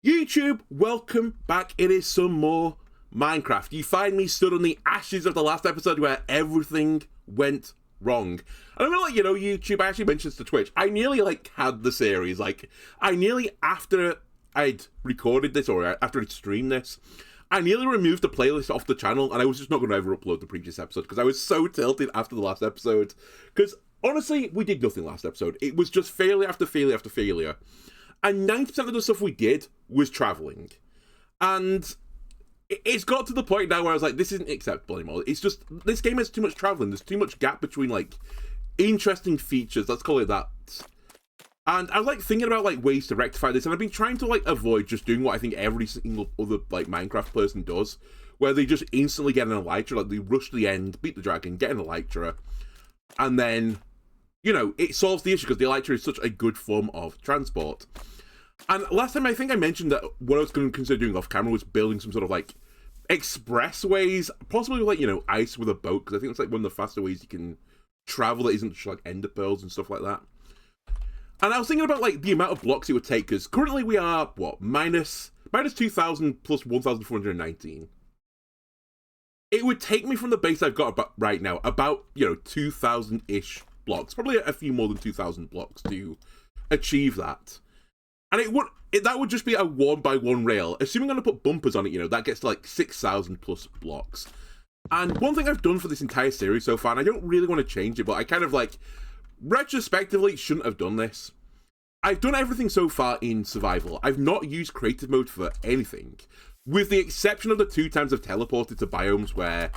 YouTube, welcome back. It is some more Minecraft. You find me stood on the ashes of the last episode where everything went wrong. And I'm gonna let you know, YouTube, I actually mentioned this to Twitch. I nearly had the series. After I'd recorded this or after I'd streamed this, I nearly removed the playlist off the channel and I was just not gonna ever upload the previous episode because I was so tilted after the last episode. Because honestly, we did nothing last episode. It was just failure after failure after failure. And 90% of the stuff we did was traveling. And it's got to the point now where I was like, this isn't acceptable anymore. It's just, this game has too much traveling. There's too much gap between, interesting features. Let's call it that. And I was, thinking about, ways to rectify this. And I've been trying to, avoid just doing what I think every single other, Minecraft person does. Where they just instantly get an elytra. They rush to the end, beat the dragon, get an elytra. And then, it solves the issue because the elytra is such a good form of transport. And last time I think I mentioned that what I was going to consider doing off camera was building some sort of expressways, possibly with ice with a boat, because I think it's one of the faster ways you can travel that isn't just ender pearls and stuff like that. And I was thinking about the amount of blocks it would take, because currently we are what, minus 2,000 plus 1,419. It would take me from the base I've got right now about 2,000-ish blocks, probably a few more than 2,000 blocks to achieve that. And that would just be a 1x1 rail. Assuming I'm going to put bumpers on it, that gets to 6,000 plus blocks. And one thing I've done for this entire series so far, and I don't really want to change it, but I kind of retrospectively shouldn't have done this. I've done everything so far in survival. I've not used creative mode for anything, with the exception of the 2 times I've teleported to biomes where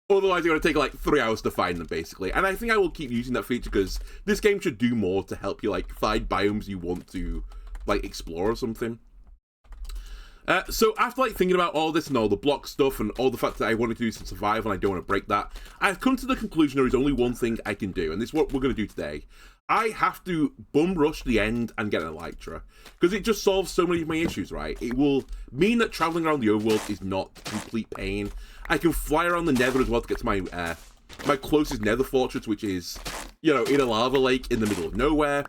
otherwise you're going to take 3 hours to find them, basically. And I think I will keep using that feature because this game should do more to help you find biomes you want to explore or something. So after thinking about all this and all the block stuff and all the fact that I wanted to do some survival and I don't want to break that, I've come to the conclusion there is only one thing I can do, and this is what we're going to do today. I have to bum rush the end and get an elytra, because it just solves so many of my issues, right? It will mean that traveling around the overworld is not complete pain. I can fly around the nether as well to get to my my closest nether fortress, which is, in a lava lake in the middle of nowhere.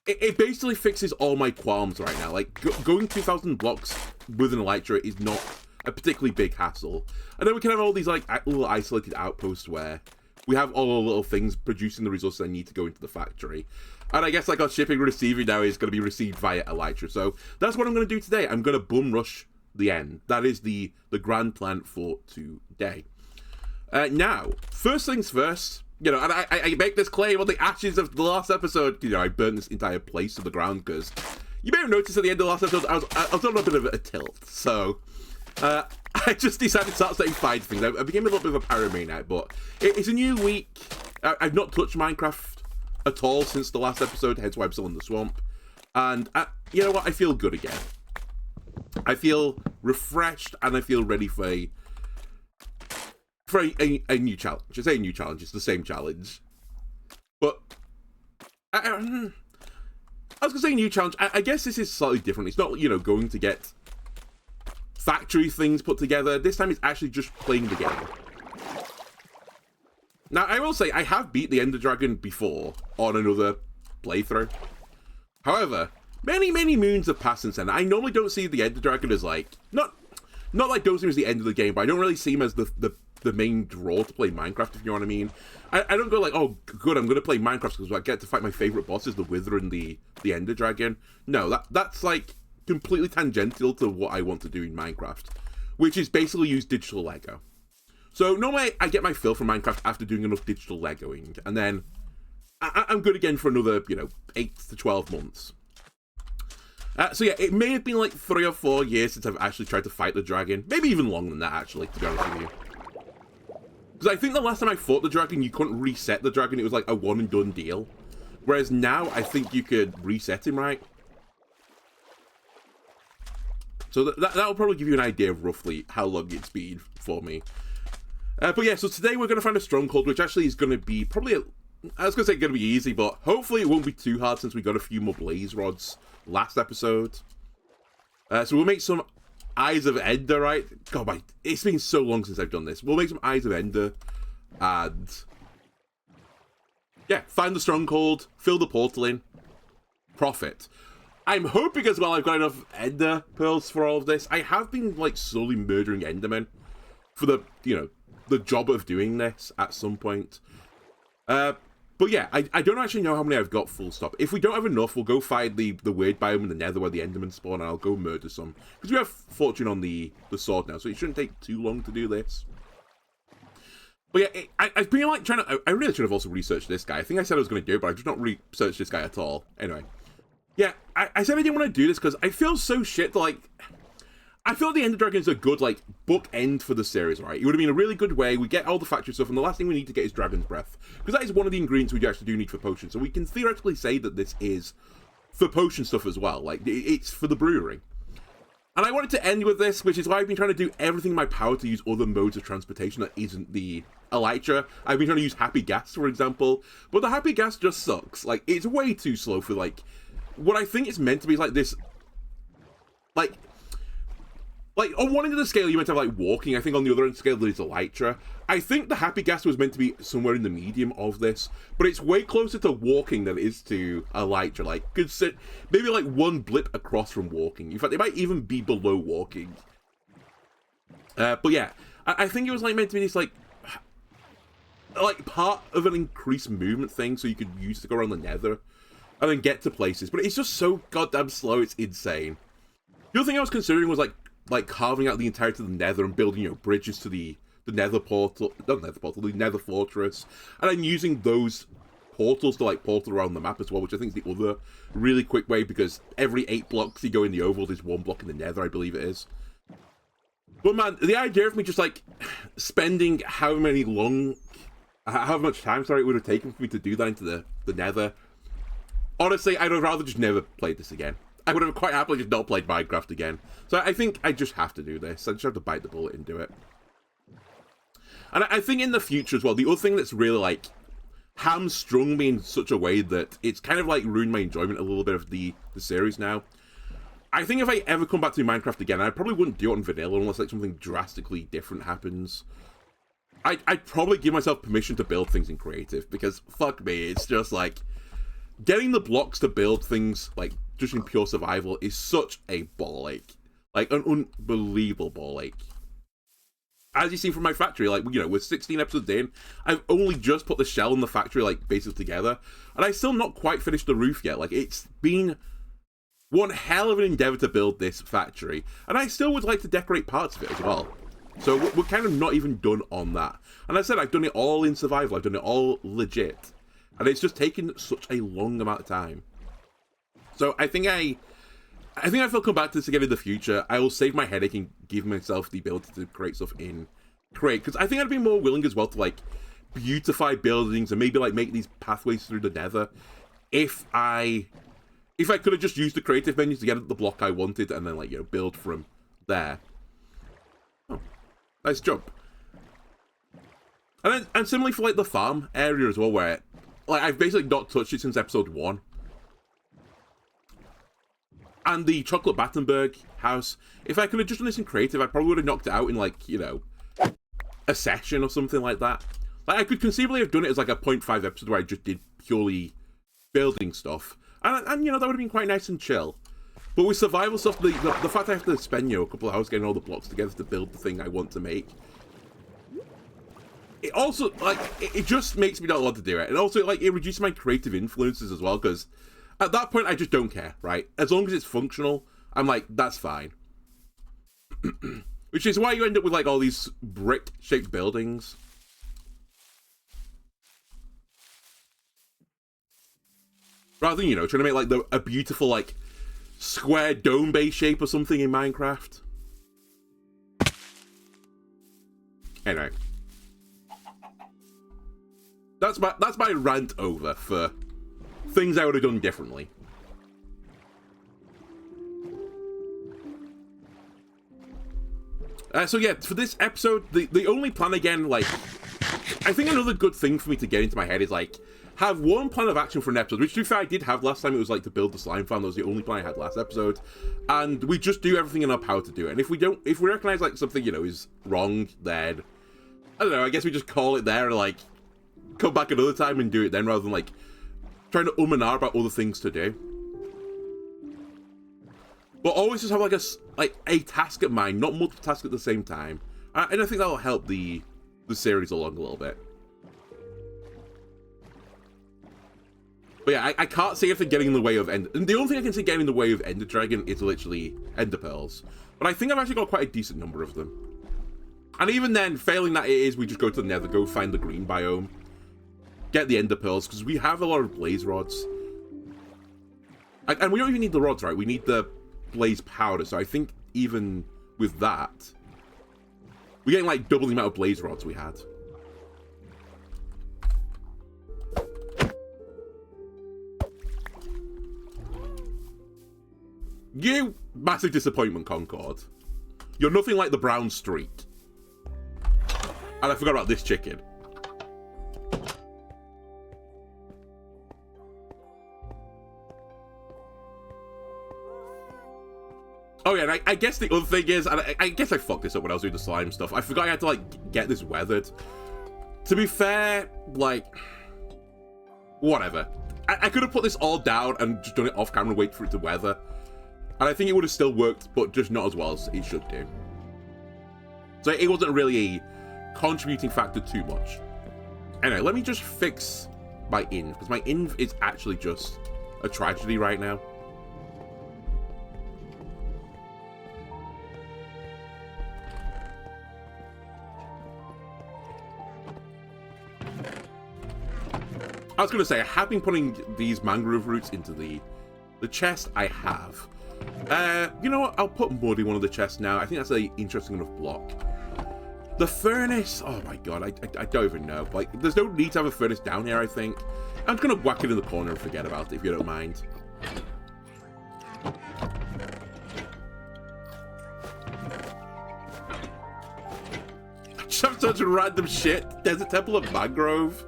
It basically fixes all my qualms right now. Going 2,000 blocks with an elytra is not a particularly big hassle. And then we can have all these little isolated outposts where we have all our little things producing the resources I need to go into the factory. And I guess our shipping and receiving now is going to be received via elytra. So that's what I'm going to do today. I'm going to bum rush the end. That is the grand plan for today. Now, first things first, and I make this claim on the ashes of the last episode. I burned this entire place to the ground because you may have noticed at the end of the last episode I was on a bit of a tilt. So I just decided to start setting fire things. I became a little bit of a pyromaniac, but it's a new week. I've not touched Minecraft at all since the last episode, hence why I'm still in the swamp. And you know what? I feel good again. I feel refreshed and I feel ready for a new challenge. I say a new challenge, it's the same challenge. But I was gonna say new challenge. I guess this is slightly different. It's not, going to get factory things put together. This time it's actually just playing the game. Now, I will say, I have beat the Ender Dragon before on another playthrough. However, many moons have passed since then. I normally don't see the Ender Dragon as not don't see him as the end of the game, but I don't really see him as the main draw to play Minecraft, if you know what I mean. I don't go oh, good, I'm going to play Minecraft because I get to fight my favorite bosses, the Wither and the Ender Dragon. No, that's completely tangential to what I want to do in Minecraft, which is basically use digital Lego. So normally I get my fill from Minecraft after doing enough digital Legoing, and then I'm good again for another, 8 to 12 months. So yeah, it may have been 3 or 4 years since I've actually tried to fight the dragon. Maybe even longer than that, actually, to be honest with you. Because I think the last time I fought the dragon, you couldn't reset the dragon. It was a one and done deal. Whereas now, I think you could reset him, right? So that'll probably give you an idea of roughly how long it's been for me. But yeah, so today we're going to find a stronghold, which actually is going to be probably, I was going to say going to be easy, but hopefully it won't be too hard since we got a few more blaze rods last episode. So we'll make some Eyes of Ender, right? God, it's been so long since I've done this. We'll make some Eyes of Ender, and yeah, find the stronghold, fill the portal in, profit. I'm hoping as well I've got enough ender pearls for all of this. I have been like slowly murdering endermen for the, you know, the job of doing this at some point. But yeah, I don't actually know how many I've got full stop. If we don't have enough, we'll go find the weird biome in the nether where the endermen spawn, and I'll go murder some. Because we have fortune on the sword now, so it shouldn't take too long to do this. But yeah, I've been like trying to... I really should have also researched this guy. I think I said I was going to do it, but I've just not researched this guy at all. Anyway. Yeah, I said I didn't want to do this because I feel so shit that, like... I feel like the Ender Dragon is a good, like, bookend for the series, right? It would have been a really good way. We get all the factory stuff, and the last thing we need to get is Dragon's Breath. Because that is one of the ingredients we actually do need for potions. So we can theoretically say that this is for potion stuff as well. Like, it's for the brewery. And I wanted to end with this, which is why I've been trying to do everything in my power to use other modes of transportation that isn't the elytra. I've been trying to use Happy Gas, for example. But the Happy Gas just sucks. Like, it's way too slow for, like, what I think it's meant to be like this, like, on one end of the scale, you meant to have, like, walking. I think on the other end of the scale, there's elytra. I think the Happy Gas was meant to be somewhere in the medium of this, but it's way closer to walking than it is to elytra. Like, maybe, like, one blip across from walking. In fact, it might even be below walking. But yeah, I think it was, like, meant to be this, like, part of an increased movement thing so you could use to go around the nether and then get to places. But it's just so goddamn slow, it's insane. The other thing I was considering was, like carving out the entirety of the nether and building, you know, bridges to the nether portal, not nether portal, the nether fortress, and then using those portals to, like, portal around the map as well, which I think is the other really quick way, because every 8 blocks you go in the overworld is 1 block in the nether, I believe it is. But man, the idea of me just, like, spending how much time, it would have taken for me to do that into the nether, honestly, I'd have rather just never played this again. I would have quite happily just not played Minecraft again. So I think I just have to do this. I just have to bite the bullet and do it. And I think in the future as well, the other thing that's really, like, hamstrung me in such a way that it's kind of, like, ruined my enjoyment a little bit of the series now. I think if I ever come back to Minecraft again, I probably wouldn't do it on vanilla unless, like, something drastically different happens. I'd probably give myself permission to build things in creative, because fuck me, it's just, like, getting the blocks to build things, like, just in pure survival is such a ball ache. Like, an unbelievable ball ache. As you see from my factory, like, you know, with 16 episodes in, I've only just put the shell in the factory, like, basically together, and I still not quite finished the roof yet. Like, it's been one hell of an endeavor to build this factory, and I still would like to decorate parts of it as well. So we're kind of not even done on that. And as I said, I've done it all in survival. I've done it all legit. And it's just taken such a long amount of time. So I think if I'll come back to this again in the future, I will save my headache and give myself the ability to create stuff in Create. Because I think I'd be more willing as well to, like, beautify buildings and maybe, like, make these pathways through the nether if I could have just used the creative menu to get the block I wanted and then, like, you know, build from there. Oh, nice jump. And similarly for, like, the farm area as well, where, like, I've basically not touched it since episode 1. And the Chocolate Battenberg house, if I could have just done this in creative, I probably would have knocked it out in, like, you know, a session or something like that. Like, I could conceivably have done it as, like, a 0.5 episode where I just did purely building stuff. And you know, that would have been quite nice and chill. But with survival stuff, the fact I have to spend, you know, a couple of hours getting all the blocks together to build the thing I want to make, it also, like, it just makes me not want to do it. And also, like, it reduces my creative influences as well, because at that point, I just don't care, right? As long as it's functional, I'm like, that's fine. Which is why you end up with, like, all these brick-shaped buildings. Rather than, you know, trying to make, like, a beautiful, like, square dome-based shape or something in Minecraft. Anyway. That's my rant over for things I would have done differently. So yeah, for this episode, the only plan again, like, I think another good thing for me to get into my head is, like, have one plan of action for an episode, which to be fair I did have last time. It was, like, to build the slime farm. That was the only plan I had last episode. And we just do everything in our power to do it. And if we recognize, like, something, you know, is wrong, then, I don't know, I guess we just call it there and, like, come back another time and do it then, rather than, like, trying to and ah about other things to do. But always just have like a task at mind, not multiple tasks at the same time. And I think that'll help the series along a little bit. But yeah, I can't see anything getting in the way of Ender. And the only thing I can see getting in the way of Ender Dragon is literally Ender Pearls. But I think I've actually got quite a decent number of them. And even then, failing that, we just go to the Nether, go find the green biome, get the Ender Pearls, because we have a lot of blaze rods. And we don't even need the rods, right? We need the blaze powder. So I think even with that, we're getting like double the amount of blaze rods we had. You massive disappointment, Concord. You're nothing like the brown streak. And I forgot about this chicken. Oh yeah, and I guess the other thing is, and I guess I fucked this up when I was doing the slime stuff. I forgot I had to like get this weathered. To be fair, like, whatever. I could have put this all down and just done it off camera and wait for it to weather. And I think it would have still worked, but just not as well as it should do. So it wasn't really a contributing factor too much. Anyway, let me just fix my inv, because my inv is actually just a tragedy right now. I was going to say, I have been putting these mangrove roots into the chest. I have. You know what? I'll put mud in one of the chests now. I think that's an interesting enough block. The furnace. Oh my god, I don't even know. Like, there's no need to have a furnace down here, I think. I'm just going to whack it in the corner and forget about it, if you don't mind. I just have such random shit. Desert Temple of Mangrove.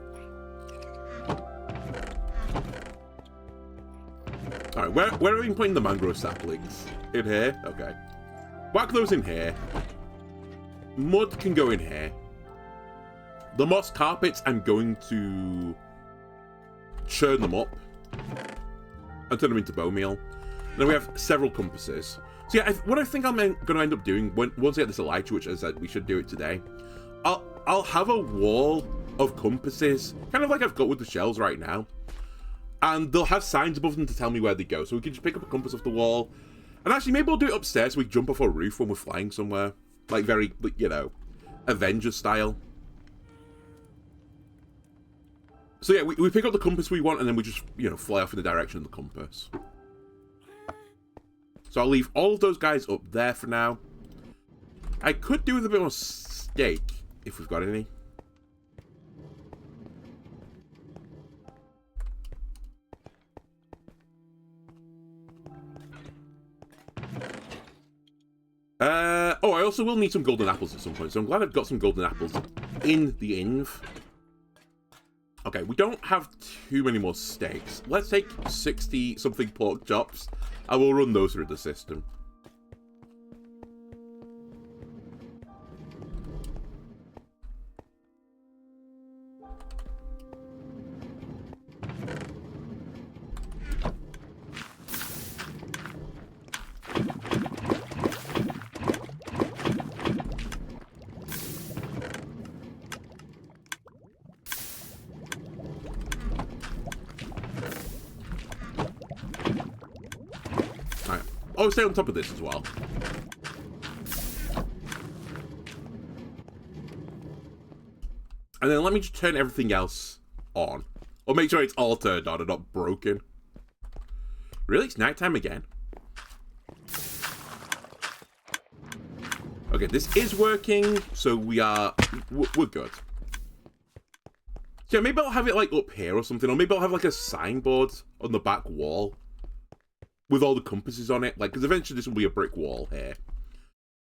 Alright, where are we putting the mangrove saplings? In here? Okay. Whack those in here. Mud can go in here. The moss carpets, I'm going to churn them up and turn them into bone meal. And then we have several compasses. So yeah, what I think I'm going to end up doing, once I get this elytra, which as I said, we should do it today, I'll have a wall of compasses, kind of like I've got with the shells right now. And they'll have signs above them to tell me where they go. So we can just pick up a compass off the wall. And actually, maybe we'll do it upstairs so we jump off a roof when we're flying somewhere. Like very, you know, Avengers style. So yeah, we pick up the compass we want and then we just, you know, fly off in the direction of the compass. So I'll leave all of those guys up there for now. I could do with a bit more steak, if we've got any. Oh, I also will need some golden apples at some point, so I'm glad I've got some golden apples in the inv. Okay, we don't have too many more steaks. Let's take 60-something pork chops, and we'll run those through the system. Oh, stay on top of this as well. And then let me just turn everything else on. Or make sure it's all turned on and not broken. Really? It's nighttime again? Okay, this is working, so we're good. So yeah, maybe I'll have it like up here or something, or maybe I'll have like a signboard on the back wall with all the compasses on it, like, because eventually this will be a brick wall here.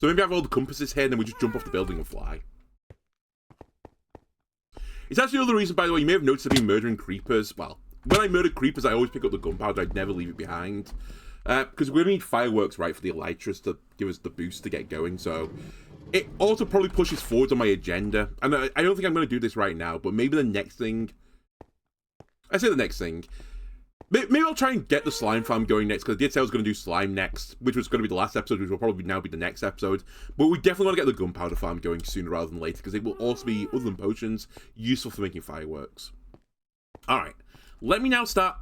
So maybe I have all the compasses here, and then we just jump off the building and fly. It's actually another reason, by the way, you may have noticed I've been murdering creepers. Well, when I murder creepers, I always pick up the gunpowder. I'd never leave it behind. Because we need fireworks, right, for the elytras to give us the boost to get going, so it also probably pushes forward on my agenda. And I don't think I'm going to do this right now, but maybe the next thing... I say the next thing. Maybe I'll try and get the slime farm going next, because I did say I was going to do slime next, which was going to be the last episode, which will probably now be the next episode. But we definitely want to get the gunpowder farm going sooner rather than later, because it will also be, other than potions, useful for making fireworks. Alright, let me now start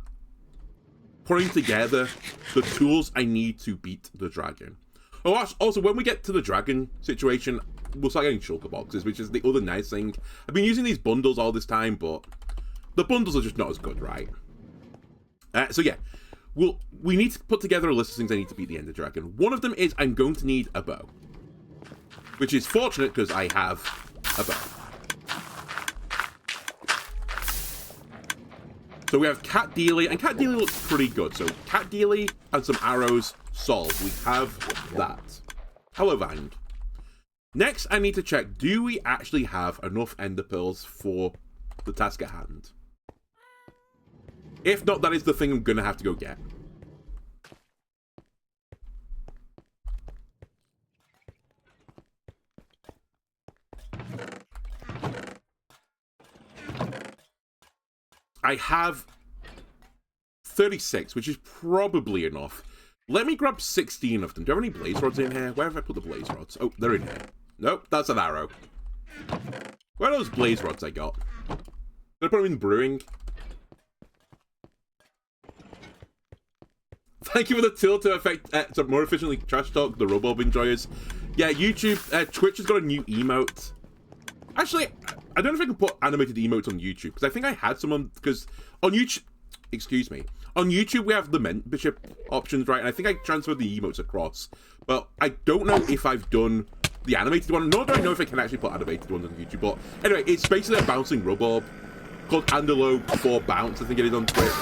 putting together the tools I need to beat the dragon. Oh, also, when we get to the dragon situation, we'll start getting shulker boxes, which is the other nice thing. I've been using these bundles all this time, but the bundles are just not as good, right? So yeah, we need to put together a list of things I need to beat the Ender Dragon. One of them is I'm going to need a bow, which is fortunate because I have a bow. So we have Cat Dealy, and Cat Dealy looks pretty good. So Cat Dealy and some arrows solved. We have that. However, next I need to check, do we actually have enough Ender Pearls for the task at hand? If not, that is the thing I'm going to have to go get. I have 36, which is probably enough. Let me grab 16 of them. Do I have any blaze rods in here? Where have I put the blaze rods? Oh, they're in here. Nope, that's an arrow. Where are those blaze rods I got? Did I put them in brewing? Thank you for the tool to affect to more efficiently trash talk the Robob enjoyers. Yeah, YouTube, Twitch has got a new emote. Actually, I don't know if I can put animated emotes on YouTube, because I think I had some on, because on YouTube, excuse me, on YouTube we have the membership options, right, and I think I transferred the emotes across, but I don't know if I've done the animated one, nor do I know if I can actually put animated ones on YouTube, but anyway, it's basically a bouncing Robob called Andalo for Bounce, I think it is on Twitch.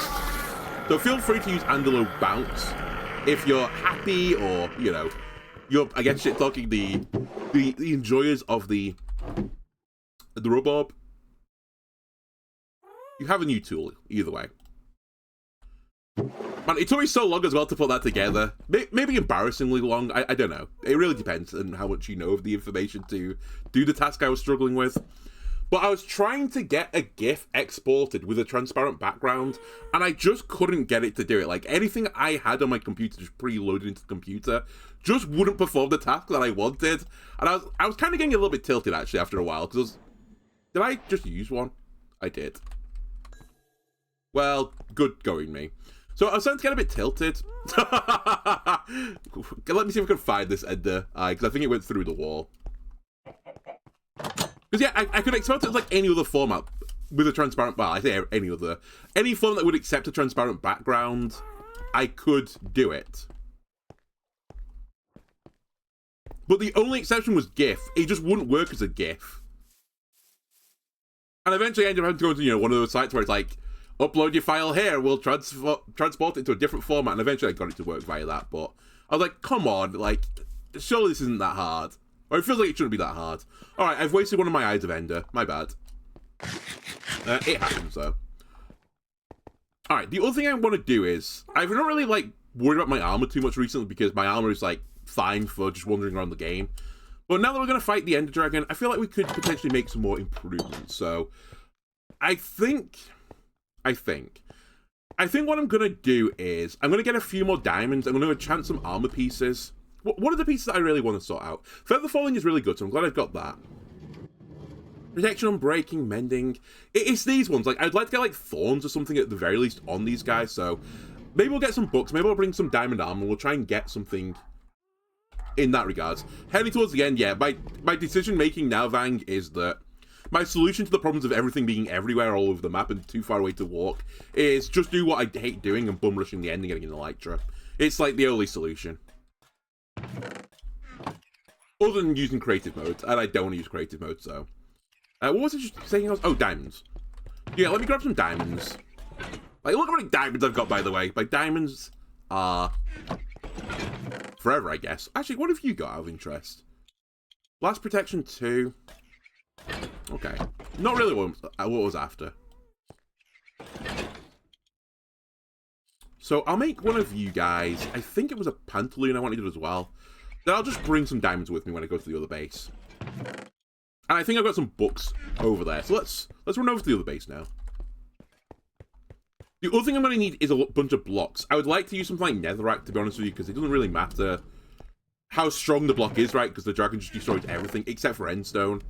So feel free to use Andalo Bounce if you're happy, or, you know, you're, I guess, shit-talking the enjoyers of the Robob. You have a new tool, either way. Man, it took me so long as well to put that together. Maybe embarrassingly long, I don't know. It really depends on how much you know of the information to do the task I was struggling with. But I was trying to get a GIF exported with a transparent background, and I just couldn't get it to do it. Like, anything I had on my computer just preloaded into the computer just wouldn't perform the task that I wanted. And I was kind of getting a little bit tilted, actually, after a while, because did I just use one? I did. Well, good going, me. So I was starting to get a bit tilted. Let me see if I can find this Ender, because I think it went through the wall. Because, yeah, I could expect it as, like, any other format with a transparent... Well, I say any other... Any form that would accept a transparent background, I could do it. But the only exception was GIF. It just wouldn't work as a GIF. And eventually I ended up having to go to, you know, one of those sites where it's like, upload your file here, we'll transport it to a different format, and eventually I got it to work via that, but I was like, come on, like, surely this isn't that hard. Or it feels like it shouldn't be that hard. Alright, I've wasted one of my Eyes of Ender. My bad. It happens, though. Alright, the other thing I want to do is, I've not really, like, worried about my armor too much recently, because my armor is, like, fine for just wandering around the game. But now that we're going to fight the Ender Dragon, I feel like we could potentially make some more improvements. So, I think what I'm going to do is, I'm going to get a few more diamonds, I'm going to enchant some armor pieces. What are the pieces that I really want to sort out? Feather Falling is really good, so I'm glad I've got that. Protection on breaking, mending. It's these ones. Like, I'd like to get, like, thorns or something at the very least on these guys, so maybe we'll get some books, maybe I'll bring some diamond armor, we'll try and get something in that regards. Heading towards the end, yeah, my decision-making now, Vang, is that my solution to the problems of everything being everywhere all over the map and too far away to walk is just do what I hate doing and bum rushing the end and getting an elytra. It's like the only solution. Other than using creative mode, and I don't want to use creative mode, so. What was I just saying? Oh, diamonds. Yeah, let me grab some diamonds. Like, look how many diamonds I've got, by the way. My diamonds are forever, I guess. Actually, what have you got out of interest? Blast protection 2. Okay. Not really what I was after. So I'll make one of you guys. I think it was a pantaloon I wanted as well. Then I'll just bring some diamonds with me when I go to the other base. And I think I've got some books over there. So let's run over to the other base now. The other thing I'm going to need is a bunch of blocks. I would like to use something like netherrack, to be honest with you, because it doesn't really matter how strong the block is, right? Because the dragon just destroys everything, except for endstone.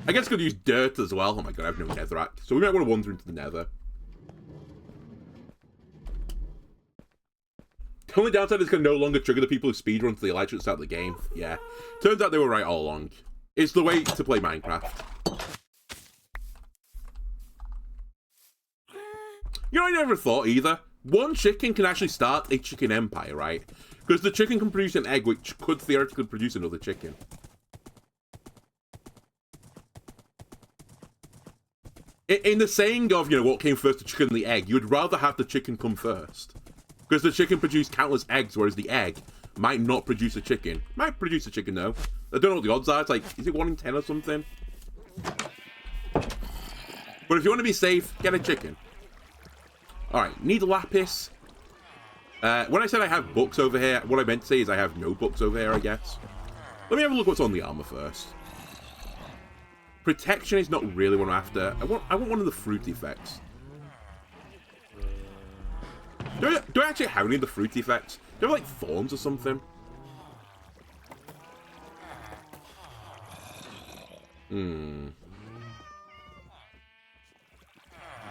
I guess I could use dirt as well. Oh my god, I have no netherrack. So we might want to wander into the nether. The only downside is going to no longer trigger the people who speedrun to the elytra at the start of the game. Yeah. Turns out they were right all along. It's the way to play Minecraft. You know, I never thought either. One chicken can actually start a chicken empire, right? Because the chicken can produce an egg, which could theoretically produce another chicken. In the saying of, you know, what came first, the chicken and the egg, you'd rather have the chicken come first. Because the chicken produced countless eggs, whereas the egg might not produce a chicken. Might produce a chicken, though. I don't know what the odds are. It's like, is it 1 in 10 or something? But if you want to be safe, get a chicken. Alright, need lapis. When I said I have books over here, what I meant to say is I have no books over here, I guess. Let me have a look what's on the armor first. Protection is not really what I'm after. I want one of the fruit effects. Do I actually have any of the fruit effects? Do I have, like, thorns or something?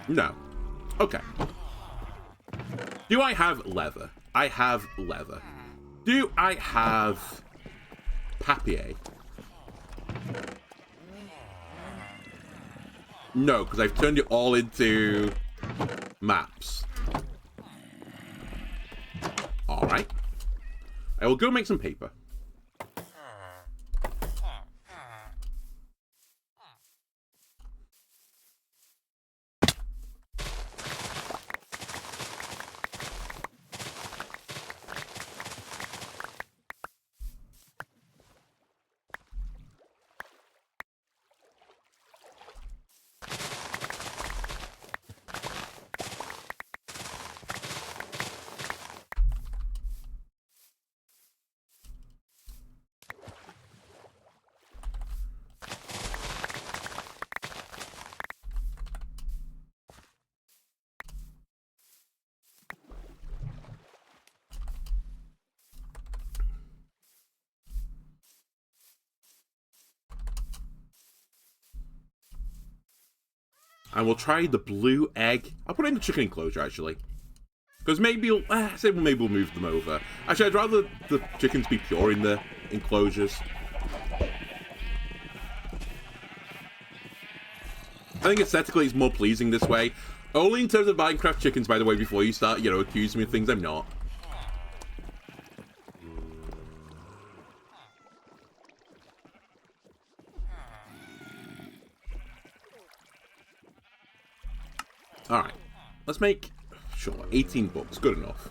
No. Okay. Do I have leather? I have leather. Do I have papier? No, because I've turned it all into maps. Alright. I will go make some paper. And we'll try the blue egg. I'll put it in the chicken enclosure, actually. Because maybe maybe we'll move them over. Actually, I'd rather the chickens be pure in the enclosures. I think aesthetically it's more pleasing this way. Only in terms of Minecraft chickens, by the way, before you start, you know, accusing me of things I'm not. Alright, let's make, sure, 18 books, good enough.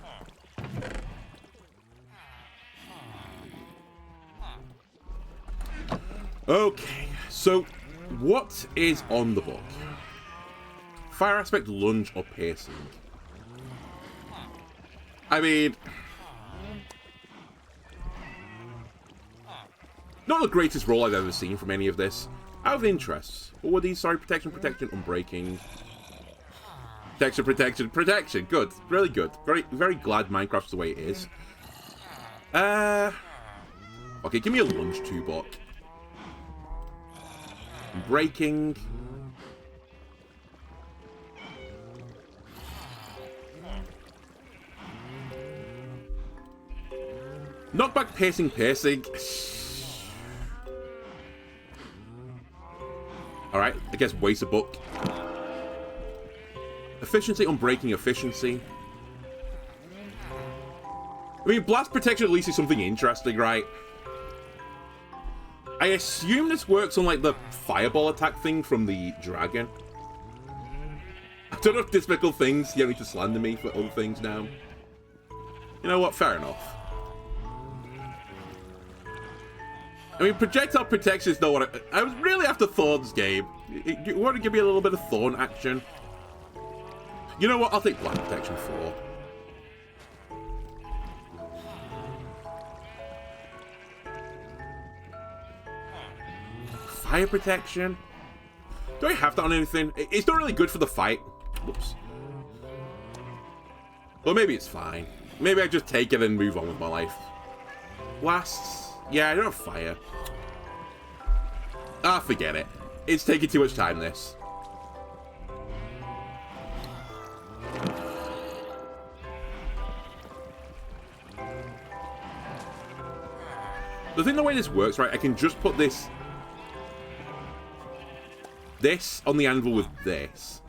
Okay, so what is on the book? Fire aspect, lunge, or piercing? I mean, not the greatest roll I've ever seen from any of this. Out of interest, what were these? Sorry, protection, unbreaking. Protection. Good. Really good. Very glad Minecraft's the way it is. Okay, give me a lunge 2-bot. Breaking. Knockback, piercing. Alright, I guess waste a book. Efficiency, unbreaking, efficiency. I mean, blast protection at least is something interesting, right? I assume this works on, like, the fireball attack thing from the dragon. I don't know if despicable things, you don't need to slander me for other things now. You know what? Fair enough. I mean, projectile protection is not what I was really after thorns, Gabe. You want to give me a little bit of thorn action? You know what? I'll take blast protection 4. Fire protection? Do I have that on anything? It's not really good for the fight. Whoops. Or maybe it's fine. Maybe I just take it and move on with my life. Blasts? Yeah, I don't have fire. Ah, forget it. It's taking too much time, this. The thing, the way this works, right, I can just put this on the anvil with this.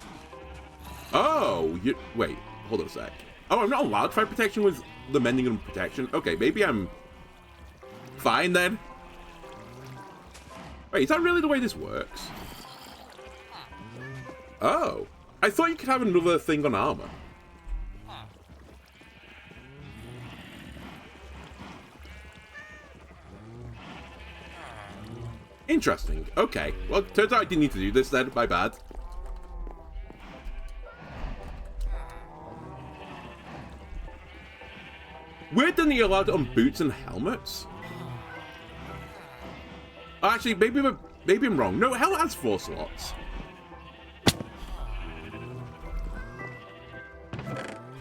Oh, wait, hold on a sec. Oh, I'm not allowed fire protection with the mending and protection? Okay, maybe I'm fine then. Wait, is that really the way this works? Oh, I thought you could have another thing on armor. Interesting. Okay. Well, turns out I didn't need to do this then. My bad. Weird that you're allowed it on boots and helmets. Actually, maybe I'm wrong. No, helmet has 4 slots.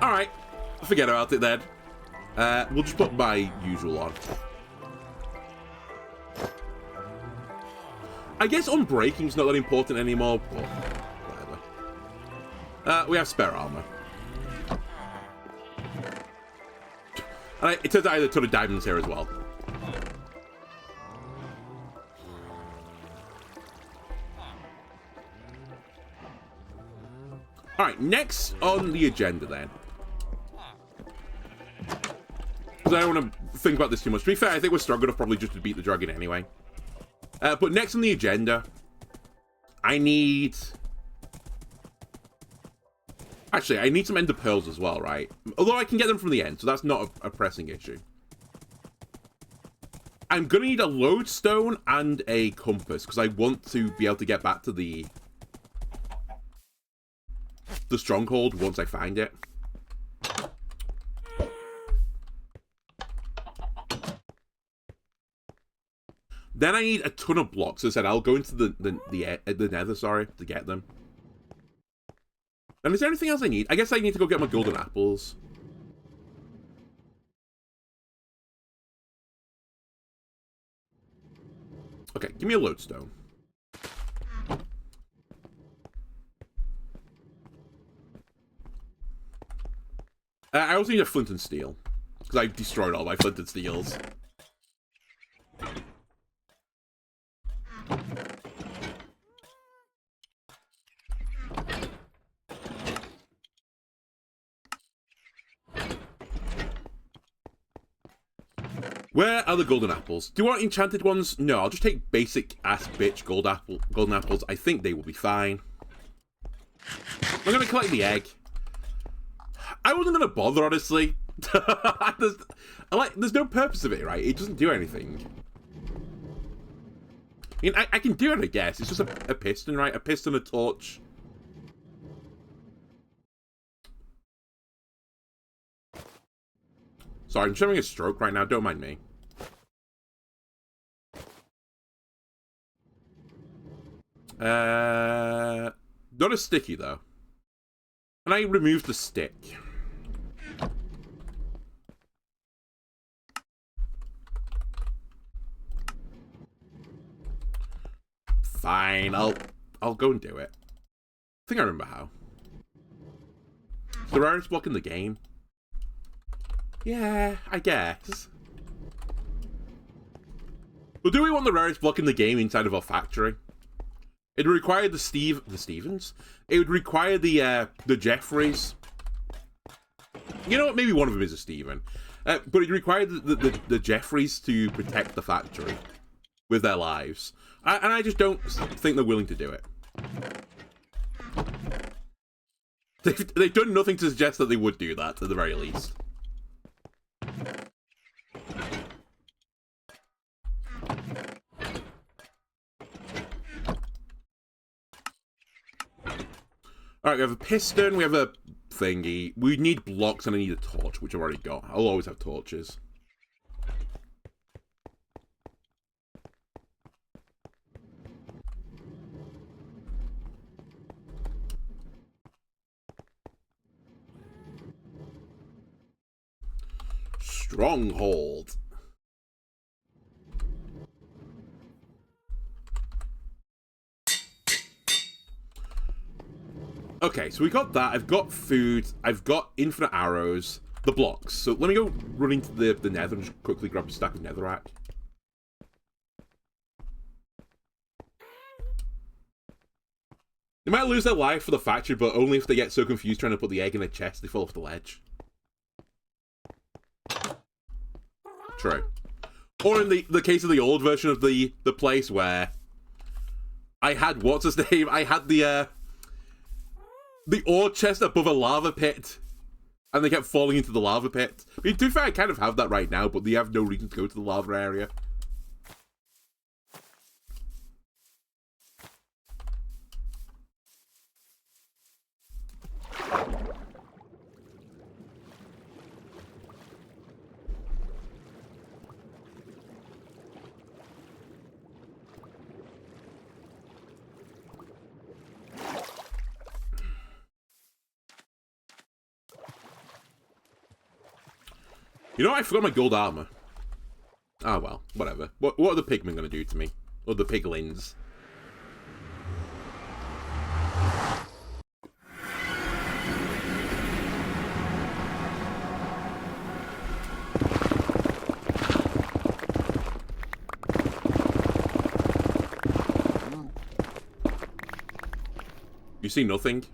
Alright. Forget about it then. We'll just put my usual on. I guess unbreaking's not that important anymore, but whatever. We have spare armor. And it turns out I had a ton of diamonds here as well. Alright, next on the agenda then. Because I don't want to think about this too much. To be fair, I think we're strong enough probably just to beat the dragon anyway. But next on the agenda, I need... Actually, I need some ender pearls as well, right? Although I can get them from the end, so that's not a pressing issue. I'm going to need a lodestone and a compass, because I want to be able to get back to the stronghold once I find it. Then I need a ton of blocks. As I said, I'll go into the nether, sorry, to get them. And is there anything else I need? I guess I need to go get my golden apples. Okay, give me a lodestone. I also need a flint and steel, because I've destroyed all my flint and steels. Where are the golden apples? Do you want enchanted ones? No, I'll just take basic ass bitch golden apples. I think they will be fine. I'm gonna collect the egg. I wasn't gonna bother, honestly. There's no purpose of it, right? It doesn't do anything. I mean, I can do it, I guess. It's just a piston, right? A piston, a torch. Sorry, I'm showing a stroke right now. Don't mind me. Not a sticky, though. And I removed the stick. Fine, I'll go and do it. I think I remember how. It's the rarest block in the game. Yeah, I guess. But do we want the rarest block in the game inside of our factory? It would require the Stevens? It would require the Jeffreys. You know what? Maybe one of them is a Steven. But it required the Jeffreys to protect the factory with their lives. And I just don't think they're willing to do it. They've done nothing to suggest that they would do that, at the very least. Alright, we have a piston, we have a thingy. We need blocks and I need a torch, which I've already got. I'll always have torches. stronghold. Okay, so we got that. I've got food. I've got infinite arrows. The blocks. So let me go run into the nether and just quickly grab a stack of netherrack. They might lose their life for the factory, but only if they get so confused trying to put the egg in a chest they fall off the ledge. True. Or in the case of the old version of the place where I had, what's his name? I had the ore chest above a lava pit, and they kept falling into the lava pit. I mean, to be fair, I kind of have that right now, but they have no reason to go to the lava area. You know, I forgot my gold armor. Ah, well, whatever. What are the pigmen going to do to me? Or the piglins? You see nothing?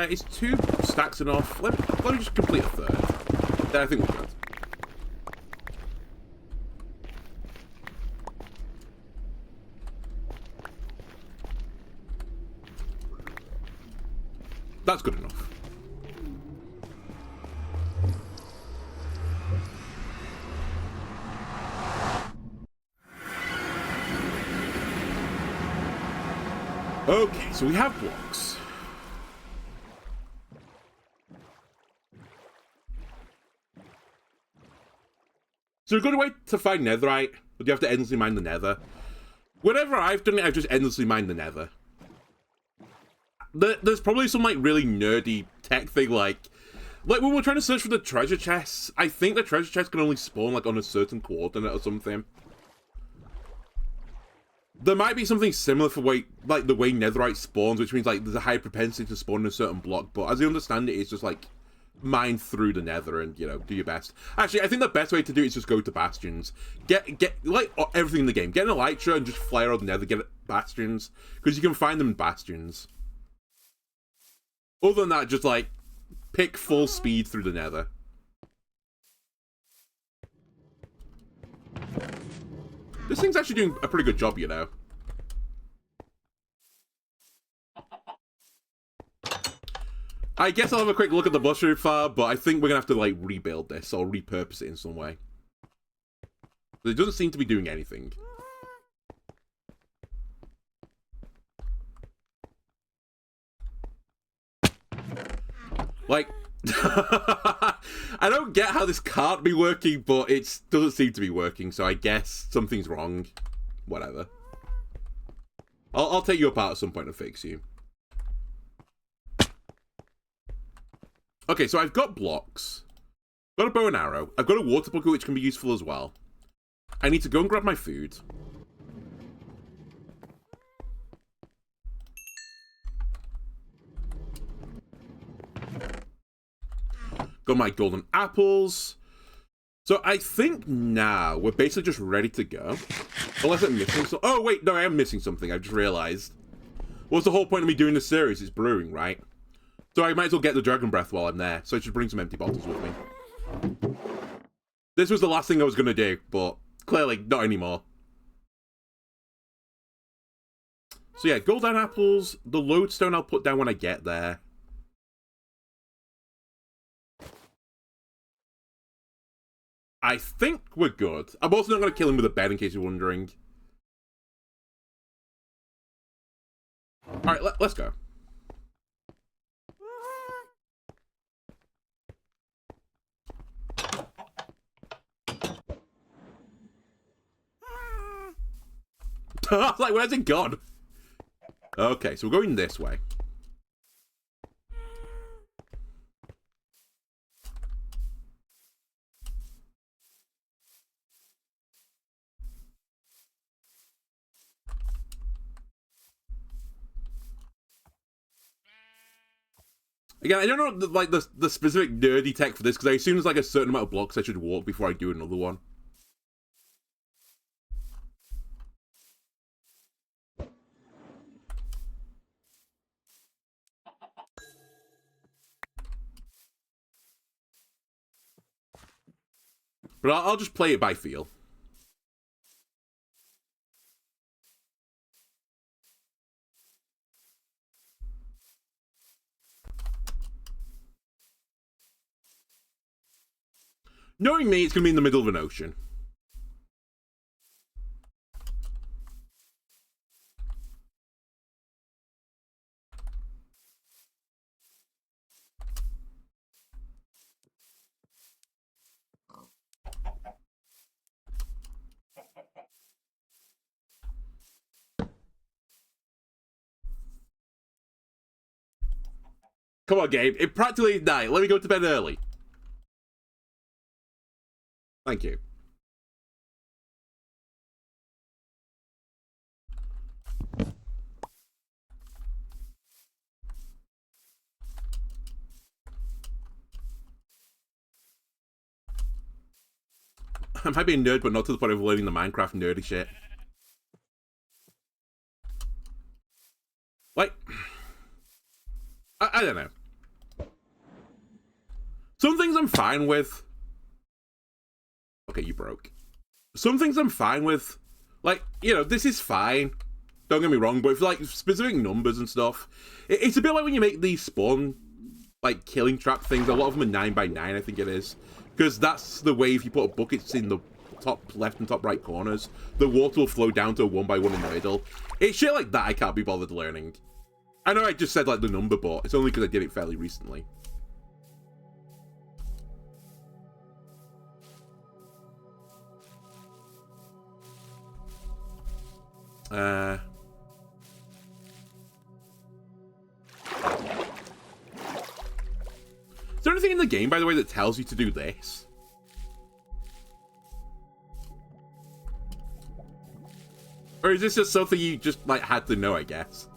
Is 2 stacks enough? Let me just complete a third. Then I think we're good. That's good enough. Okay, so we have blocks. So a good way to find netherite, but you have to endlessly mine the nether. Whenever I've done it, I've just endlessly mined the nether. There's probably some like really nerdy tech thing, like when we're trying to search for the treasure chests, I think the treasure chest can only spawn like on a certain coordinate or something. There might be something similar for the way netherite spawns, which means like there's a high propensity to spawn in a certain block, but as I understand it, it's just like mine through the nether and, you know, do your best. Actually, I think the best way to do it is just go to bastions. Get like everything in the game. Get an elytra and just fly around the nether, get bastions, because you can find them in bastions. Other than that, just like pick full speed through the nether. This thing's actually doing a pretty good job, you know. I guess I'll have a quick look at the mushroom farm, but I think we're gonna have to like rebuild this or repurpose it in some way. It doesn't seem to be doing anything. Like, I don't get how this can't be working, but it doesn't seem to be working, so I guess something's wrong. Whatever. I'll take you apart at some point and fix you. Okay, so I've got blocks. Got a bow and arrow. I've got a water bucket, which can be useful as well. I need to go and grab my food. Got my golden apples. So I think now we're basically just ready to go. Unless I'm missing something. Oh, wait, no, I am missing something. I just realized. What's the whole point of me doing this series? It's brewing, right? So I might as well get the dragon breath while I'm there. So I should bring some empty bottles with me. This was the last thing I was going to do, but clearly not anymore. So yeah, golden apples. The lodestone I'll put down when I get there. I think we're good. I'm also not going to kill him with a bed in case you're wondering. Alright, let's go. I was like, where's it gone? Okay, so we're going this way. Again, I don't know like the specific nerdy tech for this, because I assume there's like a certain amount of blocks I should walk before I do another one. But I'll just play it by feel. Knowing me, it's going to be in the middle of an ocean. Come on, Gabe. It practically is night. Let me go to bed early. Thank you. I might be a nerd, but not to the point of learning the Minecraft nerdy shit. Like, I don't know. Some things I'm fine with. Okay, you broke. Some things I'm fine with. Like, you know, this is fine. Don't get me wrong, but if like specific numbers and stuff, it's a bit like when you make these spawn, like, killing trap things. A lot of them are 9x9, I think it is. Because that's the way if you put buckets in the top left and top right corners, the water will flow down to a 1x1 in the middle. It's shit like that I can't be bothered learning. I know I just said, like, the number, but it's only because I did it fairly recently. Is there anything in the game, by the way, that tells you to do this? Or is this just something you just, like, had to know, I guess?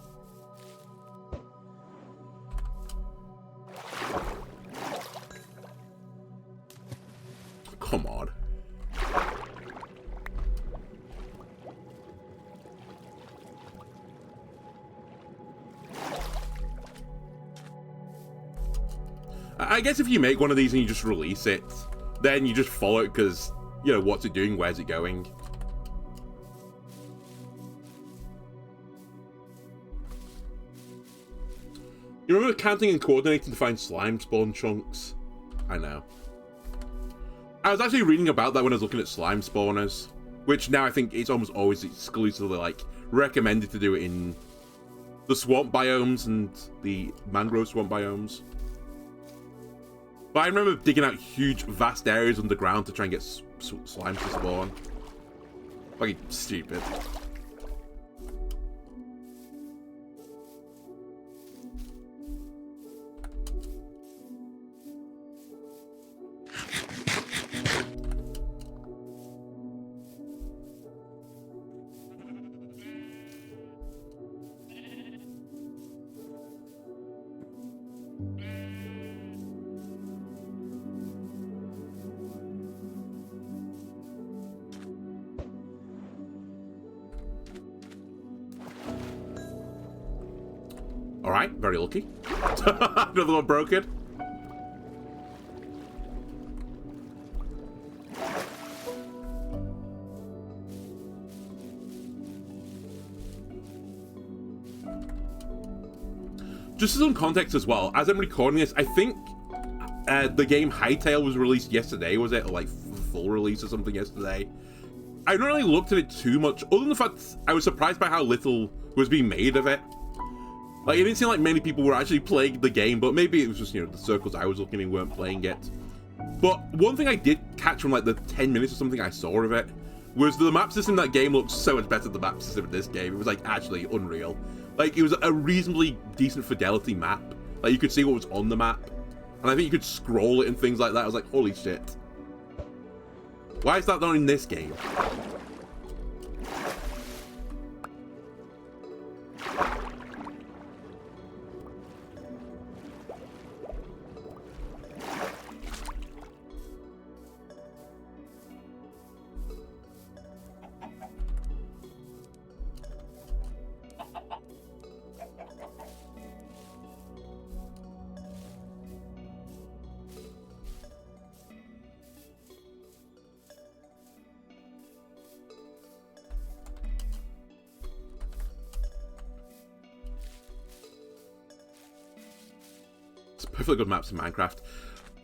Come on. I guess if you make one of these and you just release it, then you just follow it because, you know, what's it doing, where's it going? You remember counting and coordinating to find slime spawn chunks? I know. I was actually reading about that when I was looking at slime spawners, which now I think it's almost always exclusively, like, recommended to do it in the swamp biomes and the mangrove swamp biomes. But I remember digging out huge, vast areas underground to try and get slimes to spawn. Fucking stupid. Alright, very lucky. Another one broken. Just as some context as well, as I'm recording this, I think the game Hytale was released yesterday, was it? Or like full release or something yesterday. I haven't really looked at it too much, other than the fact I was surprised by how little was being made of it. Like, it didn't seem like many people were actually playing the game, but maybe it was just, you know, the circles I was looking in weren't playing it. But one thing I did catch from, like, the 10 minutes or something I saw of it was the map system in that game looked so much better than the map system in this game. It was like actually unreal. Like it was a reasonably decent fidelity map. Like you could see what was on the map. And I think you could scroll it and things like that. I was like, holy shit. Why is that not in this game? Perfectly good maps in Minecraft.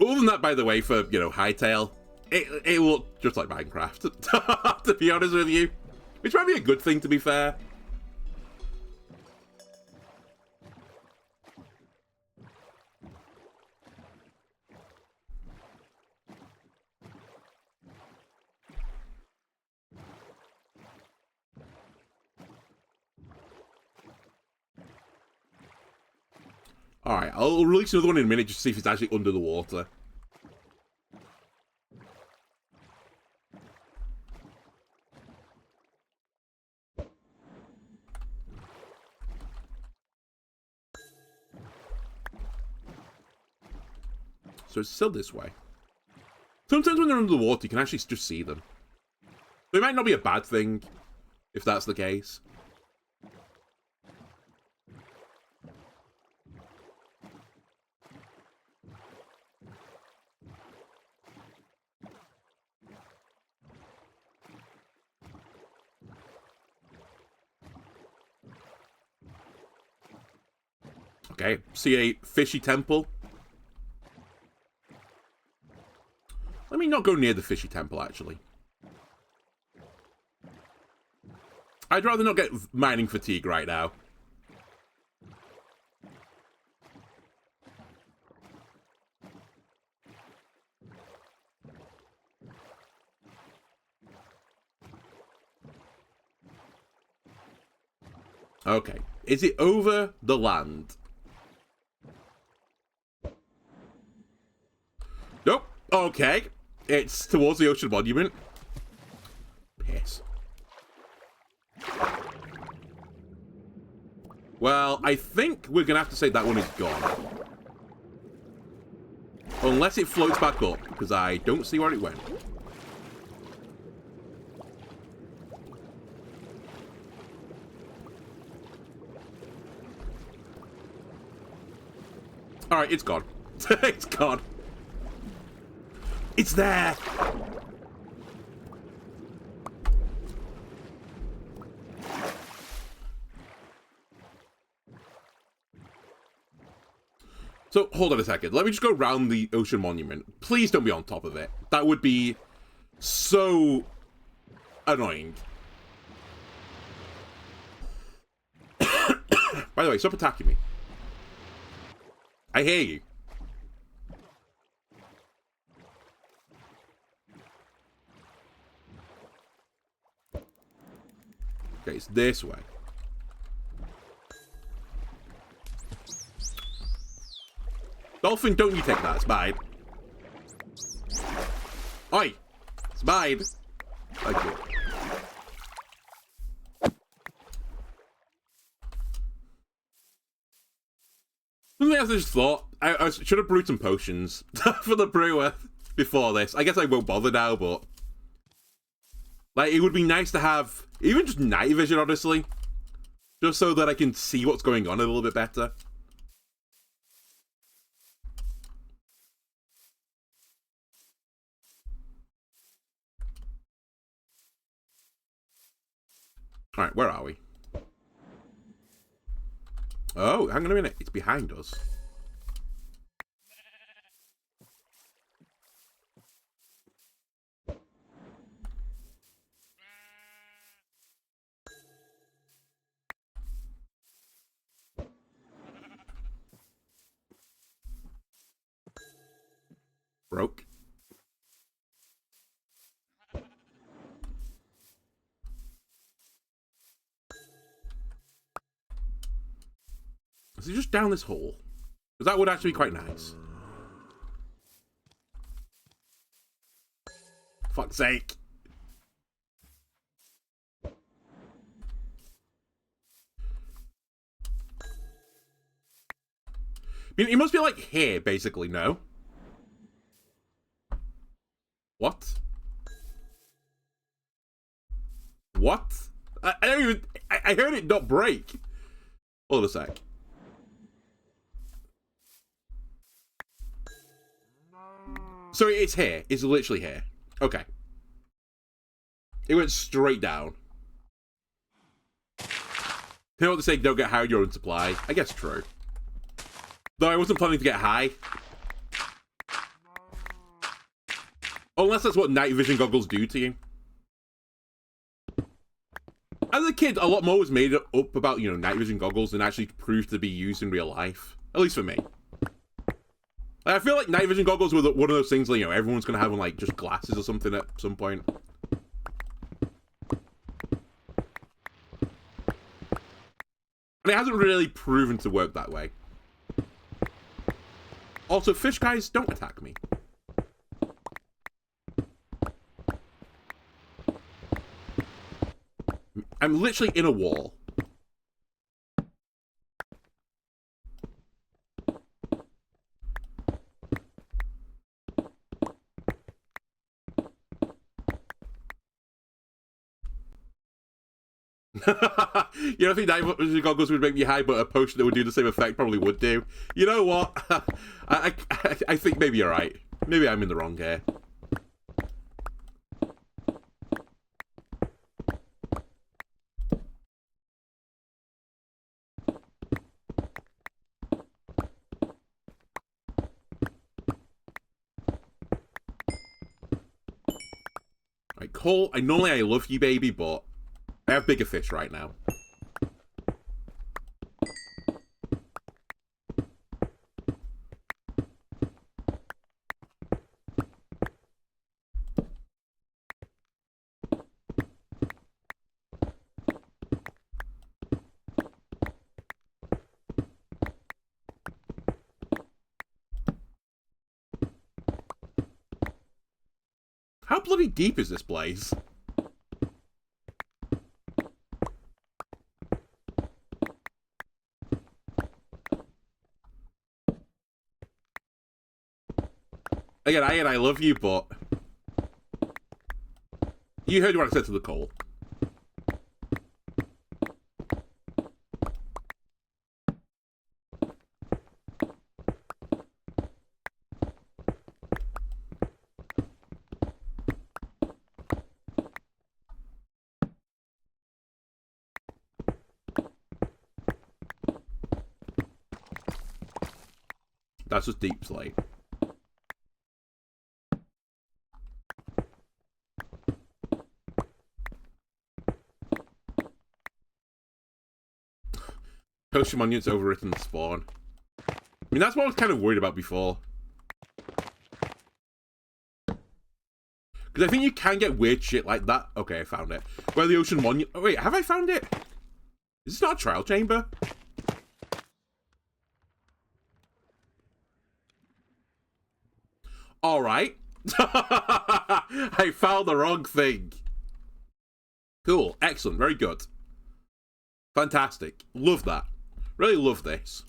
Other than that, by the way, for, you know, Hightail, it looked just like Minecraft, to be honest with you. Which might be a good thing, to be fair. Alright, I'll release another one in a minute just to see if it's actually under the water. So it's still this way. Sometimes when they're under the water, you can actually just see them. It might not be a bad thing, if that's the case. Okay, see a fishy temple. Let me not go near the fishy temple, actually. I'd rather not get mining fatigue right now. Okay, is it over the land? Nope. Okay. It's towards the ocean monument. Piss. Well, I think we're going to have to say that one is gone. Unless it floats back up, because I don't see where it went. Alright, it's gone. It's gone. It's there! So, hold on a second. Let me just go round the ocean monument. Please don't be on top of it. That would be so annoying. By the way, stop attacking me. I hear you. Okay, it's this way. Dolphin, don't you take that. It's mine. Oi! It's mine. Thank you. Something else I just thought. I should have brewed some potions for the brewer before this. I guess I won't bother now, but... like, it would be nice to have even just night vision, honestly. Just so that I can see what's going on a little bit better. Alright, where are we? Oh, hang on a minute. It's behind us. Broke. Is it just down this hole? Because that would actually be quite nice. Fuck's sake. I mean, it must be like here, basically, no? What? What? I don't even... I heard it not break. Hold on a sec. So it's here. It's literally here. Okay. It went straight down. You know what they say, don't get high on your own supply? I guess true. Though I wasn't planning to get high. Unless that's what night vision goggles do to you. As a kid, a lot more was made up about, you know, night vision goggles than actually proved to be used in real life. At least for me. I feel like night vision goggles were one of those things, like, you know, everyone's gonna have on, like, just glasses or something at some point. And it hasn't really proven to work that way. Also, fish guys, don't attack me. I'm literally in a wall. You don't think night vision goggles would make me high, but a potion that would do the same effect probably would do? You know what? I think maybe you're right. Maybe I'm in the wrong here. Right, Cole, I love you, baby, but I have bigger fish right now. How bloody deep is this place? Again, I love you, but... You heard what I said to the Cole. That's just deep slate. Potion monuments overwritten the spawn. I mean, that's what I was kind of worried about before. Because I think you can get weird shit like that. Okay, I found it. Where the ocean monument... Oh, wait, have I found it? Is this not a trial chamber? Alright. I found the wrong thing. Cool. Excellent. Very good. Fantastic. Love that. Really love this.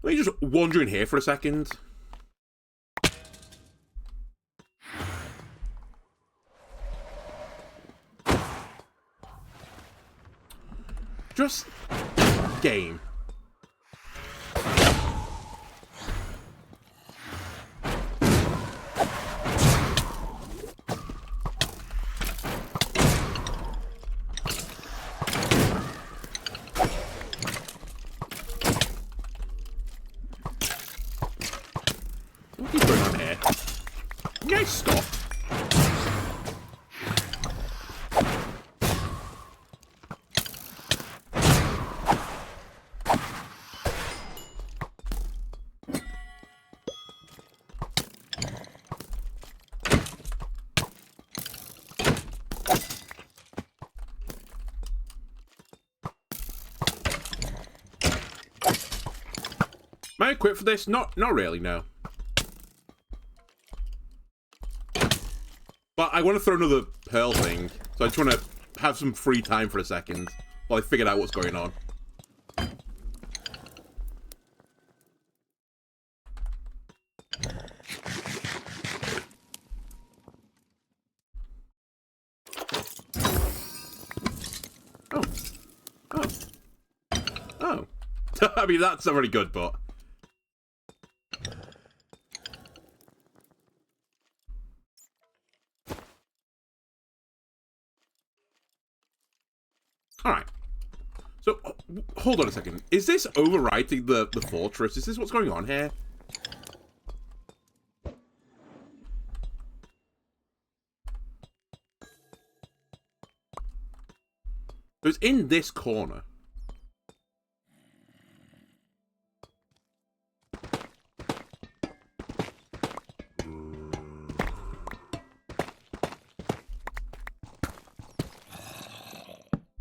Let me just wander in here for a second. Just game. What is going on here? Can you guys stop? I equipped for this? Not really, no. But I want to throw another pearl thing, so I just want to have some free time for a second while I figured out what's going on. Oh. I mean, that's not very good, but... Alright. So, hold on a second. Is this overwriting the fortress? Is this what's going on here? It was in this corner.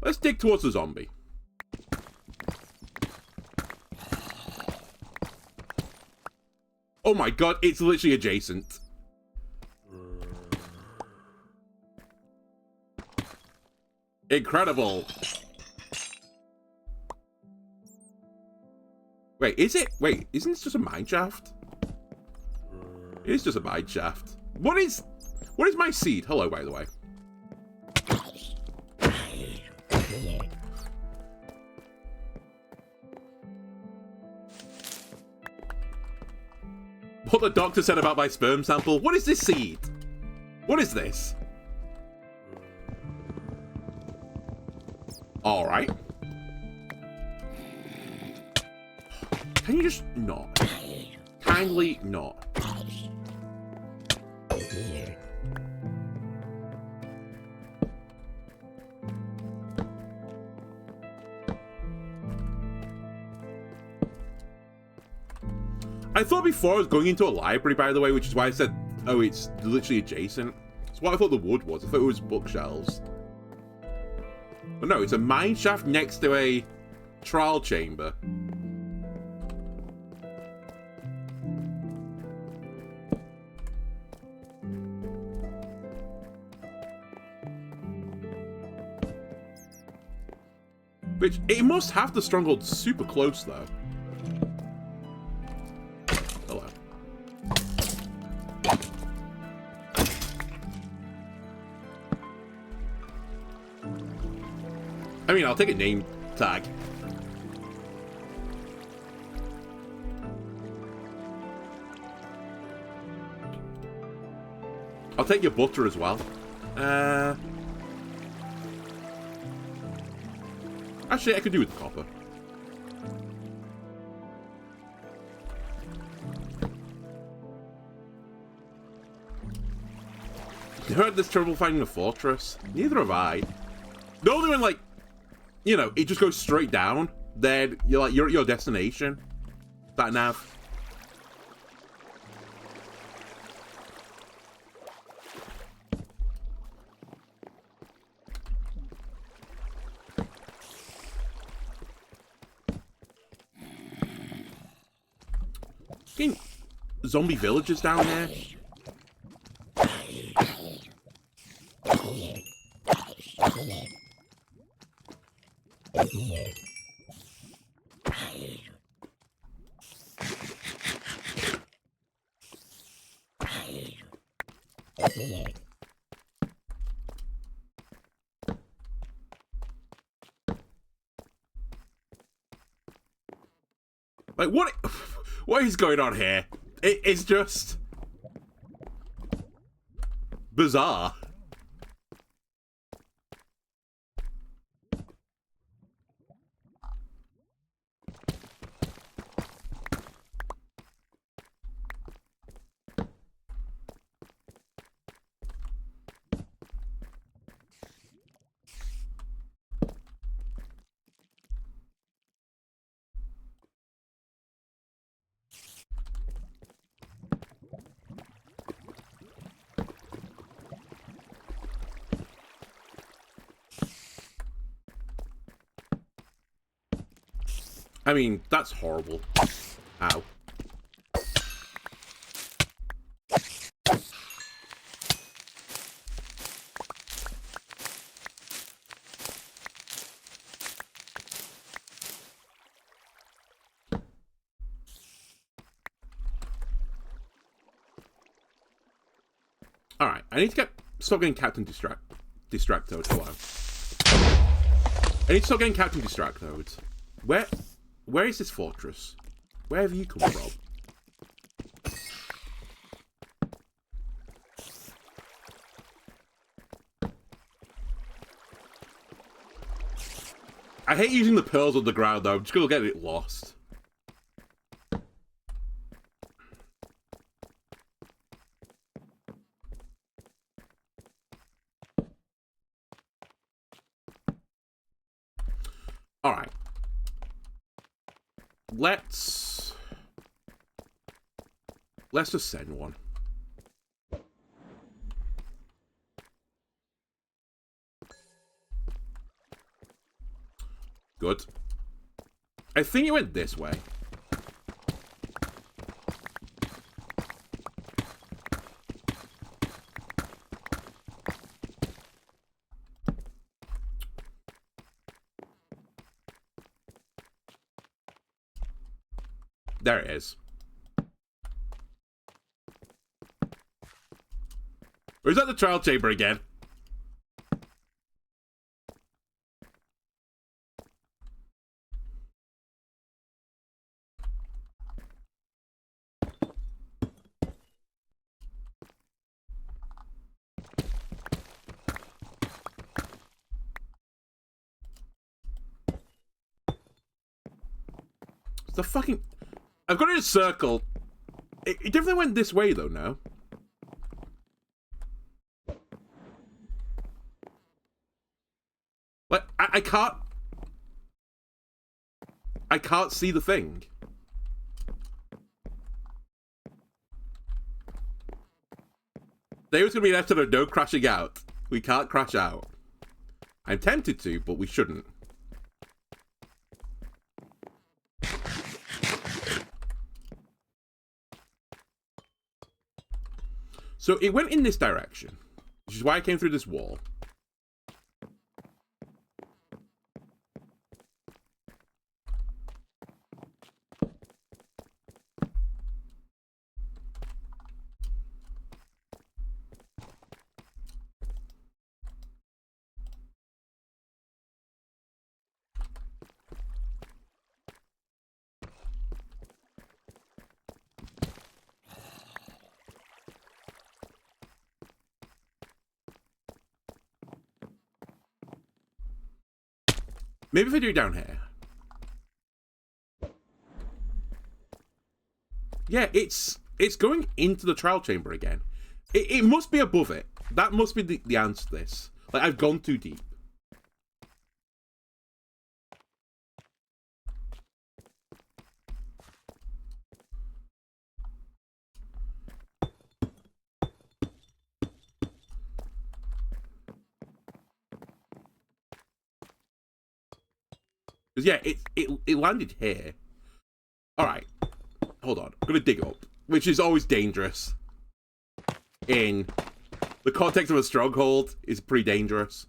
Let's dig towards the zombie. Oh my god, it's literally adjacent. Incredible. Wait, is it? Wait, isn't this just a mine shaft? It is just a mine shaft. What is my seed? Hello, by the way. What the doctor said about my sperm sample. What is this seed? What is this? Alright. Can you just not? Kindly not. I thought before I was going into a library, by the way, which is why I said, oh, it's literally adjacent. That's what I thought the wood was. I thought it was bookshelves. But no, it's a mine shaft next to a trial chamber. Which, it must have the stronghold super close, though. Hello. I mean, I'll take a name tag. I'll take your butter as well. Actually, I could do with the copper. You heard this trouble finding a fortress? Neither have I. The only one, like, you know, it just goes straight down. Then you're like, you're at your destination. That nav. Fucking zombie villages down there. Like, what is going on here? It's just bizarre. I mean, that's horrible. Ow. I need to stop getting Captain Distractoed. Hello. I need to stop getting Captain Distractoed. Where is this fortress? Where have you come from? I hate using the pearls on the ground though. I'm just gonna get it lost. Alright. Let's just send one. Good. I think it went this way. There it is. Or is that the trial chamber again? The fucking... I've got it in a circle. It definitely went this way, though, no? Like, I can't... I can't see the thing. There was going to be an episode of no crashing out. We can't crash out. I'm tempted to, but we shouldn't. So it went in this direction, which is why I came through this wall. Maybe if I do it down here. Yeah, it's going into the trial chamber again. It must be above it. That must be the answer to this. Like, I've gone too deep. Because, yeah, it landed here. Alright. Hold on. I'm going to dig up. Which is always dangerous. In the context of a stronghold is pretty dangerous.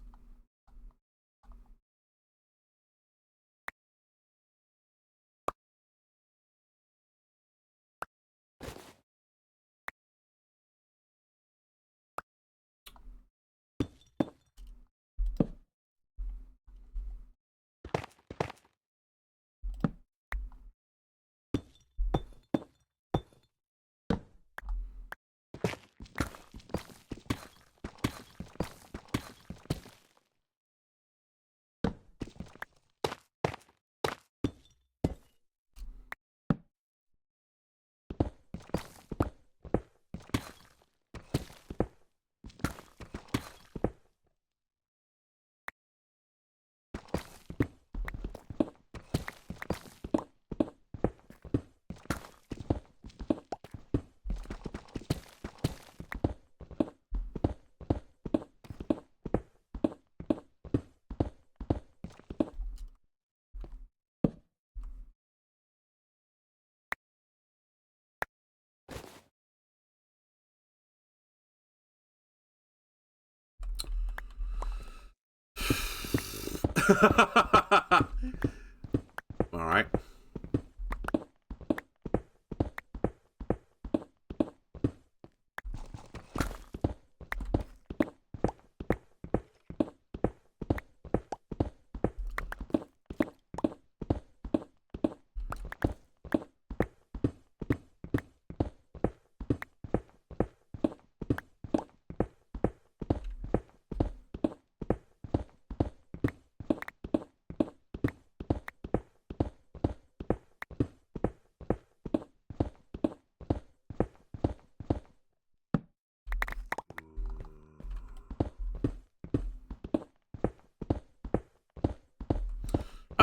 Alright.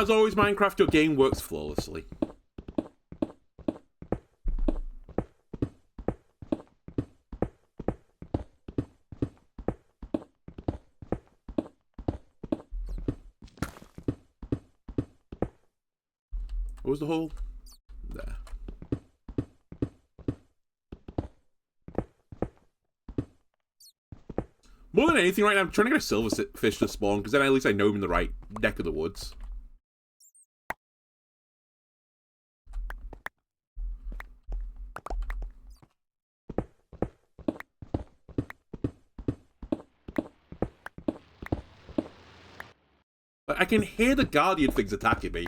As always, Minecraft, your game works flawlessly. What was the hole? There. More than anything right now, I'm trying to get a silverfish to spawn, because then at least I know I'm in the right neck of the woods. I can hear the guardian things attacking me.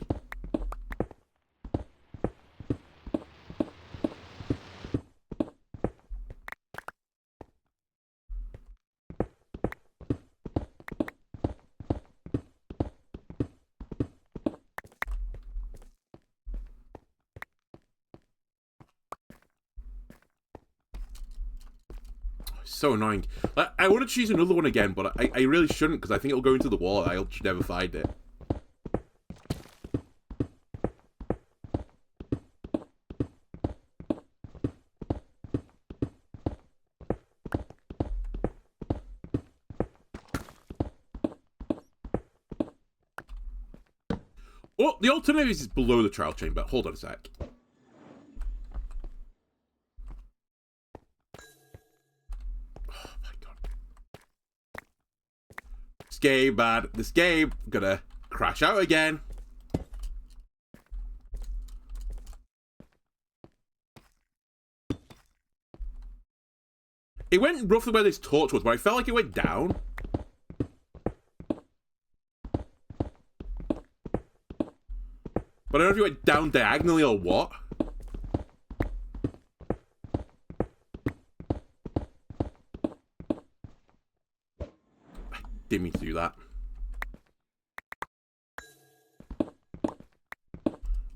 So annoying. I want to choose another one again, but I really shouldn't, because I think it'll go into the wall and I'll just never find it. Oh, the alternative is below the trial chamber. Hold on a sec. Oh my god. This game, man. This game. I'm gonna crash out again. It went roughly where this torch was, but I felt like it went down. But I don't know if it went down diagonally or what. I didn't mean to do that.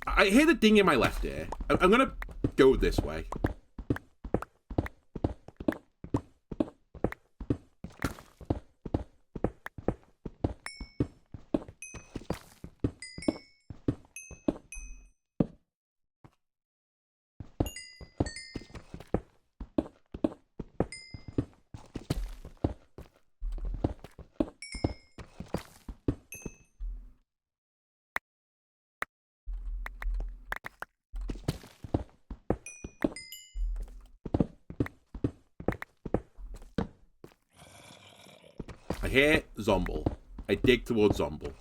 I hear the ding in my left ear. I'm gonna go this way. I hear Zomble. I dig towards Zomble.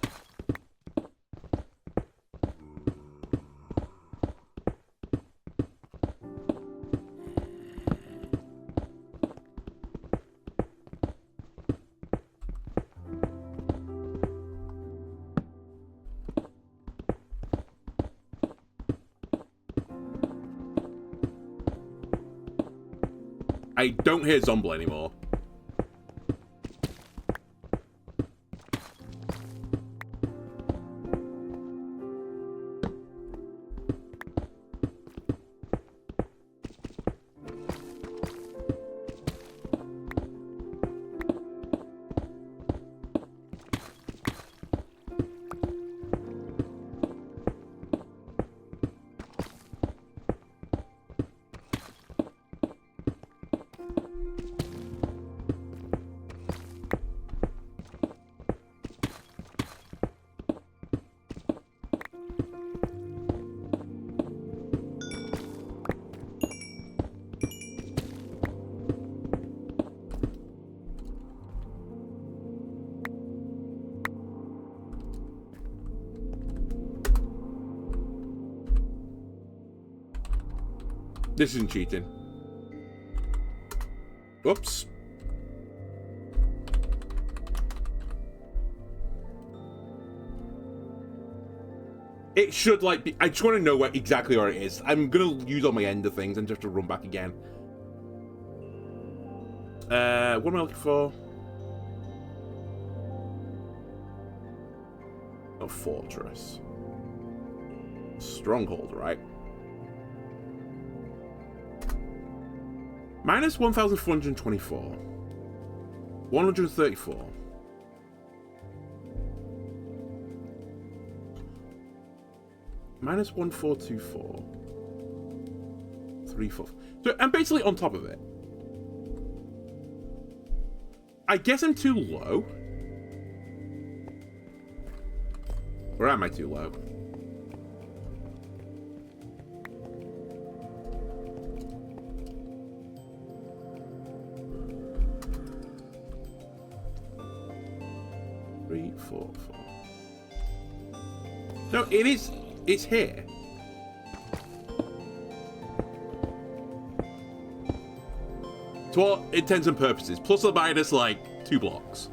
I don't hear Zomble anymore. This isn't cheating. Whoops. It should, like, be... I just want to know exactly where it is. I'm going to use all my ender things and just have to run back again. What am I looking for? A fortress. Stronghold, right? Minus 1,424. 134. Minus 1424. 3, 4. So I'm basically on top of it. I guess I'm too low. Or am I too low? Three, 4, 4. No, it is. It's here. To all intents and purposes, plus or minus like 2 blocks.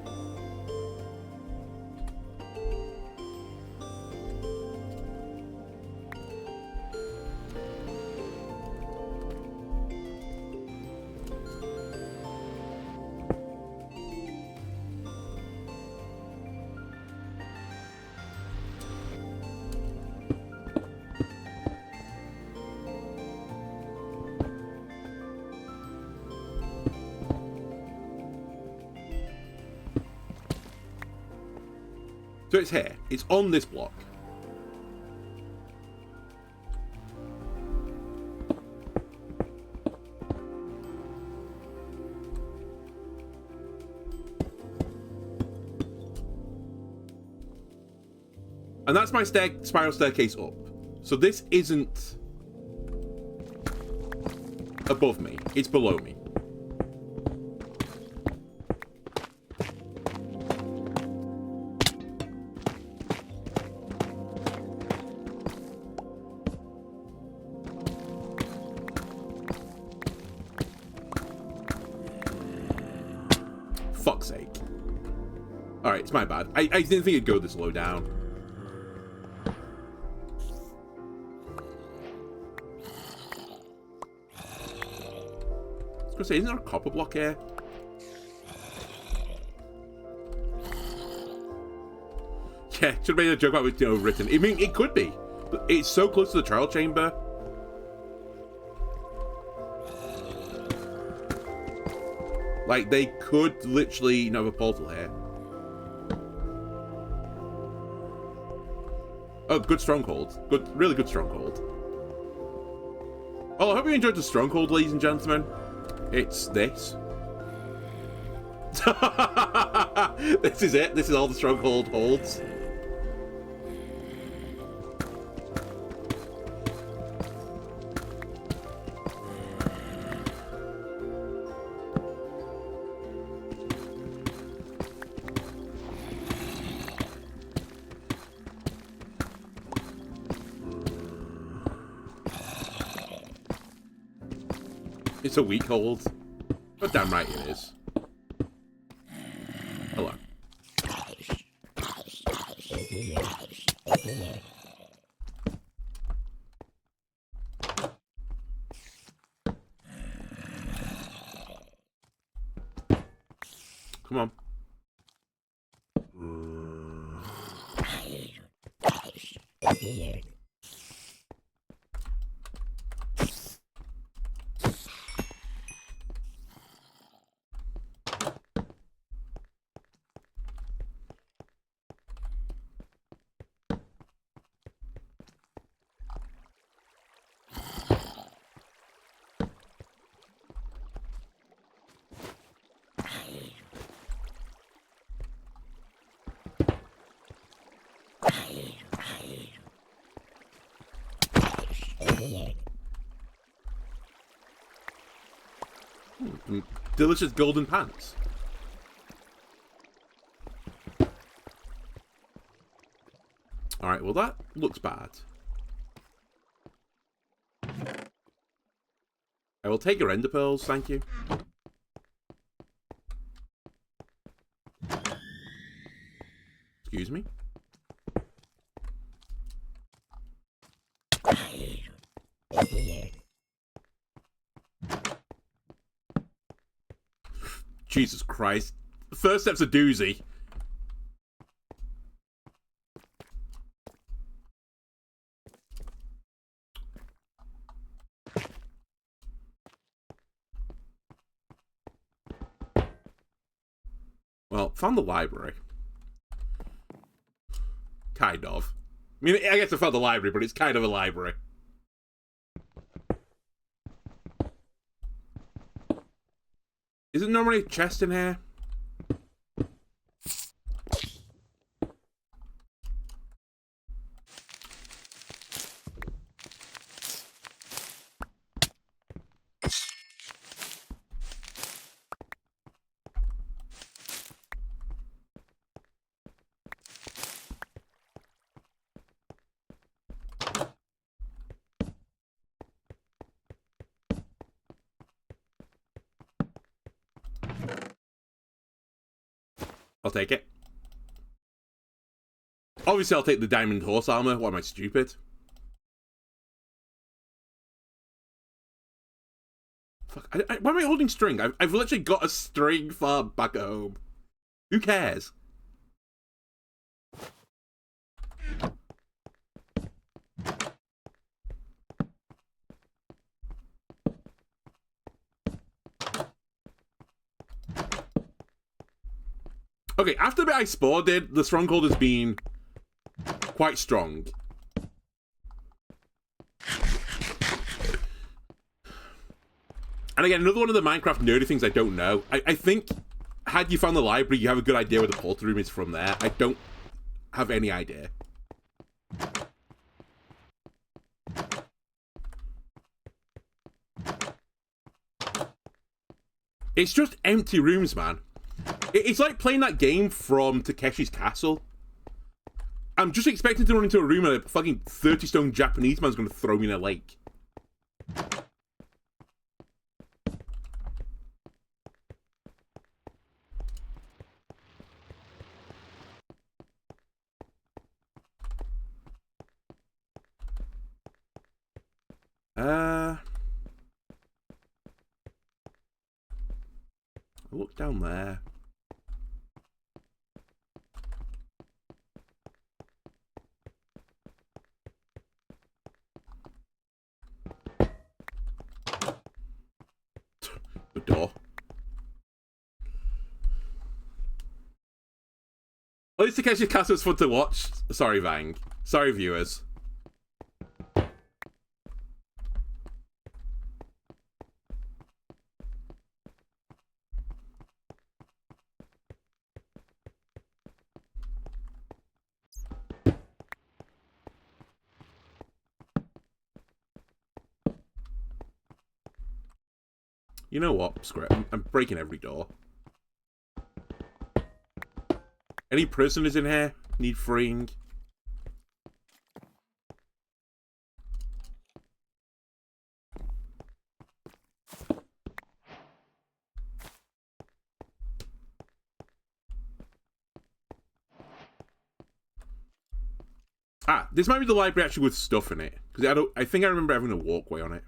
So it's here. It's on this block. And that's my spiral staircase up. So this isn't above me. It's below me. Fuck's sake. Alright, it's my bad. I didn't think it'd go this low down. I was gonna say, isn't there a copper block here? Yeah, should have made a joke about it, written. I mean, it could be. But it's so close to the trial chamber. Like, they could literally, have a portal here. Oh, good stronghold. Really good stronghold. Well, I hope you enjoyed the stronghold, ladies and gentlemen. It's this. This is it. This is all the stronghold holds. It's a weak hold. But damn right it is. Hello. Come on. Delicious golden pants. Alright, well that looks bad. I will take your ender pearls, thank you. Excuse me? Jesus Christ. The first step's a doozy. Well, found the library. Kind of. mean, I guess I found the library, but it's kind of a library. Isn't normally a chest in here? I'll take it. Obviously, I'll take the diamond horse armor. What am I, stupid? Fuck, why am I holding string? I've literally got a string farm back at home. Who cares? Okay, after the bit I spawned in, the stronghold has been quite strong. And again, another one of the Minecraft nerdy things I don't know. I think, had you found the library, you have a good idea where the portal room is from there. I don't have any idea. It's just empty rooms, man. It's like playing that game from Takeshi's Castle. I'm just expecting to run into a room and a fucking 30-stone Japanese man's going to throw me in a lake. Look down there. The door. At least Takeshi's Castle is fun to watch. Sorry, Vang. Sorry, viewers. You know what? Screw it. I'm breaking every door. Any prisoners in here? Need freeing? Ah, this might be the library actually with stuff in it. Because I think I remember having a walkway on it.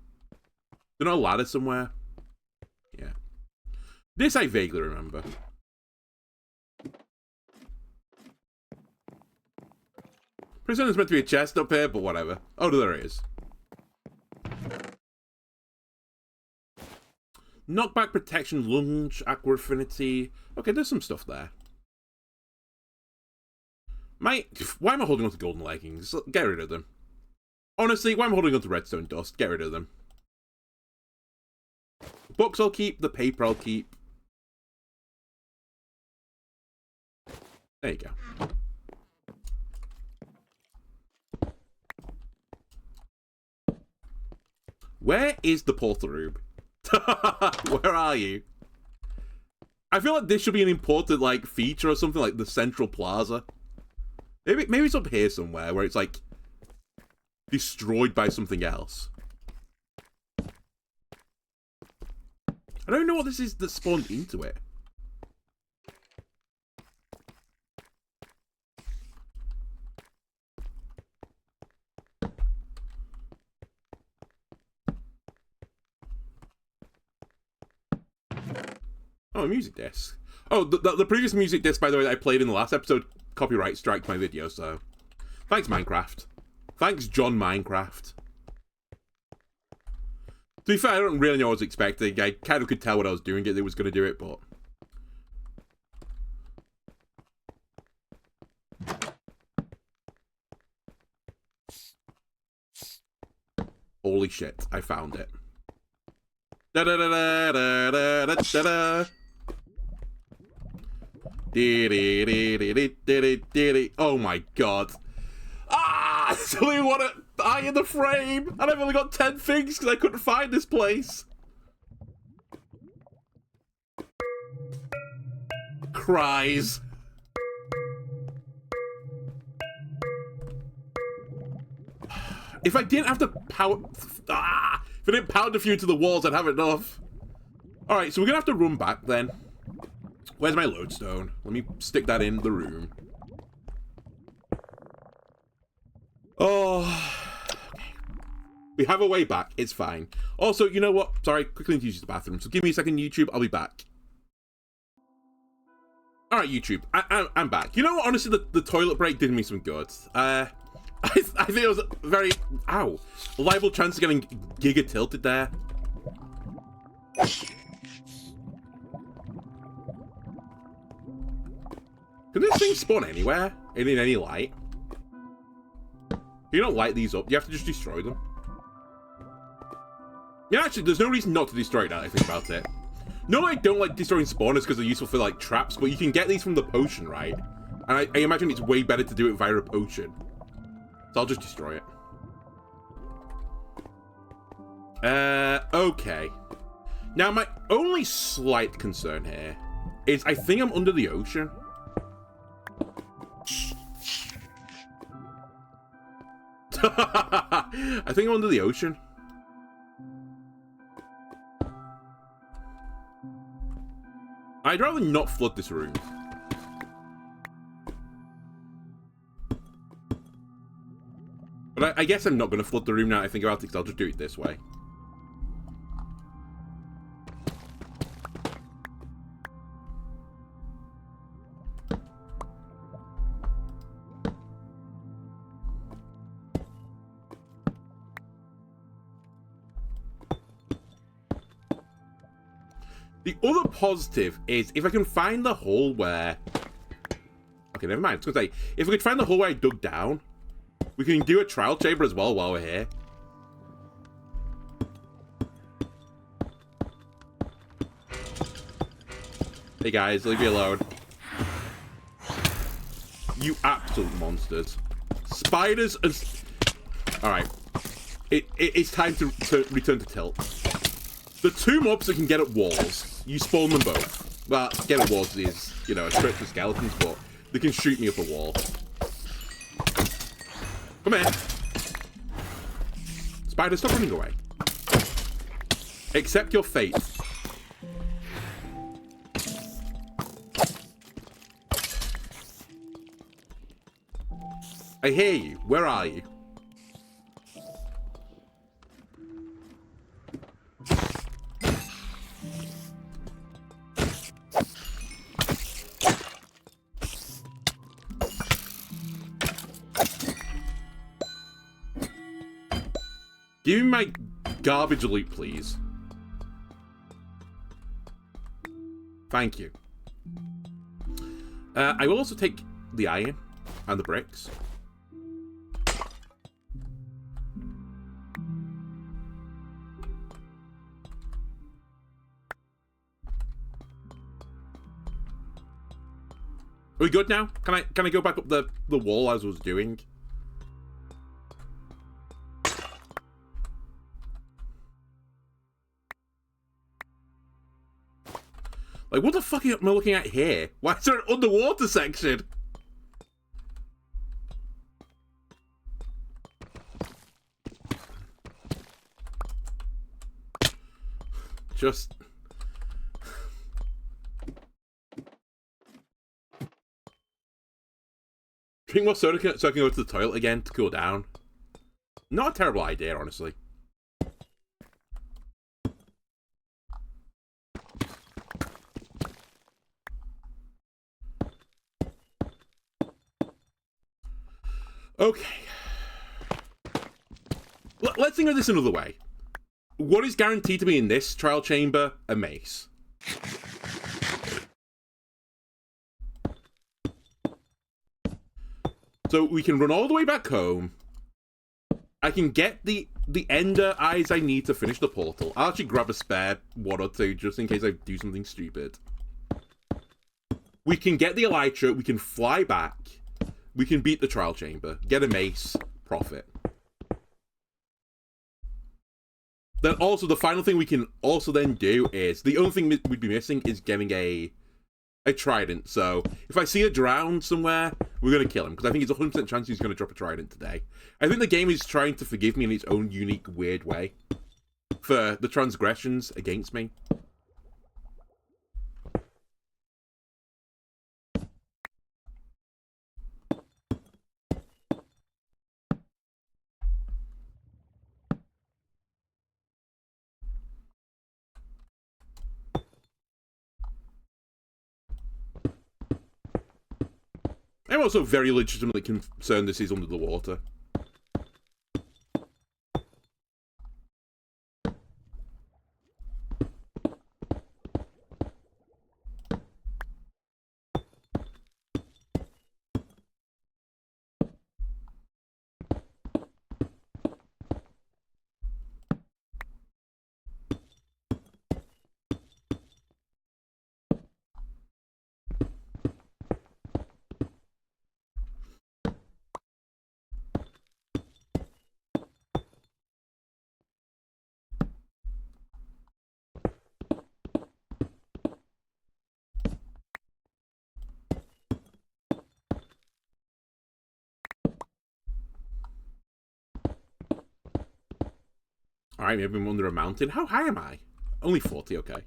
Is there not a ladder somewhere? Yeah. This I vaguely remember. Pretty sure there's meant to be a chest up here, but whatever. Oh, there is. Knockback protection, lunge, aqua affinity. Okay, there's some stuff there. Why am I holding on to golden leggings? Get rid of them. Honestly, why am I holding on to redstone dust? Get rid of them. Books I'll keep, the paper I'll keep. There you go. Where is the portal room? Where are you? I feel like this should be an important, like, feature or something, like the central plaza. Maybe it's up here somewhere where it's, like, destroyed by something else. I don't know what this is that spawned into it. Oh, a music disc. Oh, the previous music disc, by the way, that I played in the last episode, copyright striked my video, so... Thanks, Minecraft. Thanks, John Minecraft. To be fair, I don't really know what I was expecting. I kind of could tell what I was doing, it was going to do it, but... Holy shit, I found it. Da da da da da da da da da. Oh my god. Ah! There's only one eye in the frame! And I've only got 10 things because I couldn't find this place. Cries. If I didn't have to power... if I didn't pound a few into the walls, I'd have enough. Alright, so we're gonna have to run back then. Where's my lodestone? Let me stick that in the room. Oh... Okay. We have a way back. It's fine. Also, you know what? Sorry, quickly need to use the bathroom. So give me a second, YouTube. I'll be back. Alright, YouTube. I'm back. You know what? Honestly, the toilet break did me some good. I think it was a very, a liable chance of getting giga tilted there. Can this thing spawn anywhere? In any light? You don't light these up, you have to just destroy them. Yeah, actually, there's no reason not to destroy it now that I think about it. No, I don't like destroying spawners because they're useful for, like, traps, but you can get these from the potion, right? And I imagine it's way better to do it via a potion. So I'll just destroy it. Okay. Now, my only slight concern here is I think I'm under the ocean. I think I'm under the ocean. I'd rather not flood this room. But I guess I'm not going to flood the room now that I think about it, because I'll just do it this way. The other positive is if I can find the hole where... Okay, never mind. I was going to say, if we could find the hole where I dug down, we can do a trial chamber as well while we're here. Hey guys, leave me alone. You absolute monsters. Spiders and... Alright. It's time to return to tilt. The two mobs that can get at walls, you spawn them both. Well, get at walls is, you know, a trick for skeletons, but they can shoot me up a wall. Come here. Spider, stop running away. Accept your fate. I hear you. Where are you? Give me my garbage loot, please. Thank you. I will also take the iron and the bricks. Are we good now? Can I go back up the wall as I was doing? Like, what the fuck am I looking at here? Why is there an underwater section? Just... Drink more soda so I can go to the toilet again to cool down. Not a terrible idea, honestly. Okay. Let's think of this another way. What is guaranteed to be in this trial chamber? A mace. So we can run all the way back home. I can get the the ender eyes I need to finish the portal. I'll actually grab a spare one or two just in case I do something stupid. We can get the elytra, we can fly back, we can beat the trial chamber, get a mace, profit. Then also, the final thing we can also then do is, the only thing we'd be missing is getting a trident. So, if I see a drown somewhere, we're going to kill him, because I think it's a 100% chance he's going to drop a trident today. I think the game is trying to forgive me in its own unique, weird way for the transgressions against me. I'm also very legitimately concerned this is under the water. Alright, maybe I'm under a mountain. How high am I? Only 40, okay.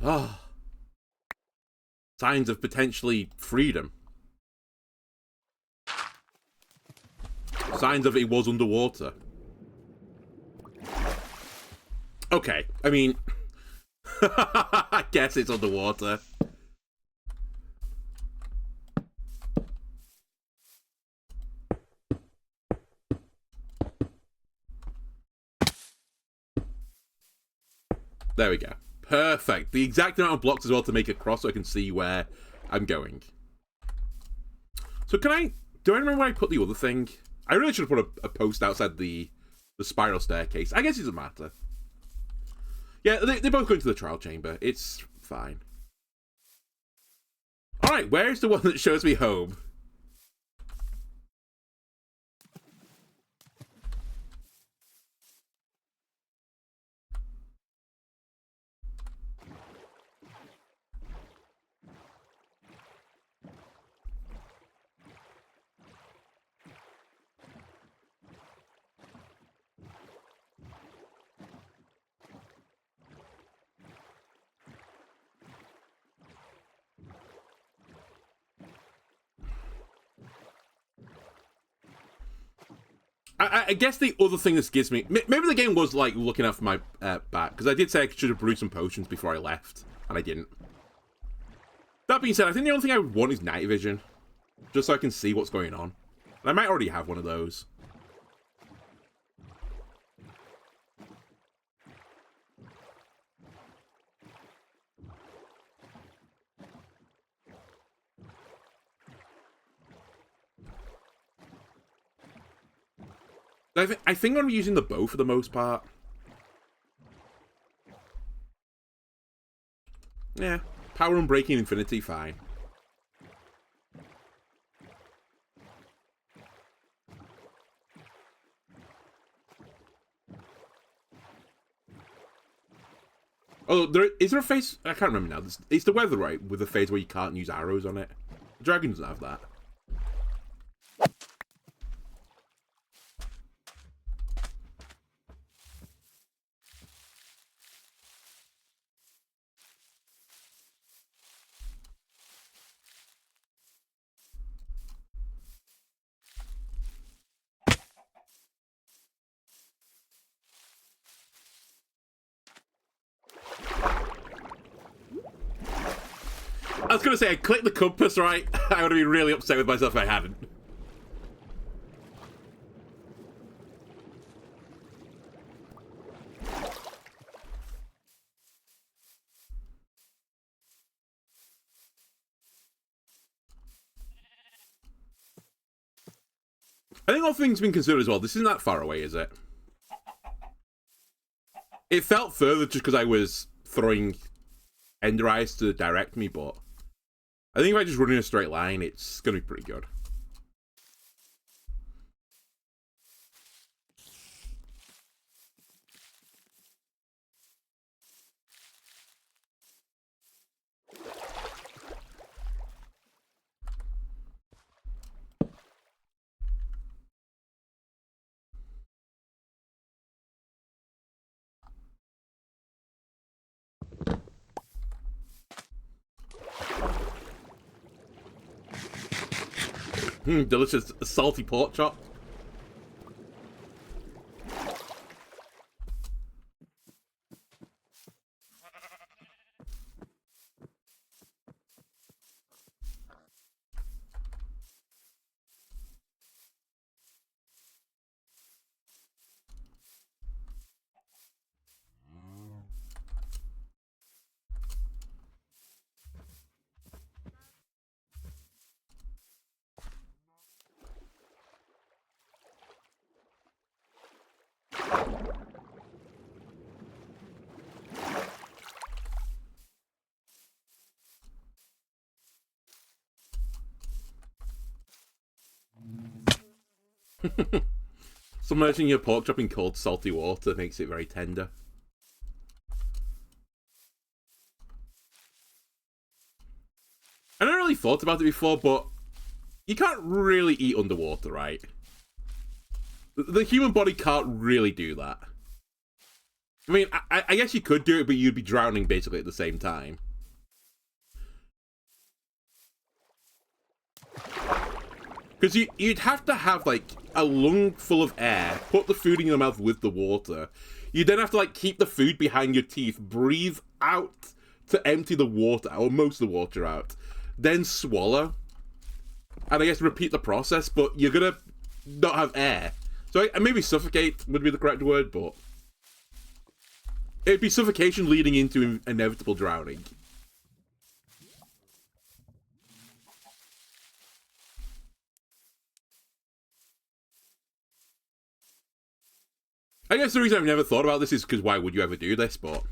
Ah. Signs of potentially freedom. Signs of it was underwater. Okay, I mean... I guess it's underwater. There we go. Perfect. The exact amount of blocks as well to make it cross so I can see where I'm going. So do I remember where I put the other thing? I really should have put a post outside the spiral staircase. I guess it doesn't matter. Yeah, they both go into the trial chamber. It's fine. Alright, where's the one that shows me home? I guess the other thing this gives me... Maybe the game was, like, looking out for my back, because I did say I should have brewed some potions before I left, and I didn't. That being said, I think the only thing I would want is night vision, just so I can see what's going on. And I might already have one of those. I think I'm using the bow for the most part. Yeah, power unbreaking infinity, fine. Oh, is there a phase? I can't remember now. It's the weather, right? With a phase where you can't use arrows on it. The dragon doesn't have that. was going to say, I clicked the compass right. I would have been really upset with myself if I hadn't. I think all things being considered as well, this isn't that far away, is it? It felt further just because I was throwing Ender Eyes to direct me, but I think if I just run in a straight line, it's going to be pretty good. Delicious salty pork chop. Submerging your pork chop in cold, salty water makes it very tender. I never really thought about it before, but you can't really eat underwater, right? The human body can't really do that. I mean, I guess you could do it, but you'd be drowning basically at the same time. Because you'd have to have, like, a lung full of air, put the food in your mouth with the water. You then have to, like, keep the food behind your teeth, breathe out to empty the water, or most of the water out, then swallow. And I guess repeat the process, but you're gonna not have air. So maybe suffocate would be the correct word, but it'd be suffocation leading into inevitable drowning. I guess the reason I've never thought about this is because why would you ever do this, but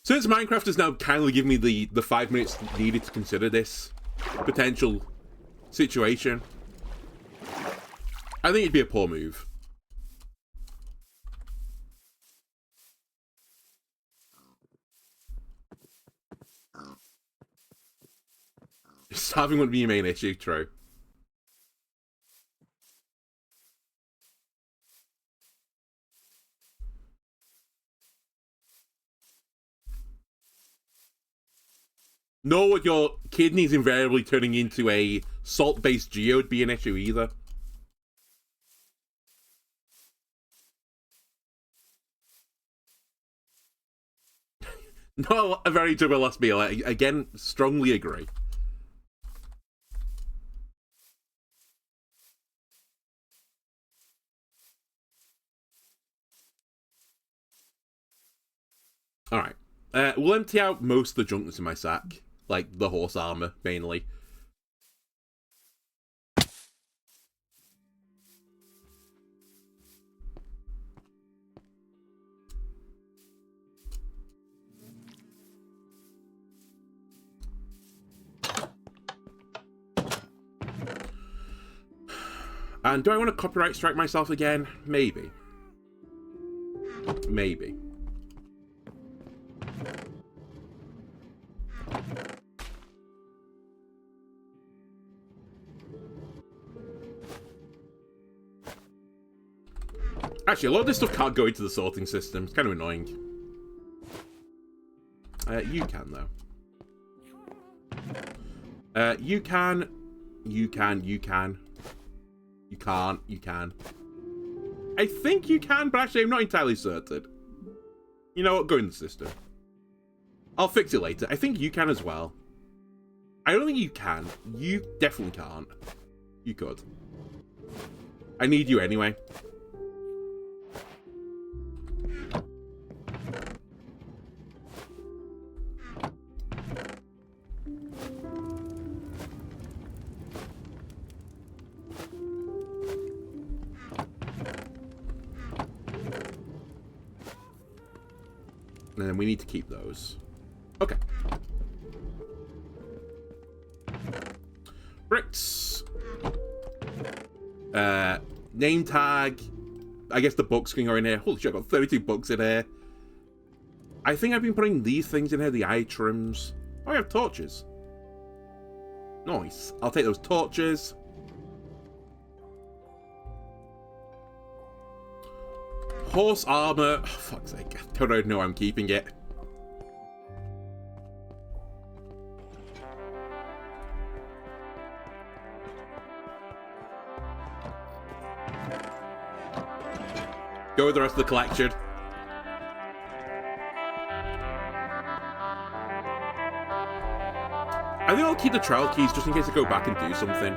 since Minecraft has now kindly given me the 5 minutes needed to consider this potential situation, I think it'd be a poor move. Starving wouldn't be your main issue, true. Nor would your kidneys invariably turning into a salt-based geode be an issue either. Not a very enjoyable last meal. I, again, strongly agree. Alright. We'll empty out most of the junk that's in my sack. Like, the horse armor, mainly. And do I want to copyright strike myself again? Maybe. Maybe. Actually, a lot of this stuff can't go into the sorting system. It's kind of annoying. You can, though. You can. You can. You can. You can't. You can. I think you can, but actually I'm not entirely certain. You know what? Go in the system. I'll fix it later. I think you can as well. I don't think you can. You definitely can't. You could. I need you anyway. And then we need to keep those. Okay. Bricks. Name tag. I guess the books can go in here. Holy shit, I got 32 books in here. I think I've been putting these things in here, the eye trims. Oh, I have torches. Nice. I'll take those torches. Horse armor. Oh, fuck's sake. I don't even know I'm keeping it. Go with the rest of the collection. I think I'll keep the trial keys just in case I go back and do something.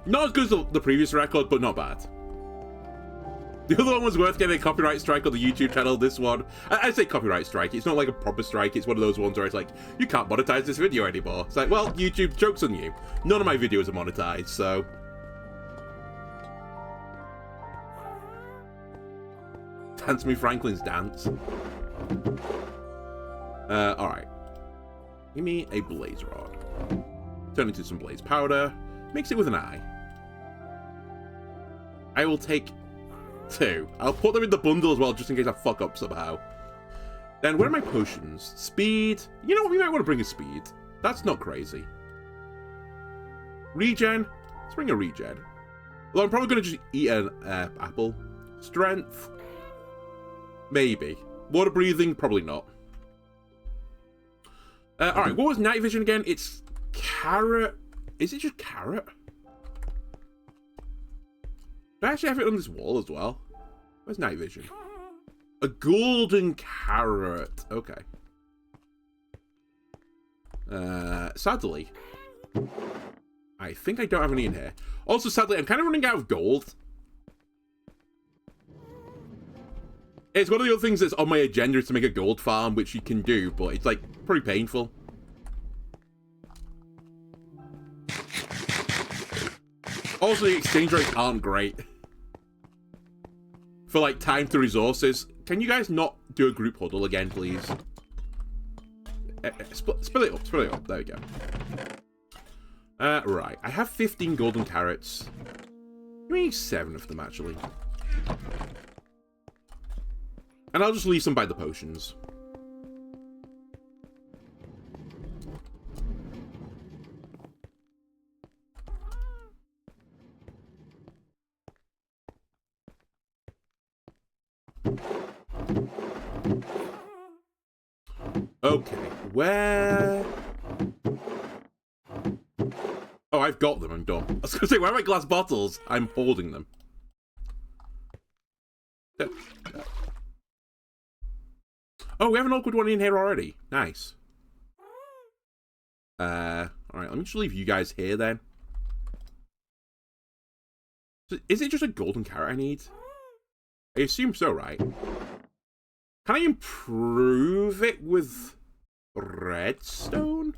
Not as good as the previous record, but not bad. The other one was worth getting a copyright strike on the YouTube channel. This one, I say copyright strike. It's not like a proper strike. It's one of those ones where it's like, you can't monetize this video anymore. It's like, well, YouTube, joke's on you. None of my videos are monetized, so. Dance Me Franklin's dance. Alright. Give me a blaze rod. Turn into some blaze powder. Mix it with an eye. I will take 2. I'll put them in the bundle as well, just in case I fuck up somehow. Then, where are my potions? Speed. You know what? We might want to bring a speed. That's not crazy. Regen. Let's bring a regen. Although I'm probably going to just eat an apple. Strength. Maybe. Water breathing. Probably not. Alright, what was night vision again? It's carrot. Is it just carrot? Do I actually have it on this wall as well? Where's night vision? A golden carrot. Okay. Sadly, I think I don't have any in here. Also, sadly, I'm kind of running out of gold. It's one of the other things that's on my agenda is to make a gold farm, which you can do, but it's, like, pretty painful. Also, the exchange rates aren't great. For, like, time to resources. Can you guys not do a group huddle again, please? Spill it up, spill it up. There we go. Right. I have 15 golden carrots. Give me 7 of them, actually. And I'll just leave some by the potions. Okay, where... Oh, I've got them, I'm done. I was gonna say, where are my glass bottles? I'm holding them. Oh, we have an awkward one in here already. Nice. Alright, let me just leave you guys here then. Is it just a golden carrot I need? I assume so, right? Can I improve it with redstone?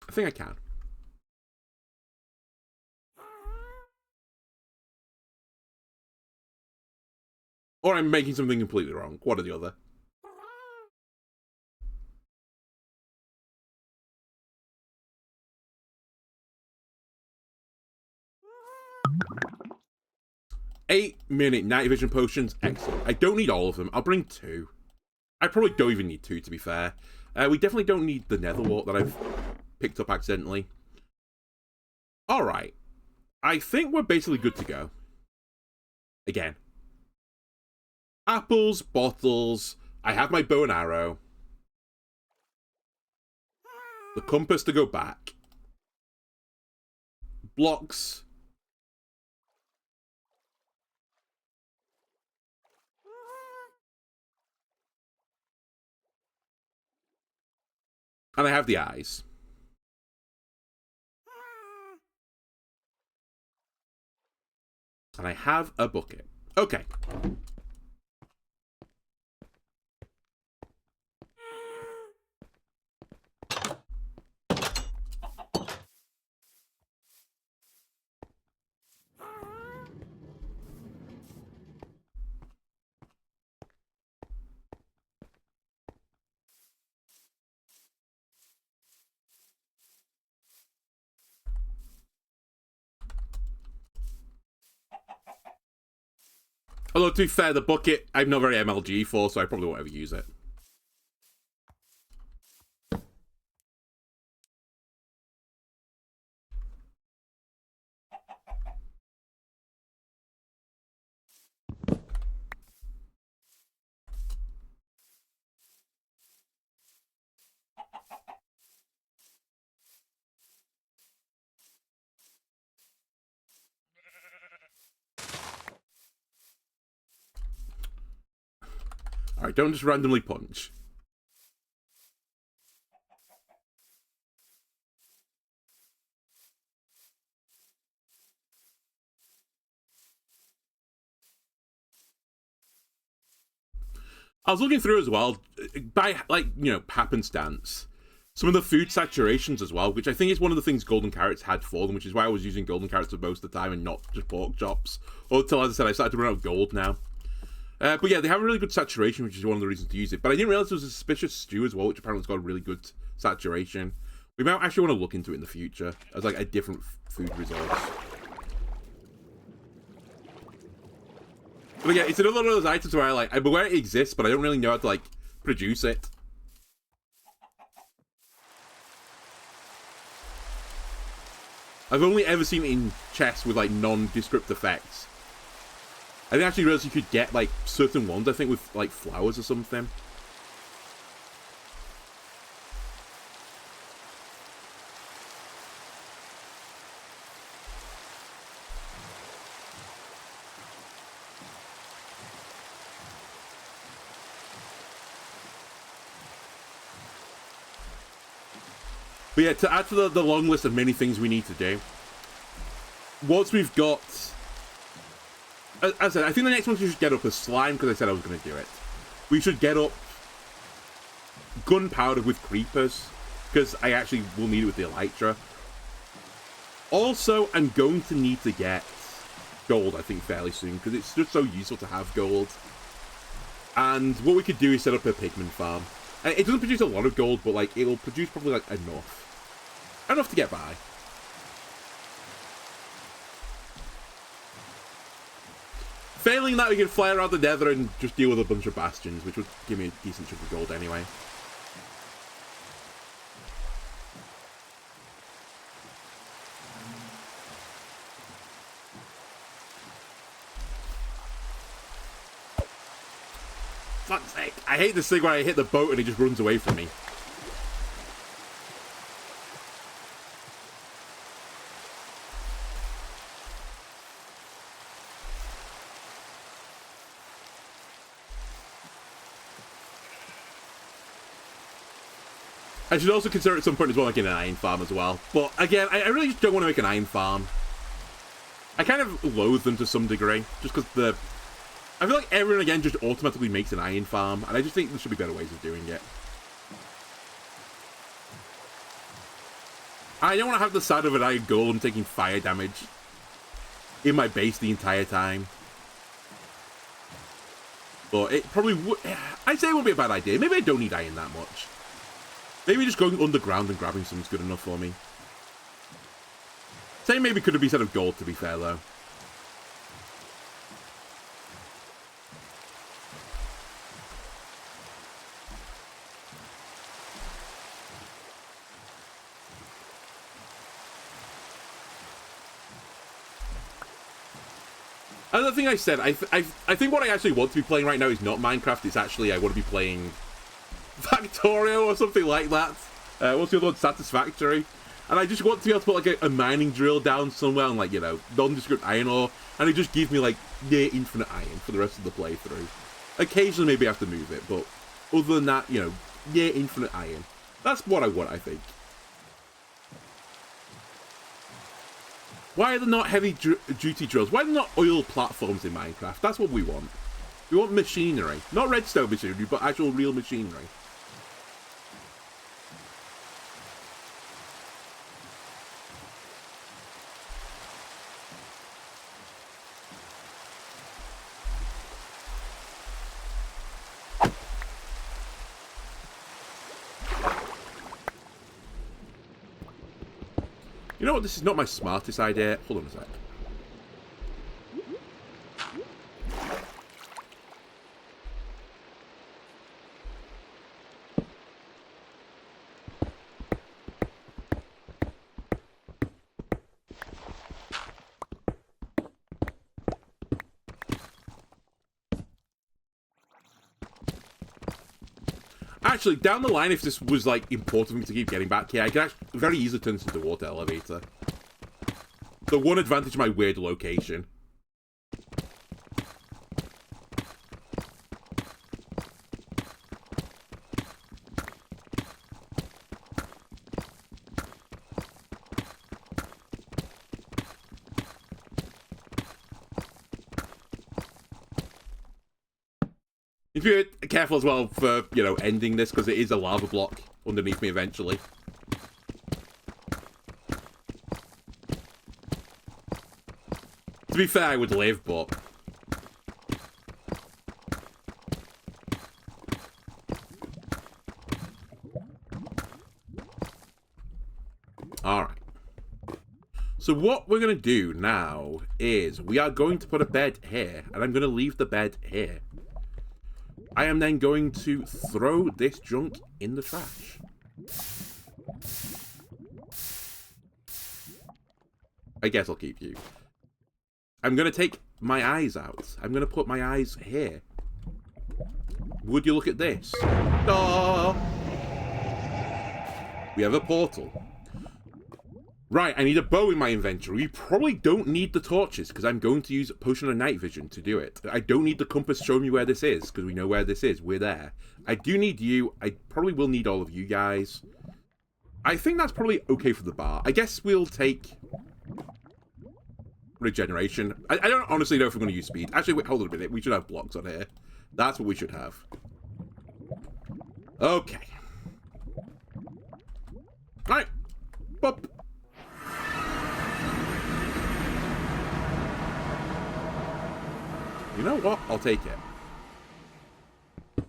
I think I can. Or I'm making something completely wrong. One or the other. Eight-minute night vision potions. Excellent. I don't need all of them. I'll bring 2. I probably don't even need 2, to be fair. We definitely don't need the nether wart that I've picked up accidentally. Alright. I think we're basically good to go. Again. Apples, bottles. I have my bow and arrow. The compass to go back. Blocks. And I have the eyes. And I have a bucket. Okay. Although, to be fair, the bucket, I'm not very MLG for, so I probably won't ever use it. Alright, don't just randomly punch. I was looking through as well, by, like, you know, happenstance, some of the food saturations as well, which I think is one of the things golden carrots had for them, which is why I was using golden carrots for most of the time and not just pork chops. Until, as I said, I started to run out of gold now. But yeah, they have a really good saturation, which is one of the reasons to use it. But I didn't realize there was a suspicious stew as well, which apparently has got a really good saturation. We might actually want to look into it in the future as like a different food resource. But again, it's another one of those items where I'm aware it exists, but I don't really know how to like produce it. I've only ever seen it in chests with like nondescript effects. I didn't actually realize you could get, like, certain ones, I think, with, like, flowers or something. But yeah, to add to the long list of many things we need to do, once we've got... As I said, I think the next one we should get up is slime, because I said I was going to do it. We should get up gunpowder with creepers, because I actually will need it with the elytra. Also, I'm going to need to get gold, I think, fairly soon, because it's just so useful to have gold. And what we could do is set up a pigman farm. It doesn't produce a lot of gold, but like it'll produce probably like enough to get by. Failing that, we can fly around the nether and just deal with a bunch of bastions, which would give me a decent chunk of gold anyway. Fuck's sake. I hate this thing where I hit the boat and it just runs away from me. I should also consider at some point as well making an iron farm as well. But again, I really just don't want to make an iron farm. I kind of loathe them to some degree, just because I feel like everyone again just automatically makes an iron farm, and I just think there should be better ways of doing it. I don't want to have the side of an iron golem taking fire damage in my base the entire time. But it probably would... I'd say it would be a bad idea. Maybe I don't need iron that much. Maybe just going underground and grabbing something's good enough for me. Same maybe could have been said of gold, to be fair, though. Another thing I said, I think what I actually want to be playing right now is not Minecraft. It's actually, I want to be playing Factorio or something like that. What's the other one? Satisfactory. And I just want to be able to put like a mining drill down somewhere and like, you know, nondescript iron ore. And it just gives me like near infinite iron for the rest of the playthrough. Occasionally maybe I have to move it, but other than that, you know, near infinite iron. That's what I want, I think. Why are there not heavy-duty drills? Why are there not oil platforms in Minecraft? That's what we want. We want machinery. Not redstone machinery, but actual real machinery. You know what? This is not my smartest idea. Hold on a sec. Actually, down the line, if this was, like, important for me to keep getting back here, I could actually very easily turn this into a water elevator. The one advantage of my weird location. If you're careful as well for, you know, ending this, because it is a lava block underneath me eventually. To be fair, I would live, but... Alright. So what we're going to do now is we are going to put a bed here, and I'm going to leave the bed here. I am then going to throw this junk in the trash. I guess I'll keep you. I'm going to take my eyes out. I'm going to put my eyes here. Would you look at this? Oh! We have a portal. Right, I need a bow in my inventory. We probably don't need the torches, because I'm going to use Potion of Night Vision to do it. I don't need the compass showing me where this is, because we know where this is. We're there. I do need you. I probably will need all of you guys. I think that's probably okay for the bar. I guess we'll take... regeneration. I don't honestly know if we're going to use speed. Actually, wait, hold on a minute. We should have blocks on here. That's what we should have. Okay. Alright. Boop. You know what? I'll take it.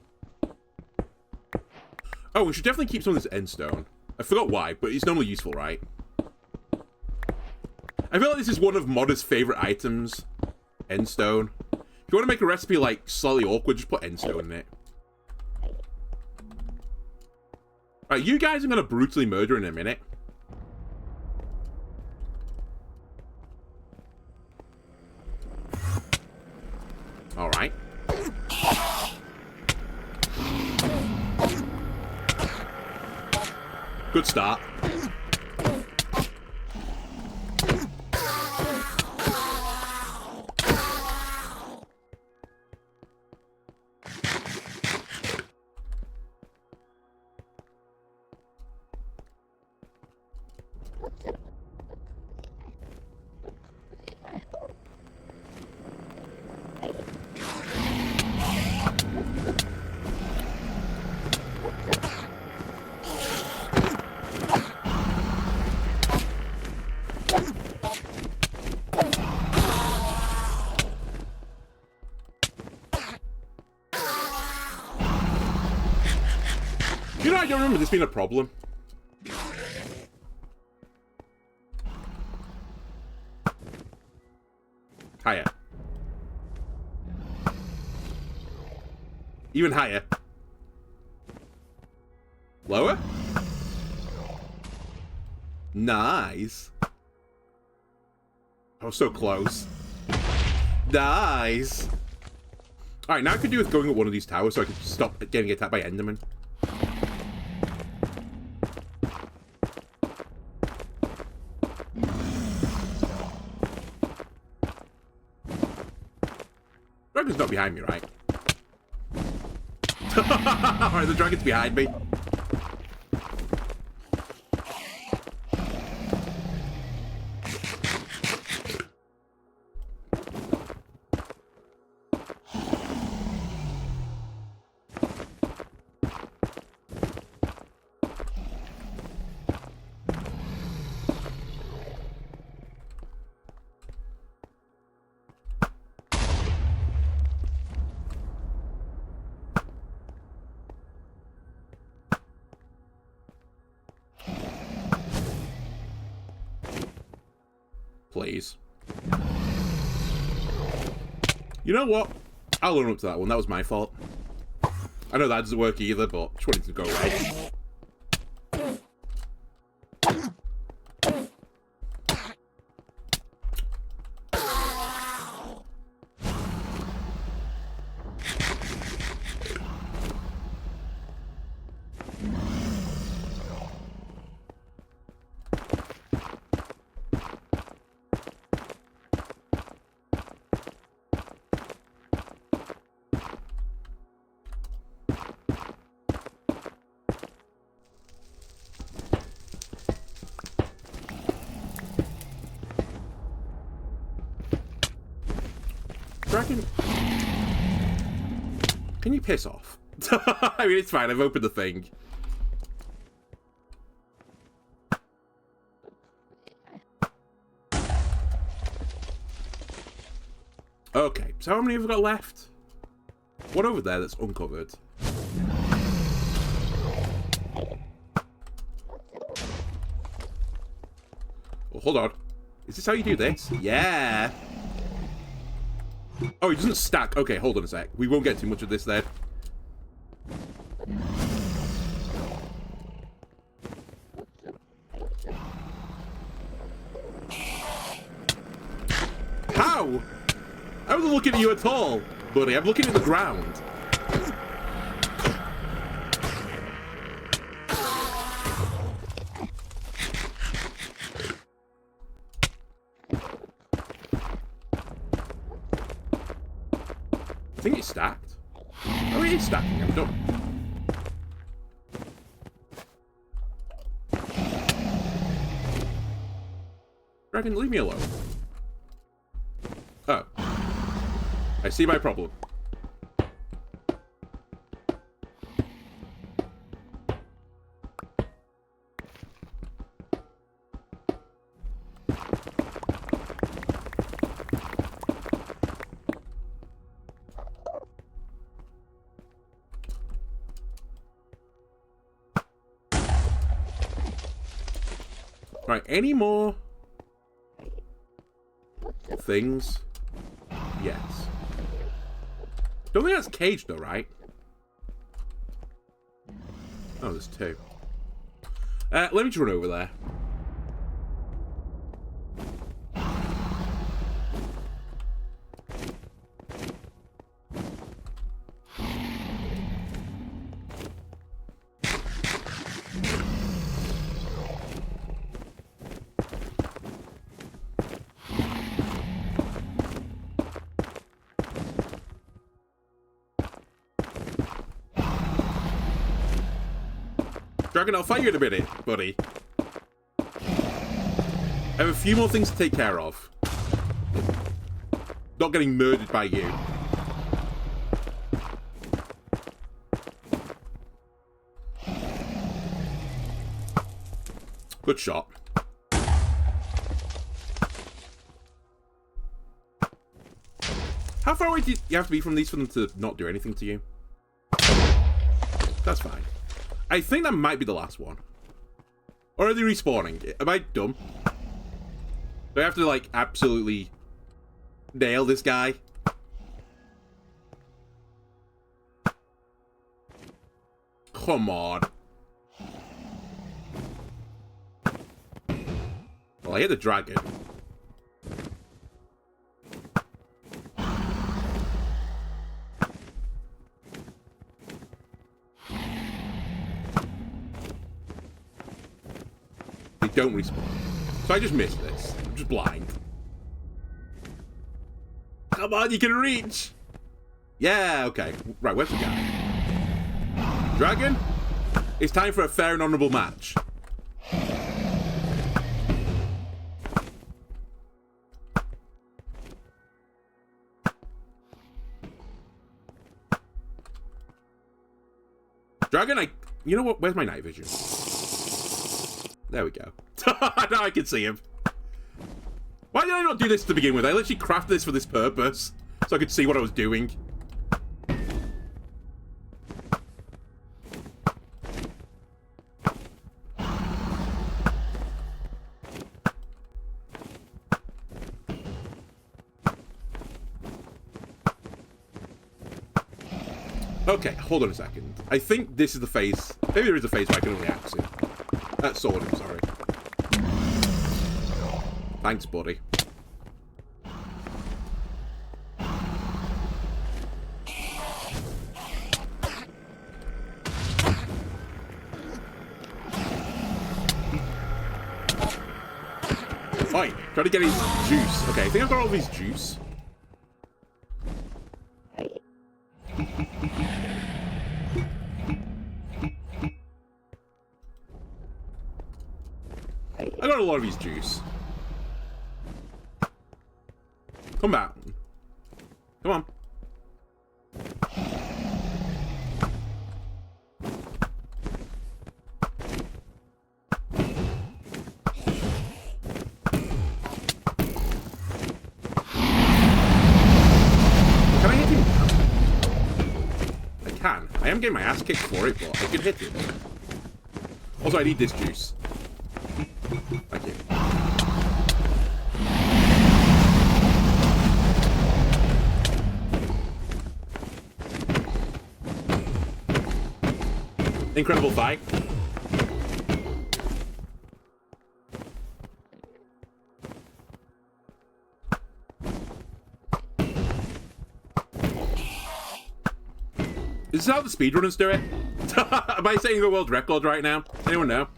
Oh, we should definitely keep some of this end stone. I forgot why, but it's normally useful, right? I feel like this is one of Modder's favorite items. End stone. If you want to make a recipe, like, slightly awkward, just put end stone in it. Right, you guys are going to brutally murder in a minute. Alright. Good start. You know, I don't remember this being a problem. Higher. Even higher. Lower? Nice. I was so close. dies. Alright, now I could do with going up one of these towers so I could stop getting attacked by Enderman. Dragon's not behind me, right? Alright, the dragon's behind me. Please. You know what? I'll own up to that one. That was my fault. I know that doesn't work either, but just wanted to go away. Dragon, can you piss off? I mean, it's fine. I've opened the thing. Okay, so how many have we got left? One over there that's uncovered. Oh, hold on. Is this how you do this? Yeah. Oh, it doesn't stack. Okay, hold on a sec. We won't get too much of this then. How? I wasn't looking at you at all, buddy. I'm looking at the ground. I think it's stacked. Oh, it is stacking. I'm done. Dragon, leave me alone. Oh. I see my problem. Right, any more things? Yes. Don't think that's caged though, right? Oh, there's two. Let me just run over there. Dragon, I'll fight you in a minute, buddy. I have a few more things to take care of. Not getting murdered by you. Good shot. How far away do you have to be from these for them to not do anything to you? That's fine. I think that might be the last one. Or are they respawning? Am I dumb? Do I have to, like, absolutely nail this guy? Come on. Well, I hit the dragon. don't respawn. So I just missed this. I'm just blind. Come on, you can reach! Yeah, okay. Right, where's the guy? Dragon? It's time for a fair and honourable match. Dragon, you know what? Where's my night vision? There we go. Now I can see him. Why did I not do this to begin with? I literally crafted this for this purpose. So I could see what I was doing. Okay, hold on a second. I think this is the phase. Maybe there is a phase where I can only axe it. Sword him, sorry. Thanks, buddy. Fine. Try to get his juice. Okay, I think I've got all of his juice. I got a lot of his juice. Come back. Come on. Can I hit him? I can. I am getting my ass kicked for it, but I can hit him. Also, I need this juice. Thank you. Incredible fight. Is this how the speedrunners do it? Am I saying a world record right now? Anyone know?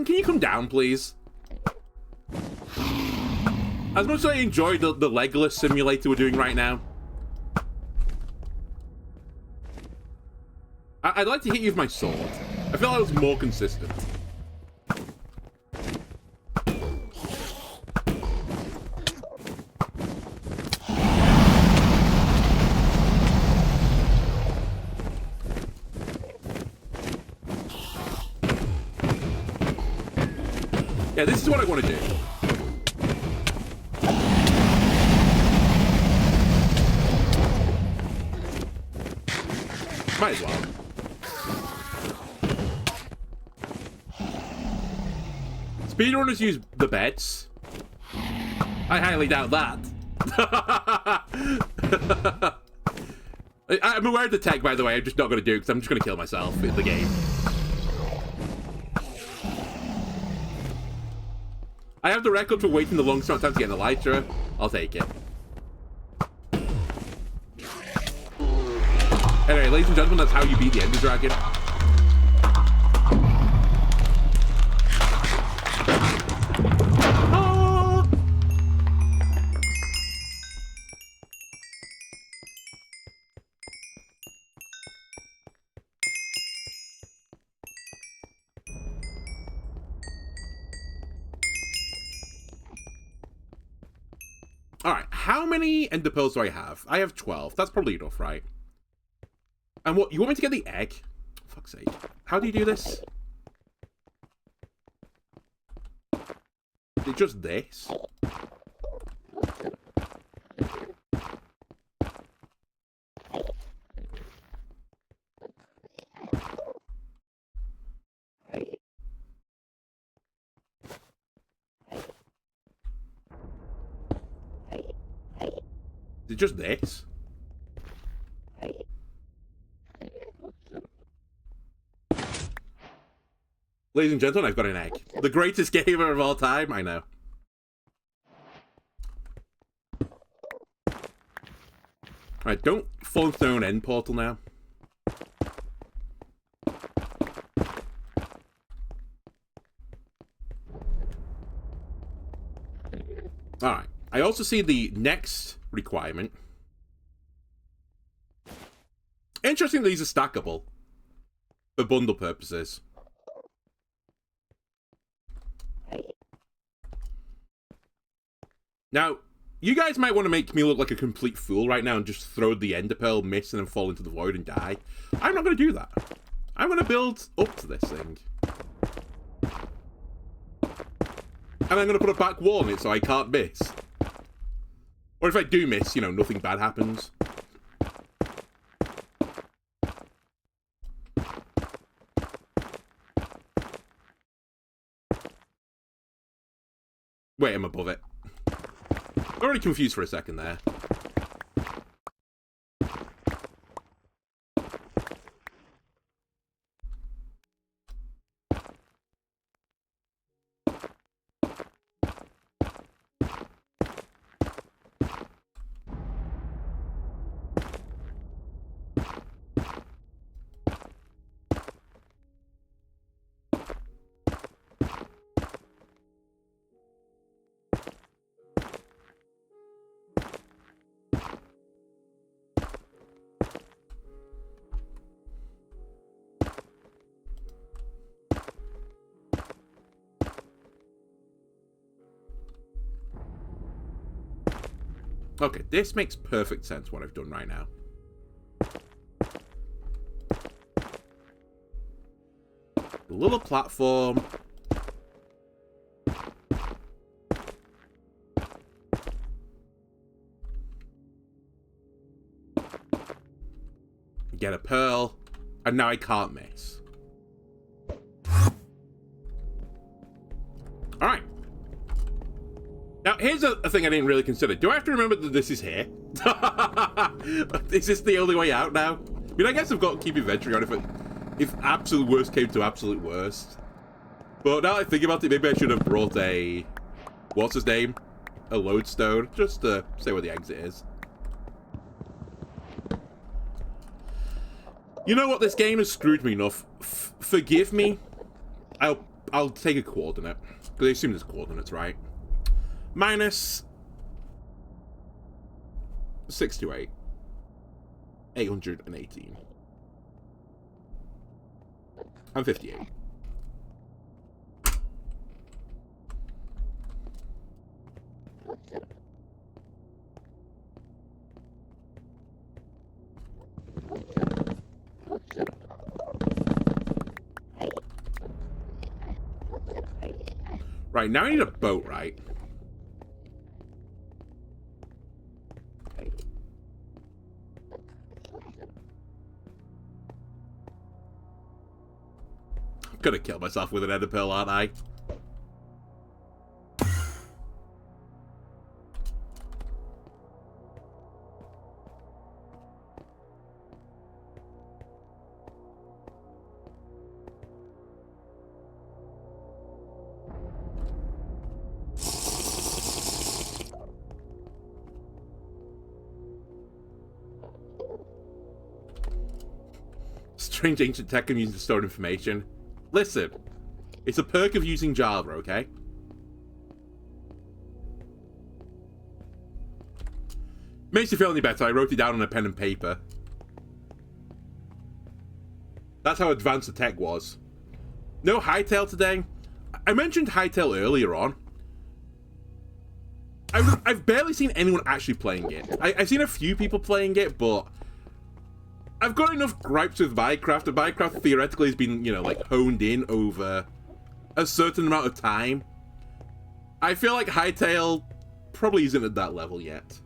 Can you come down, please? As much as I enjoy the Legolas simulator we're doing right now, I'd like to hit you with my sword. I feel like I was more consistent. Yeah, this is what I want to do. Might as well. Speedrunners use the beds. I highly doubt that. I'm aware of the tech, by the way. I'm just not going to do it because I'm just going to kill myself in the game. I have the record for waiting the longest amount of time to get an elytra. I'll take it. Anyway, ladies and gentlemen, that's how you beat the Ender Dragon. Ah! Alright, how many Ender Pearls do I have? I have 12. That's probably enough, right? And what, you want me to get the egg? Fuck's sake. How do you do this? Is it just this? Is it just this? Ladies and gentlemen, I've got an egg. The greatest gamer of all time, I know. Alright, don't fall into their own end portal now. Alright, I also see the next requirement. Interesting that these are stackable for bundle purposes. Now, you guys might want to make me look like a complete fool right now and just throw the ender pearl, miss, and then fall into the void and die. I'm not going to do that. I'm going to build up to this thing. And I'm going to put a back wall on it so I can't miss. Or if I do miss, you know, nothing bad happens. Wait, I'm above it. I'm already confused for a second there. Okay, this makes perfect sense what I've done right now. A little platform. Get a pearl. And now I can't miss. Alright. Now, here's a thing I didn't really consider. Do I have to remember that this is here? Is this the only way out now? I mean, I guess I've got to keep inventory on if absolute worst came to absolute worst. But now that I think about it, maybe I should have brought a... What's his name? A lodestone. Just to say where the exit is. You know what? This game has screwed me enough. Forgive me. I'll take a coordinate. Because I assume there's coordinates, right? Minus 628. 818. I'm 58. Right, now I need a boat, right? I'm gonna kill myself with an ender pearl, aren't I? Strange ancient tech I'm using to store information. Listen, it's a perk of using Java, okay? Makes you feel any better. I wrote it down on a pen and paper. That's how advanced the tech was. No Hightail today. I mentioned Hightail earlier on. I've barely seen anyone actually playing it. I've seen a few people playing it, but I've got enough gripes with Minecraft, and Minecraft theoretically has been, you know, like, honed in over a certain amount of time. I feel like Hightail probably isn't at that level yet.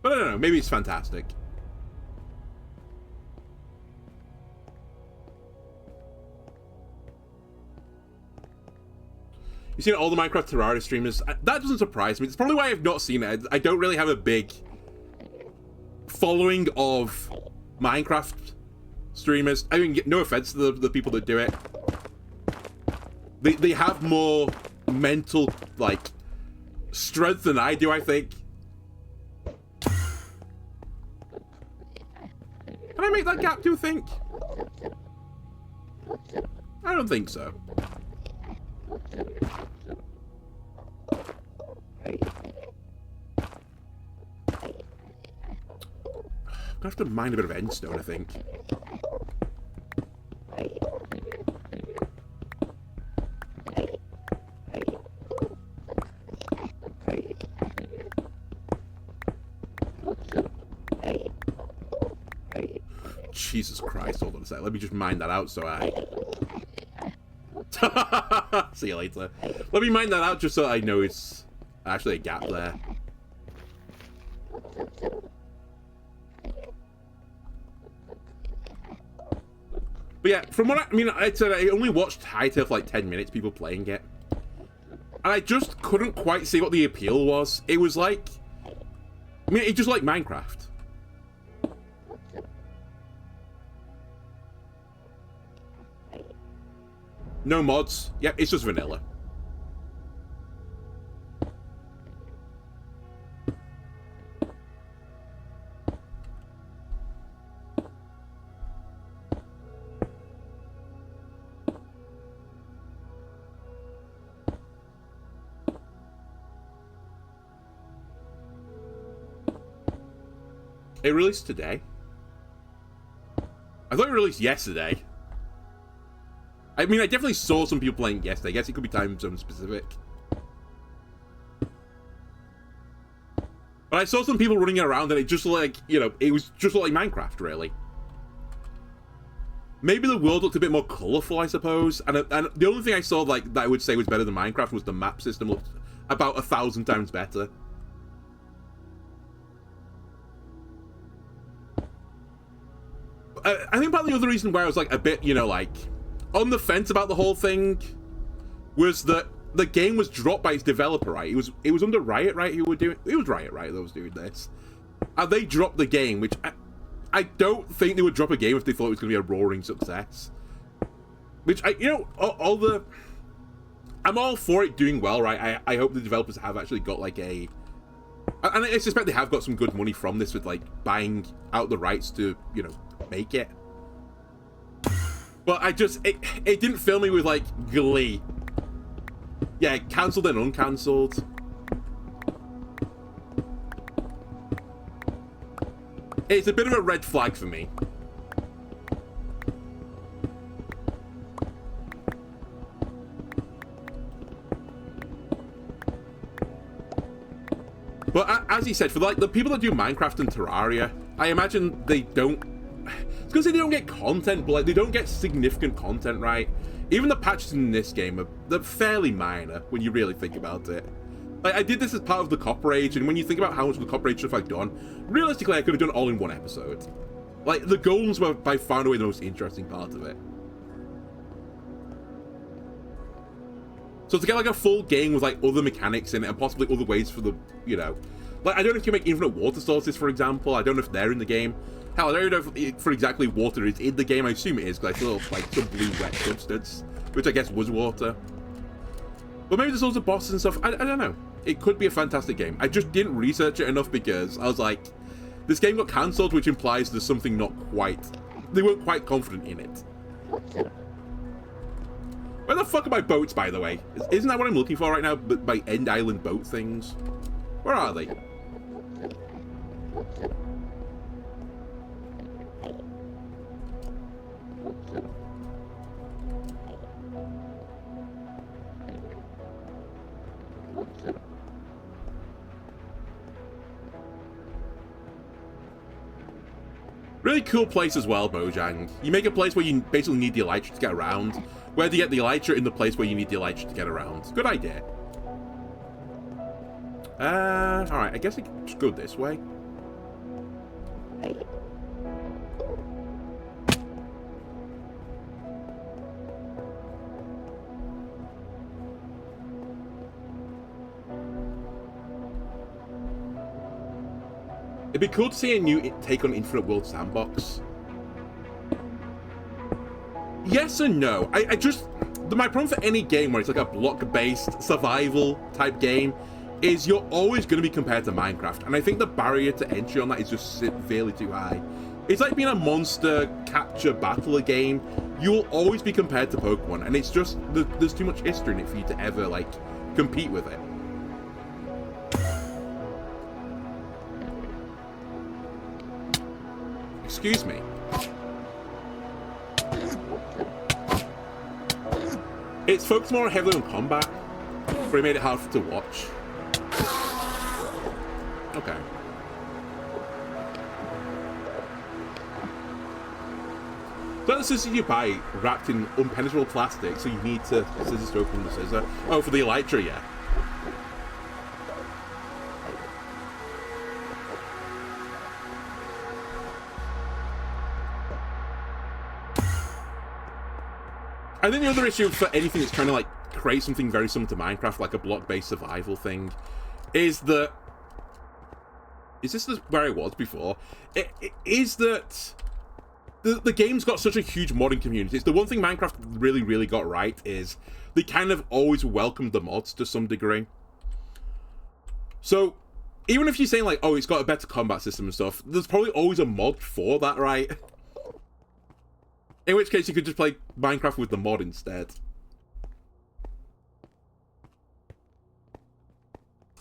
But I don't know, maybe it's fantastic. You've seen all the Minecraft Terraria streamers. That doesn't surprise me. It's probably why I've not seen it. I don't really have a big following of Minecraft streamers. I mean, no offense to the people that do it. They have more mental, like, strength than I do, I think. Can I make that gap, do you think? I don't think so. I'm gonna have to mine a bit of endstone, I think. Jesus Christ, hold on a sec. Let me just mine that out so I... See you later. Let me mine that out just so I know it's actually a gap there. But yeah, from what I mean, I said I only watched Hytale for like 10 minutes, people playing it. And I just couldn't quite see what the appeal was. It was like... I mean, it's just like Minecraft. No mods. Yep, it's just vanilla. It released today. I thought it released yesterday. I mean, I definitely saw some people playing yesterday. I guess it could be time zone specific. But I saw some people running around and it just like, you know, it was just like Minecraft, really. Maybe the world looked a bit more colourful, I suppose. And the only thing I saw like that I would say was better than Minecraft was the map system looked about 1,000 times better. I think part of the other reason why I was like a bit, you know, like on the fence about the whole thing was that the game was dropped by its developer, right? It was under Riot, right? It was Riot, right? That was doing this, and they dropped the game, which I don't think they would drop a game if they thought it was going to be a roaring success. Which you know, I'm all for it doing well, right? I hope the developers have actually got like and I suspect they have got some good money from this with like buying out the rights to, you know, make it. But it didn't fill me with like glee. Yeah, cancelled and uncancelled. It's a bit of a red flag for me. But as he said, for like the people that do Minecraft and Terraria, I imagine they don't... It's because they don't get content, but like they don't get significant content, right? Even the patches in this game they're fairly minor when you really think about it. Like, I did this as part of the Copper Age, and when you think about how much of the Copper Age stuff I've done, realistically I could have done it all in one episode. Like, the golems were by far and away the most interesting part of it. So to get like a full game with like other mechanics in it and possibly other ways for the, you know, like I don't know if you make infinite water sources, for example. I don't know if they're in the game. Hell, I don't know if for exactly water is in the game. I assume it is because I saw like some blue wet substance, which I guess was water. But maybe there's also bosses and stuff. I don't know. It could be a fantastic game. I just didn't research it enough because I was like, this game got cancelled, which implies there's something not quite. They weren't quite confident in it. Where the fuck are my boats, by the way? Isn't that what I'm looking for right now? My end island boat things? Where are they? Really cool place as well, Mojang. You make a place where you basically need the elytra to get around. Where do you get the elytra in the place where you need the elytra to get around? Good idea. Alright, I guess I can just go this way. It'd be cool to see a new take on Infinite World Sandbox. Yes and no. I just... My problem for any game where it's like a block-based survival type game is you're always going to be compared to Minecraft. And I think the barrier to entry on that is just severely too high. It's like being a monster capture battler game. You'll always be compared to Pokemon. And it's just... There's too much history in it for you to ever, like, compete with it. Excuse me. It's focused more heavily on combat, but it made it hard to watch. Okay. So the scissors you buy wrapped in impenetrable plastic, so you need to scissors to open the scissor. Oh, for the elytra, yeah. I think the other issue for anything that's trying to, like, create something very similar to Minecraft, like a block-based survival thing, is that... Is this where I was before? Is that... The game's got such a huge modding community. It's the one thing Minecraft really, really got right is they kind of always welcomed the mods to some degree. So, even if you're saying, like, oh, it's got a better combat system and stuff, there's probably always a mod for that, right? In which case, you could just play Minecraft with the mod instead.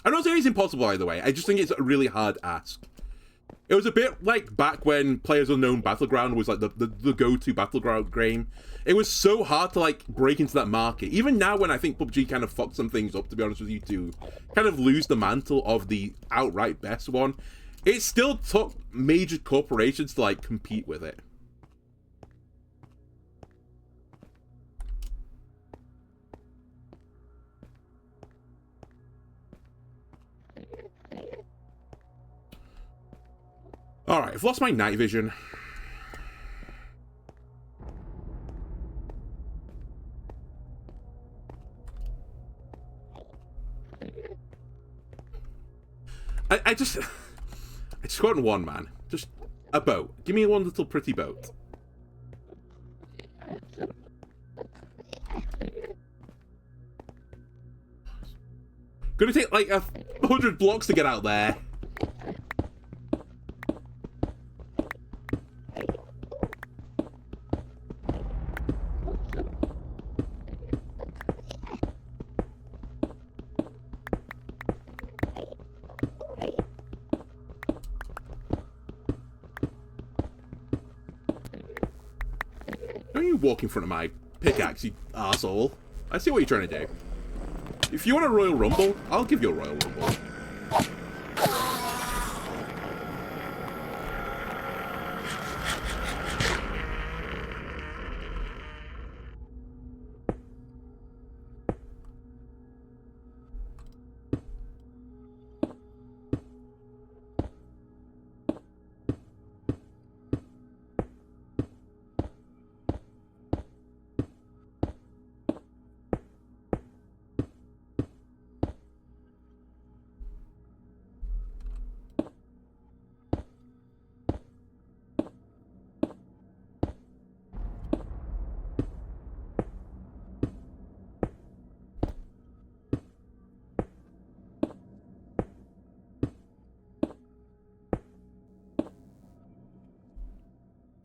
I'm not saying it's impossible either way. I just think it's a really hard ask. It was a bit like back when PlayerUnknown Battleground was like the go-to Battleground game. It was so hard to, like, break into that market. Even now when I think PUBG kind of fucked some things up, to be honest with you, to kind of lose the mantle of the outright best one, it still took major corporations to, like, compete with it. Alright, I've lost my night vision. I just want one, man. Just a boat. Give me one little pretty boat. Gonna take like 100 blocks to get out there. Don't you walk in front of my pickaxe, you arsehole. I see what you're trying to do. If you want a Royal Rumble, I'll give you a Royal Rumble.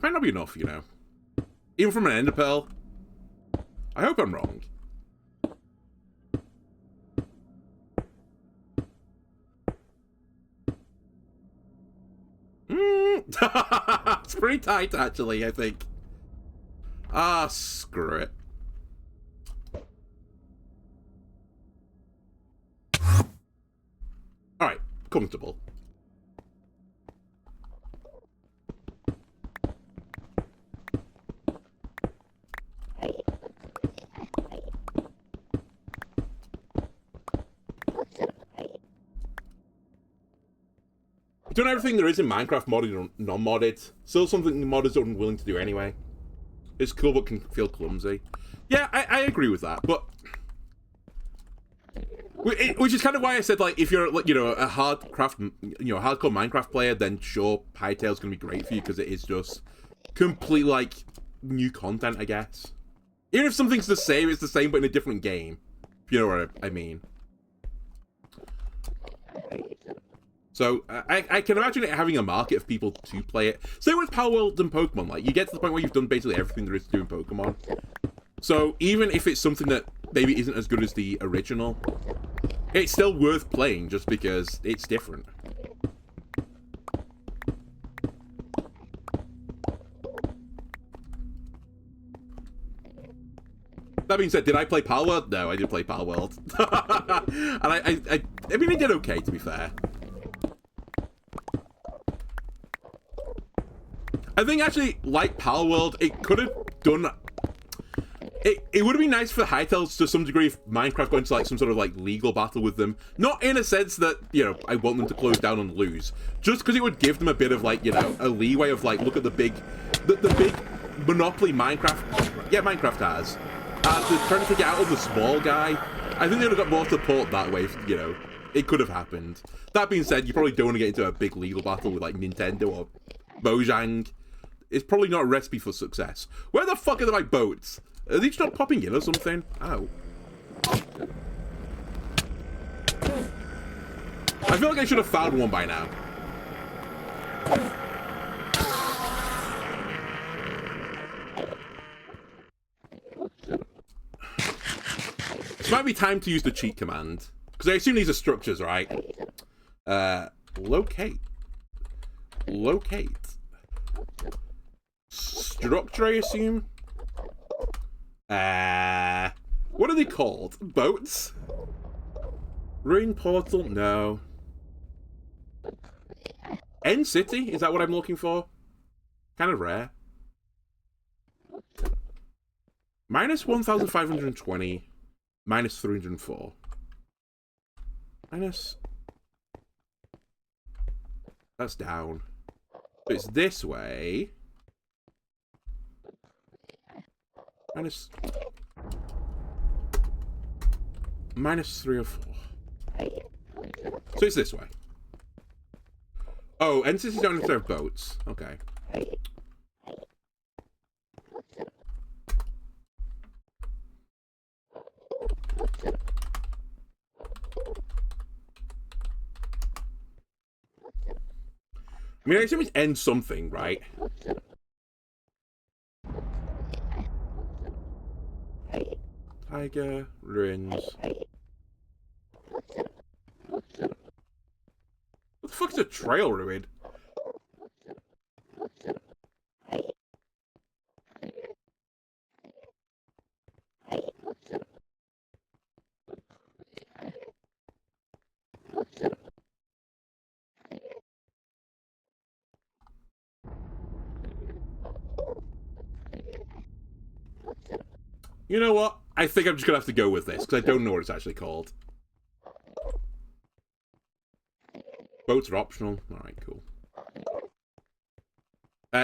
Might not be enough, you know. Even from an ender pearl. I hope I'm wrong. It's pretty tight, actually, I think. Ah, screw it. Alright, comfortable. Doing everything there is in Minecraft, modded or non-modded. Still something modders are unwilling to do anyway. It's cool but can feel clumsy. Yeah, I agree with that, but... Which is kind of why I said, like, if you're, like, you know, a hardcore Minecraft player, then sure, Hytale's gonna be great for you because it is just complete, like, new content, I guess. Even if something's the same, it's the same but in a different game. If you know what I mean. So, I can imagine it having a market of people to play it. Same with Power World and Pokemon. Like, you get to the point where you've done basically everything there is to do in Pokemon. So, even if it's something that maybe isn't as good as the original, it's still worth playing just because it's different. That being said, did I play Power World? No, I didn't play Power World. And I mean, it did okay, to be fair. I think actually, like Power World, it could have done... It would have been nice for Hytale to some degree if Minecraft got into like some sort of like legal battle with them. Not in a sense that, you know, I want them to close down and lose. Just because it would give them a bit of like, you know, a leeway of like, look at the big monopoly Minecraft has. They're trying to get out of the small guy. I think they would have got more support that way, if, you know, it could have happened. That being said, you probably don't want to get into a big legal battle with like Nintendo or Mojang. It's probably not a recipe for success. Where the fuck are my boats? Are they just not popping in or something? Ow. I feel like I should have found one by now. This might be time to use the cheat command. Because I assume these are structures, right? Locate. Locate. Structure, I assume? What are they called? Boats? Ruin portal? No. End city? Is that what I'm looking for? Kind of rare. Minus 1,520. Minus 304. Minus... That's down. So it's this way. Minus 304. So it's this way. Oh, entities don't have to have boats. Okay. I mean, I assume it's end something, right? Tiger, ruins. What the fuck is a trail ruin? You know what? I think I'm just gonna have to go with this, because I don't know what it's actually called. Boats are optional. Alright, cool.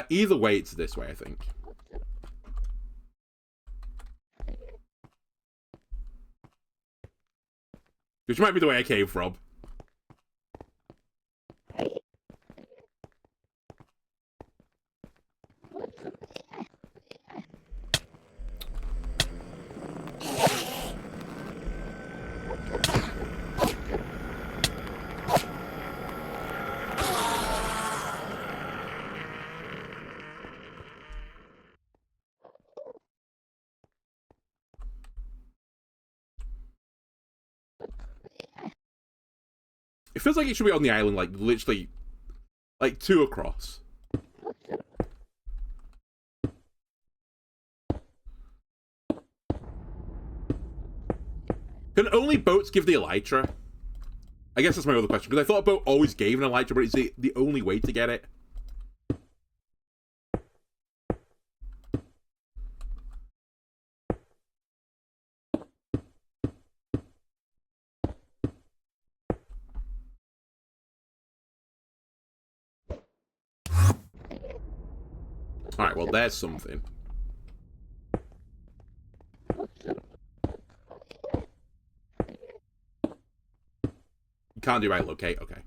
Either way, it's this way, I think. Which might be the way I came from. It feels like it should be on the island, like, literally, like, 2 across. Can only boats give the elytra? I guess that's my other question, because I thought a boat always gave an elytra, but it's the only way to get it. Alright, well, there's something. Can't do right locate. Okay.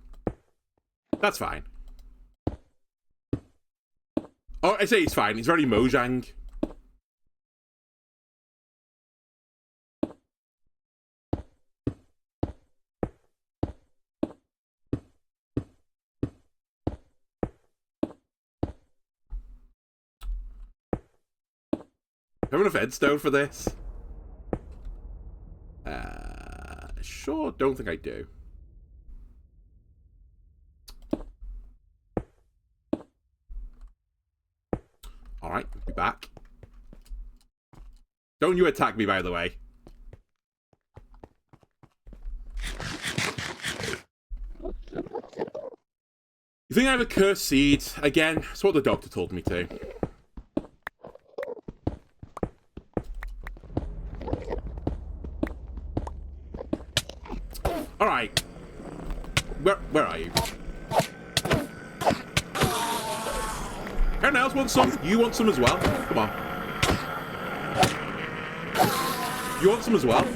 That's fine. Oh, I say it's fine. It's very Mojang. Have enough headstone for this? Sure, don't think I do. Alright, be back. Don't you attack me, by the way. You think I have a cursed seed? Again, that's what the doctor told me to. Alright. Where are you? Anyone else want some? You want some as well? Come on. You want some as well?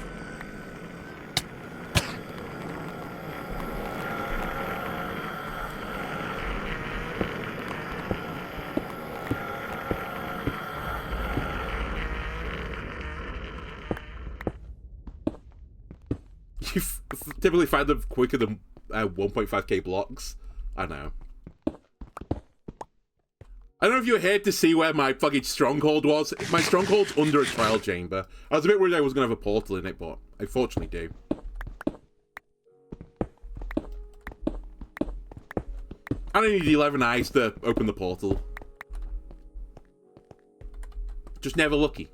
You typically find them quicker than 1.5k blocks. I know. I don't know if you were here to see where my fucking stronghold was. My stronghold's under a trial chamber. I was a bit worried I was going to have a portal in it, but I fortunately do. I don't need 11 eyes to open the portal. Just never lucky.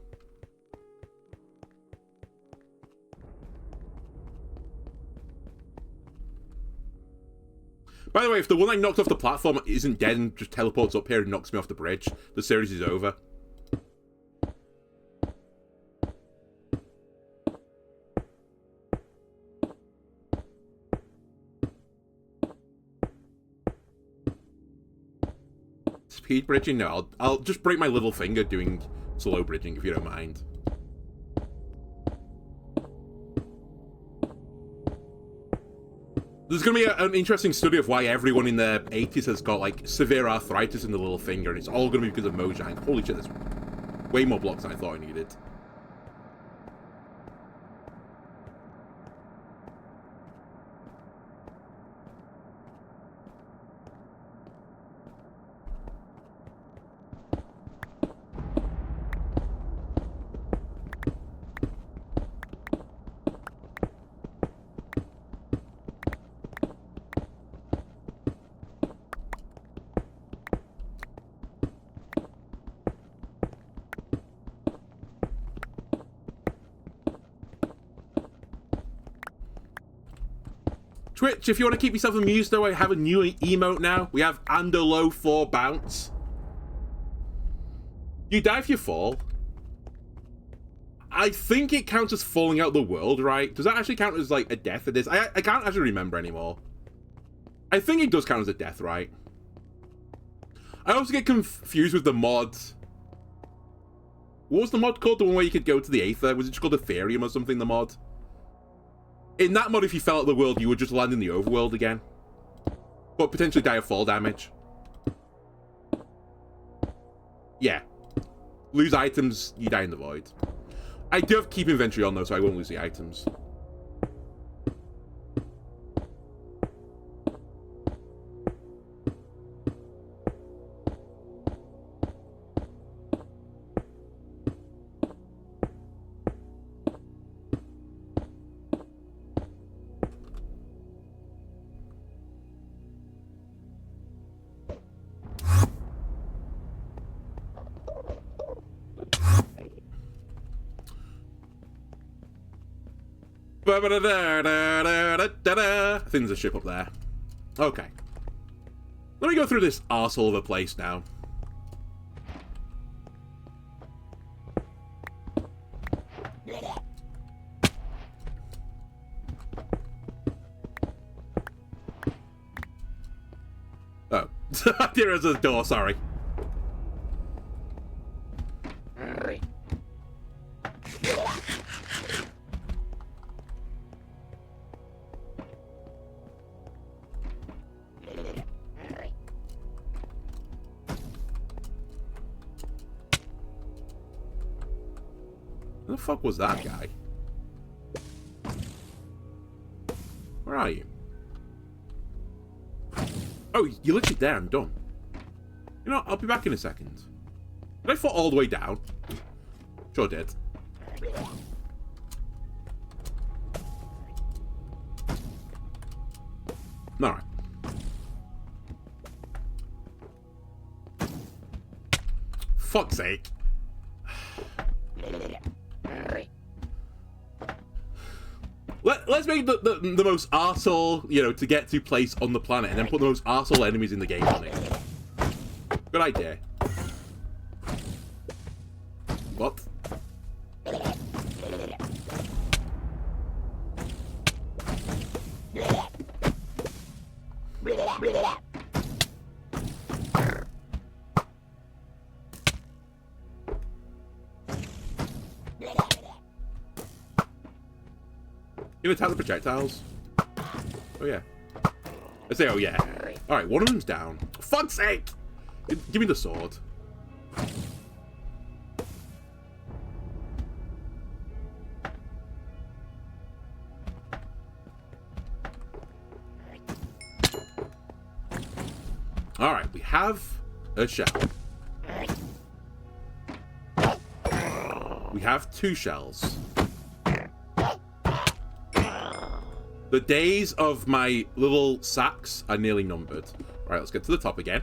By the way, if the one I knocked off the platform isn't dead and just teleports up here and knocks me off the bridge, the series is over. Speed bridging? No, I'll just break my little finger doing slow bridging if you don't mind. There's going to be an interesting study of why everyone in their 80s has got, like, severe arthritis in the little finger, and it's all going to be because of Mojang. Holy shit, there's way more blocks than I thought I needed. Twitch, if you want to keep yourself amused, though, I have a new emote now. We have Andolo 4 bounce. You die if you fall. I think it counts as falling out the world, right? Does that actually count as, like, a death? It is. I can't actually remember anymore. I think it does count as a death, right? I also get confused with the mod. What was the mod called? The one where you could go to the Aether? Was it just called Ethereum or something, the mod? In that mod, if you fell out the world, you would just land in the overworld again. But potentially die of fall damage. Yeah. Lose items, you die in the void. I do have to keep inventory on, though, so I won't lose the items. I think there's a ship up there. Okay. Let me go through this arsehole of a place now. Oh. There is a door, sorry. Who the fuck was that guy? Where are you? Oh, you're literally there. I'm done. You know what? I'll be back in a second. Did I fall all the way down? Sure did. Alright. Fuck's sake. Let's make the most arsehole, you know, to get to place on the planet, and then put the most arsehole enemies in the game on it. Good idea. What? You attack the projectiles? Oh yeah. I say, oh yeah. Alright, one of them's down. For fuck's sake! Give me the sword. Alright, we have a shell. We have 2 shells. The days of my little sacks are nearly numbered. Right, let's get to the top again.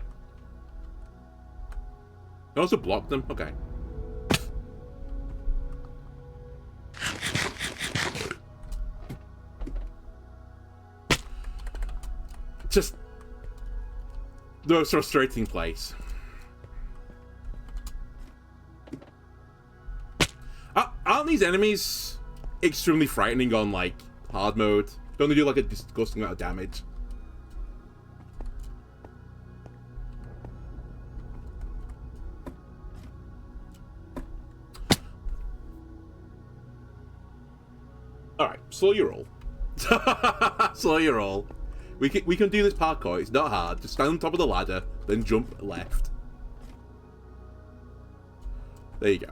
I also blocked them. Okay. Just the most frustrating place. Aren't these enemies extremely frightening on, like, hard mode? Don't they do, like, a disgusting amount of damage? Alright, slow your roll. Slow your roll. We can do this parkour, it's not hard. Just stand on top of the ladder, then jump left. There you go.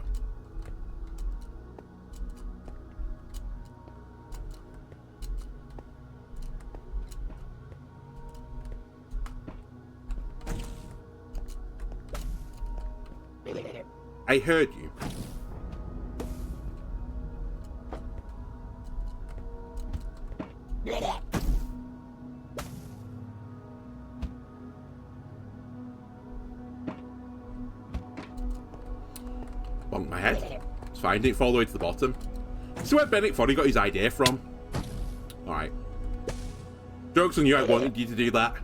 I heard you. Bonk my head. It's fine, didn't fall all the way to the bottom. See where Bennett Foddy got his idea from? Alright. Joke's on you, I wanted you to do that.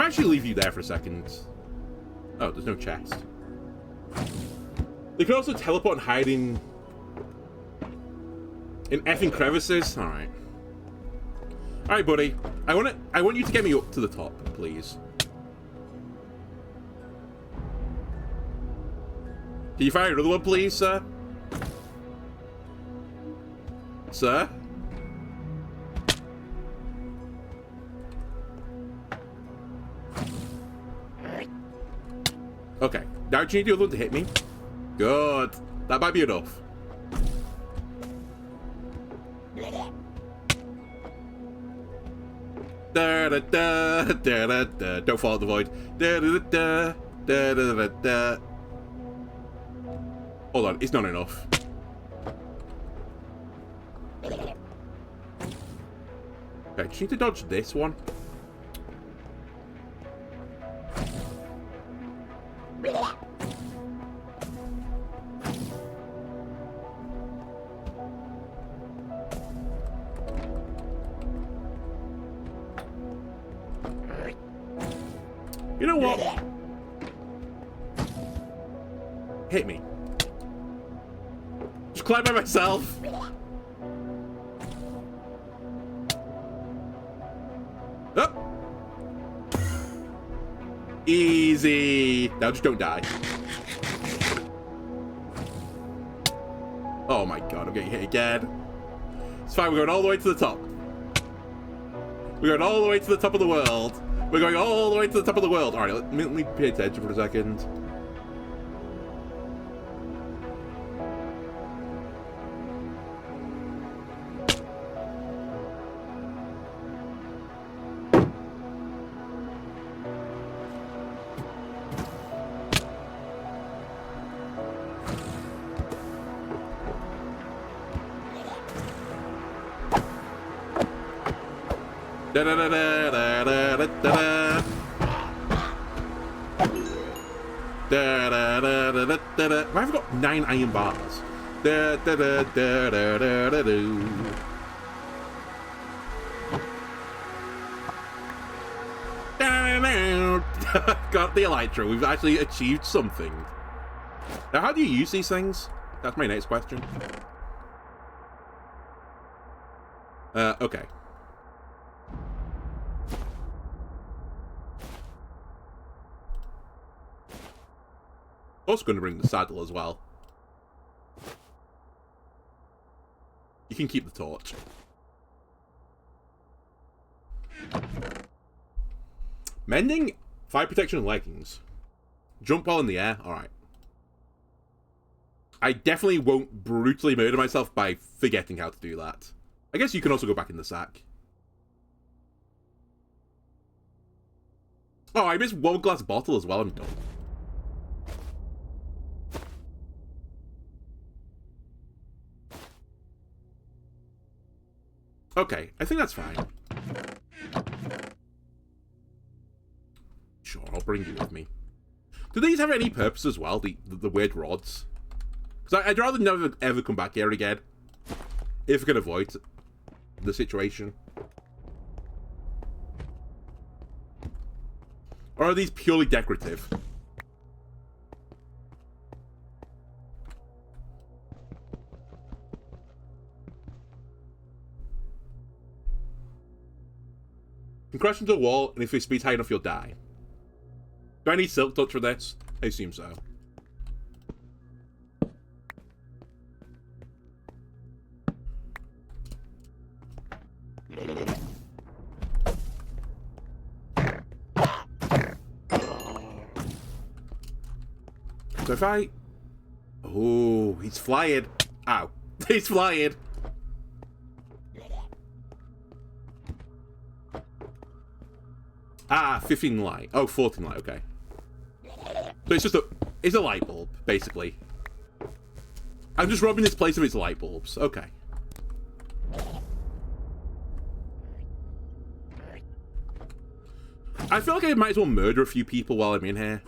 Actually leave you there for a second. Oh, there's no chest. They can also teleport and hide in effing crevices. Alright. Alright, buddy. I want you to get me up to the top, please. Can you fire another one, please, sir? Sir? Okay, now do you need the other one to hit me? Good. That might be enough. Da da da da da da. Don't fall in the void. Da da da da da da da. Hold on, it's not enough. Okay, just need to dodge this one. You know what? Hit me. Just climb by myself. Up. Easy. Now just don't die. Oh my god, I'm getting hit again. It's fine, we're going all the way to the top. We're going all the way to the top of the world. We're going all the way to the top of the world. Alright, let me pay attention for a second. Da da da da da da da da da da da da da da. Why have I got 9 iron bars? Da da da da da da da do. Got the elytra. We've actually achieved something. Now, how do you use these things? That's my next question. Okay. Also going to bring the saddle as well. You can keep the torch. Mending, fire protection, and leggings. Jump while in the air. Alright. I definitely won't brutally murder myself by forgetting how to do that. I guess you can also go back in the sack. Oh, I missed 1 glass bottle as well. I'm done. Okay, I think that's fine. Sure, I'll bring you with me. Do these have any purpose as well, the weird rods? Because I'd rather never ever come back here again. If I can avoid the situation. Or are these purely decorative? You can crash into a wall, and if your speed's high enough, you'll die. Do I need silk touch for this? I assume so. So if I... Oh, he's flying. Ow. He's flying. Ah, 15 light. Oh, 14 light, okay. So it's just it's a light bulb, basically. I'm just robbing this place of its light bulbs. Okay. I feel like I might as well murder a few people while I'm in here.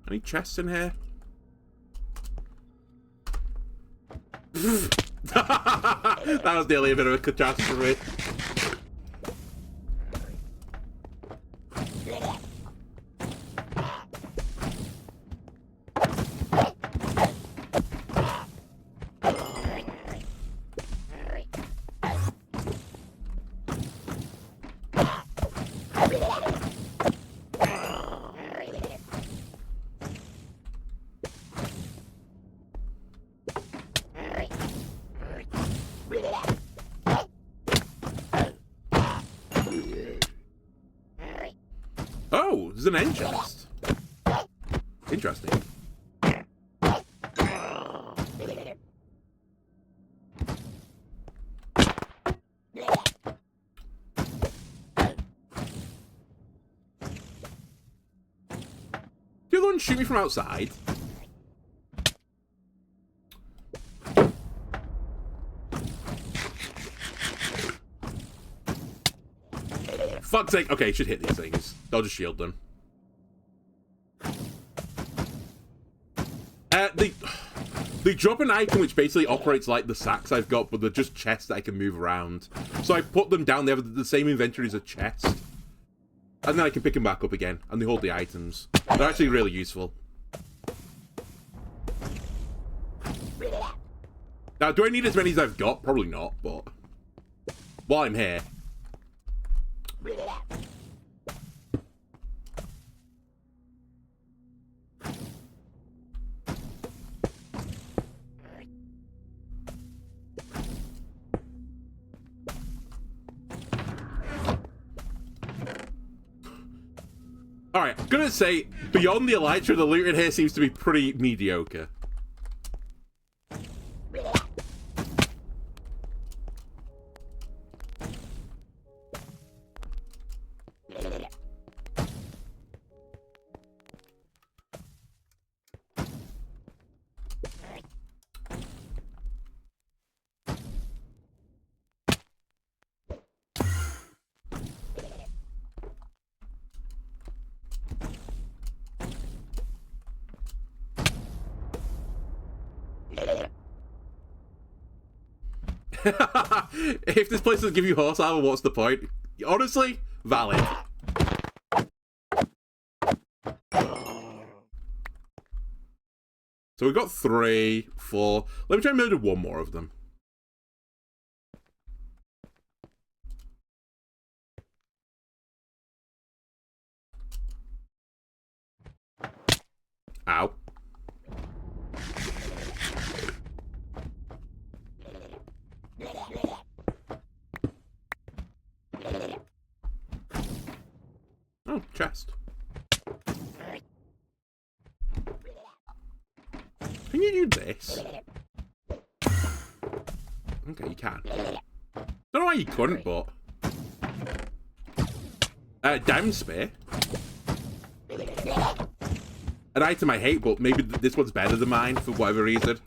Any chests in here? That was nearly a bit of a catastrophe. Oh, there's an end chest. Interesting. The other one shoot me from outside. Fuck's sake. Okay, should hit these things. They'll just shield them. They drop an item which basically operates like the sacks I've got, but they're just chests that I can move around. So I put them down, they have the same inventory as a chest. And then I can pick them back up again, and they hold the items. They're actually really useful. Now, do I need as many as I've got? Probably not, but... while I'm here... Alright, I'm gonna say, beyond the elytra, the loot in here seems to be pretty mediocre. If this place doesn't give you horse armor, what's the point? Honestly, valid. So we've got 3, 4. Let me try and murder one more of them. Ow. Oh, chest. Can you do this? Okay, you can. Don't know why you couldn't, but... Diamond Spear. An item I hate, but maybe this one's better than mine for whatever reason.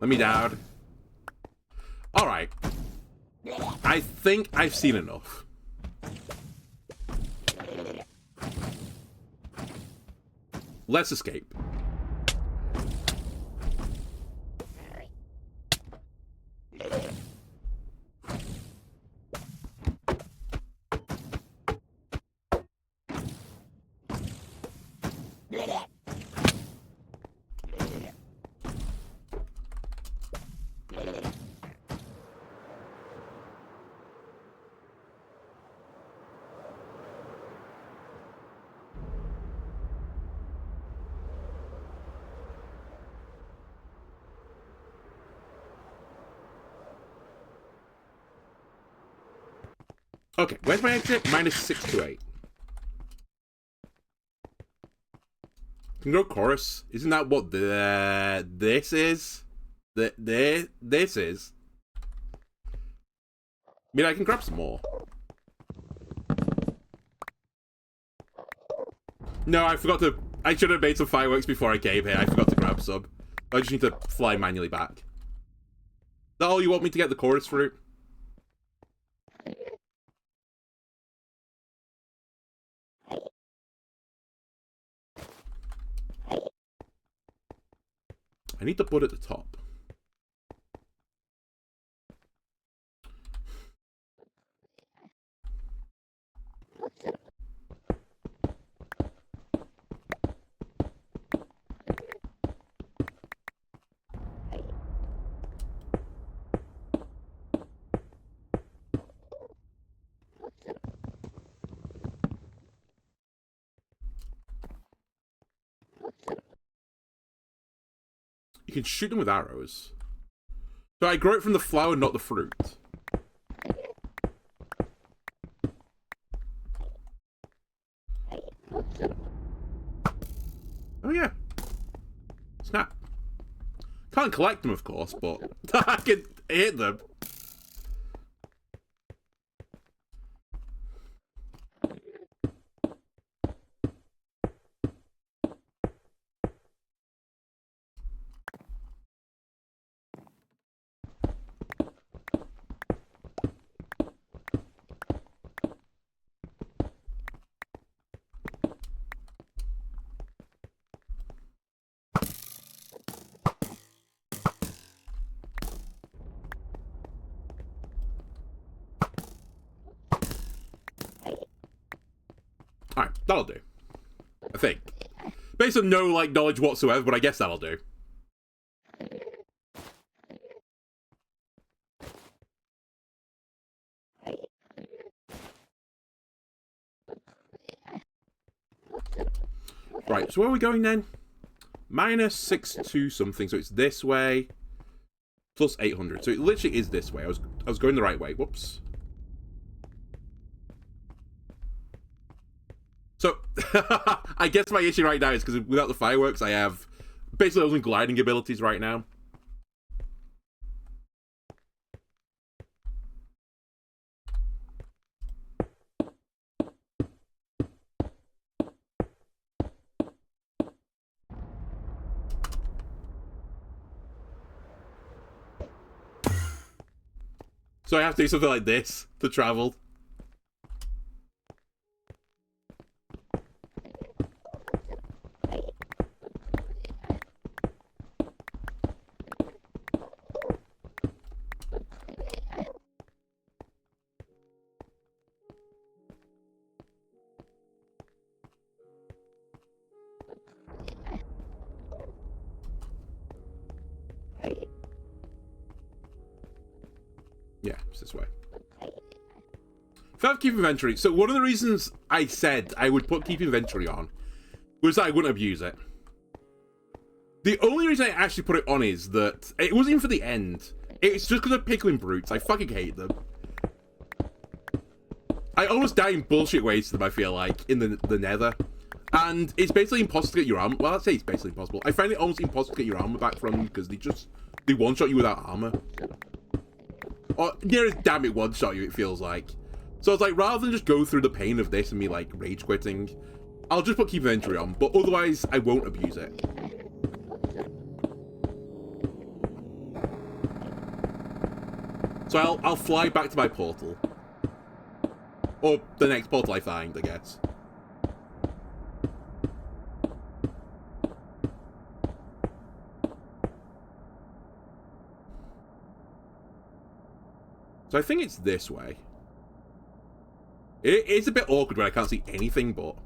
Let me down. Alright. I think I've seen enough. Let's escape. Okay, where's my exit? -6 to 8. Can go chorus. Isn't that what this is? This is? I mean, I can grab some more. No, I forgot to... I should have made some fireworks before I came here. I forgot to grab some. I just need to fly manually back. Is that all you want me to get the chorus fruit? I need to put at the top. You can shoot them with arrows. So I grow it from the flower, not the fruit. Oh yeah. Snap. Can't collect them, of course, but I can hit them. That'll do. I think. Based on no, like, knowledge whatsoever, but I guess that'll do. Right, so where are we going then? Minus 6 something, so it's this way. Plus 800, so it literally is this way. I was going the right way. Whoops. So, I guess my issue right now is because without the fireworks, I have basically only gliding abilities right now. So I have to do something like this to travel. Yeah, it's this way. If I have keep inventory, so one of the reasons I said I would put keep inventory on was that I wouldn't abuse it. The only reason I actually put it on is that it wasn't even for the end. It's just because of pickling brutes. I fucking hate them. I almost die in bullshit ways to them, I feel like, in the nether. And it's basically impossible to get your armor. Well, I'd say it's basically impossible. I find it almost impossible to get your armor back from them because they one-shot you without armor. Or near as damn it one-shot you, it feels like. So it's like, rather than just go through the pain of this and me, like, rage quitting, I'll just put keep inventory on, but otherwise, I won't abuse it. So I'll fly back to my portal. Or the next portal I find, I guess. So I think it's this way. It is a bit awkward when I can't see anything, but...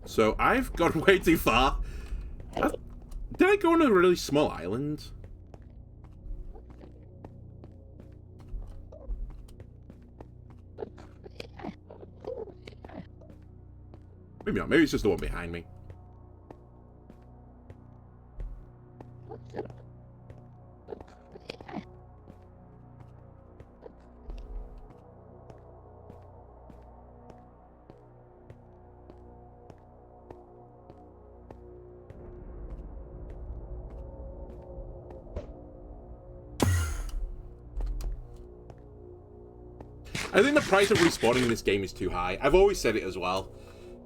So I've gone way too far. Did I go on a really small island? Maybe not. Maybe it's just the one behind me. I think the price of respawning in this game is too high. I've always said it as well.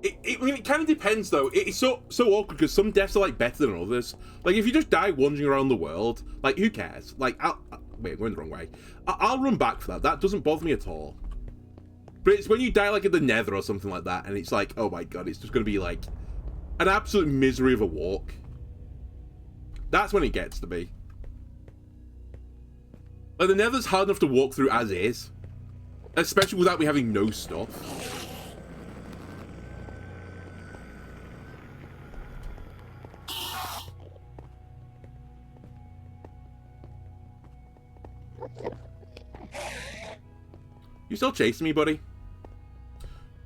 I mean, it kind of depends, though. It's so awkward, because some deaths are, like, better than others. Like, if you just die wandering around the world, like, who cares? Like, wait, I'm going the wrong way. I'll run back for that. That doesn't bother me at all. But it's when you die, like, in the nether or something like that, and it's like, oh my god, it's just going to be, like, an absolute misery of a walk. That's when it gets to me. Like, the nether's hard enough to walk through as is. Especially without me having no stuff. You still chasing me, buddy?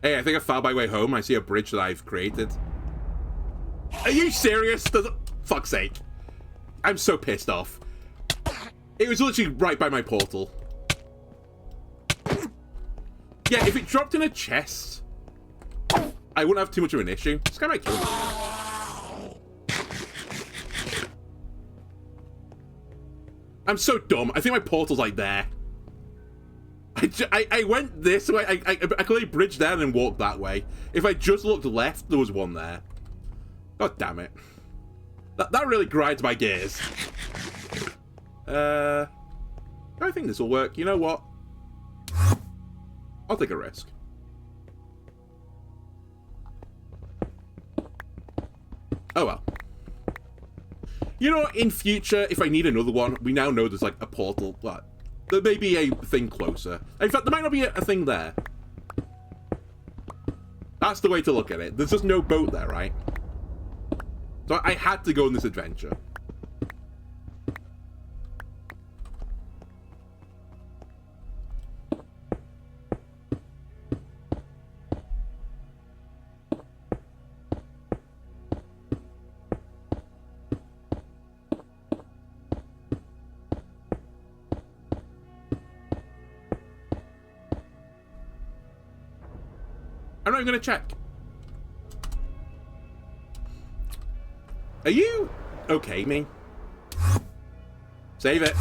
Hey, I think I found my way home. I see a bridge that I've created. Are you serious? Fuck's sake. I'm so pissed off. It was literally right by my portal. Yeah, if it dropped in a chest, I wouldn't have too much of an issue. This guy might kill me. I'm so dumb. I think my portal's like there. I went this way. I clearly bridged down and walked that way. If I just looked left, there was one there. God damn it. That really grinds my gears. I think this will work. You know what? I'll take a risk. Oh well. You know what? In future, if I need another one, we now know there's like a portal. What? There may be a thing closer. In fact, there might not be a thing there. That's the way to look at it. There's just no boat there, right? So I had to go on this adventure. I'm not even going to check. Are you okay, me? Save it.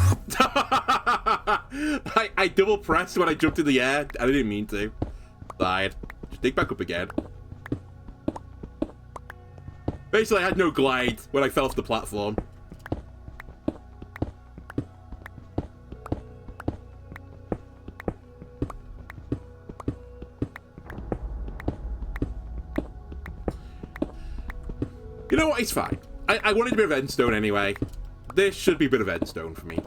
I double pressed when I jumped in the air. I didn't mean to. Died. Just dig back up again. Basically, I had no glide when I fell off the platform. You know what? It's fine. I wanted a bit of endstone anyway. This should be a bit of endstone for me.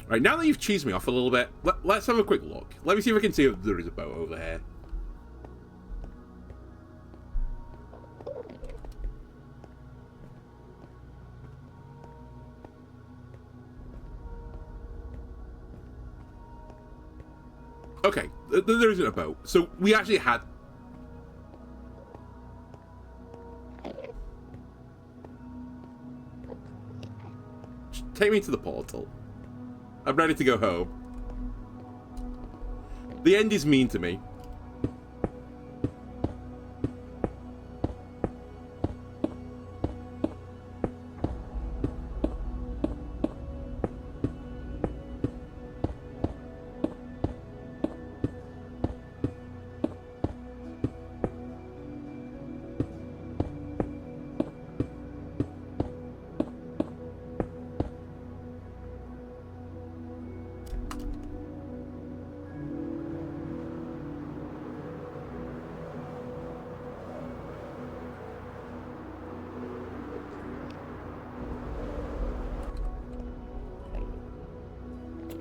Right, now that you've cheesed me off a little bit, let's have a quick look. Let me see if I can see if there is a boat over here. Okay, there isn't a boat. So we actually had... Just take me to the portal. I'm ready to go home. The end is mean to me.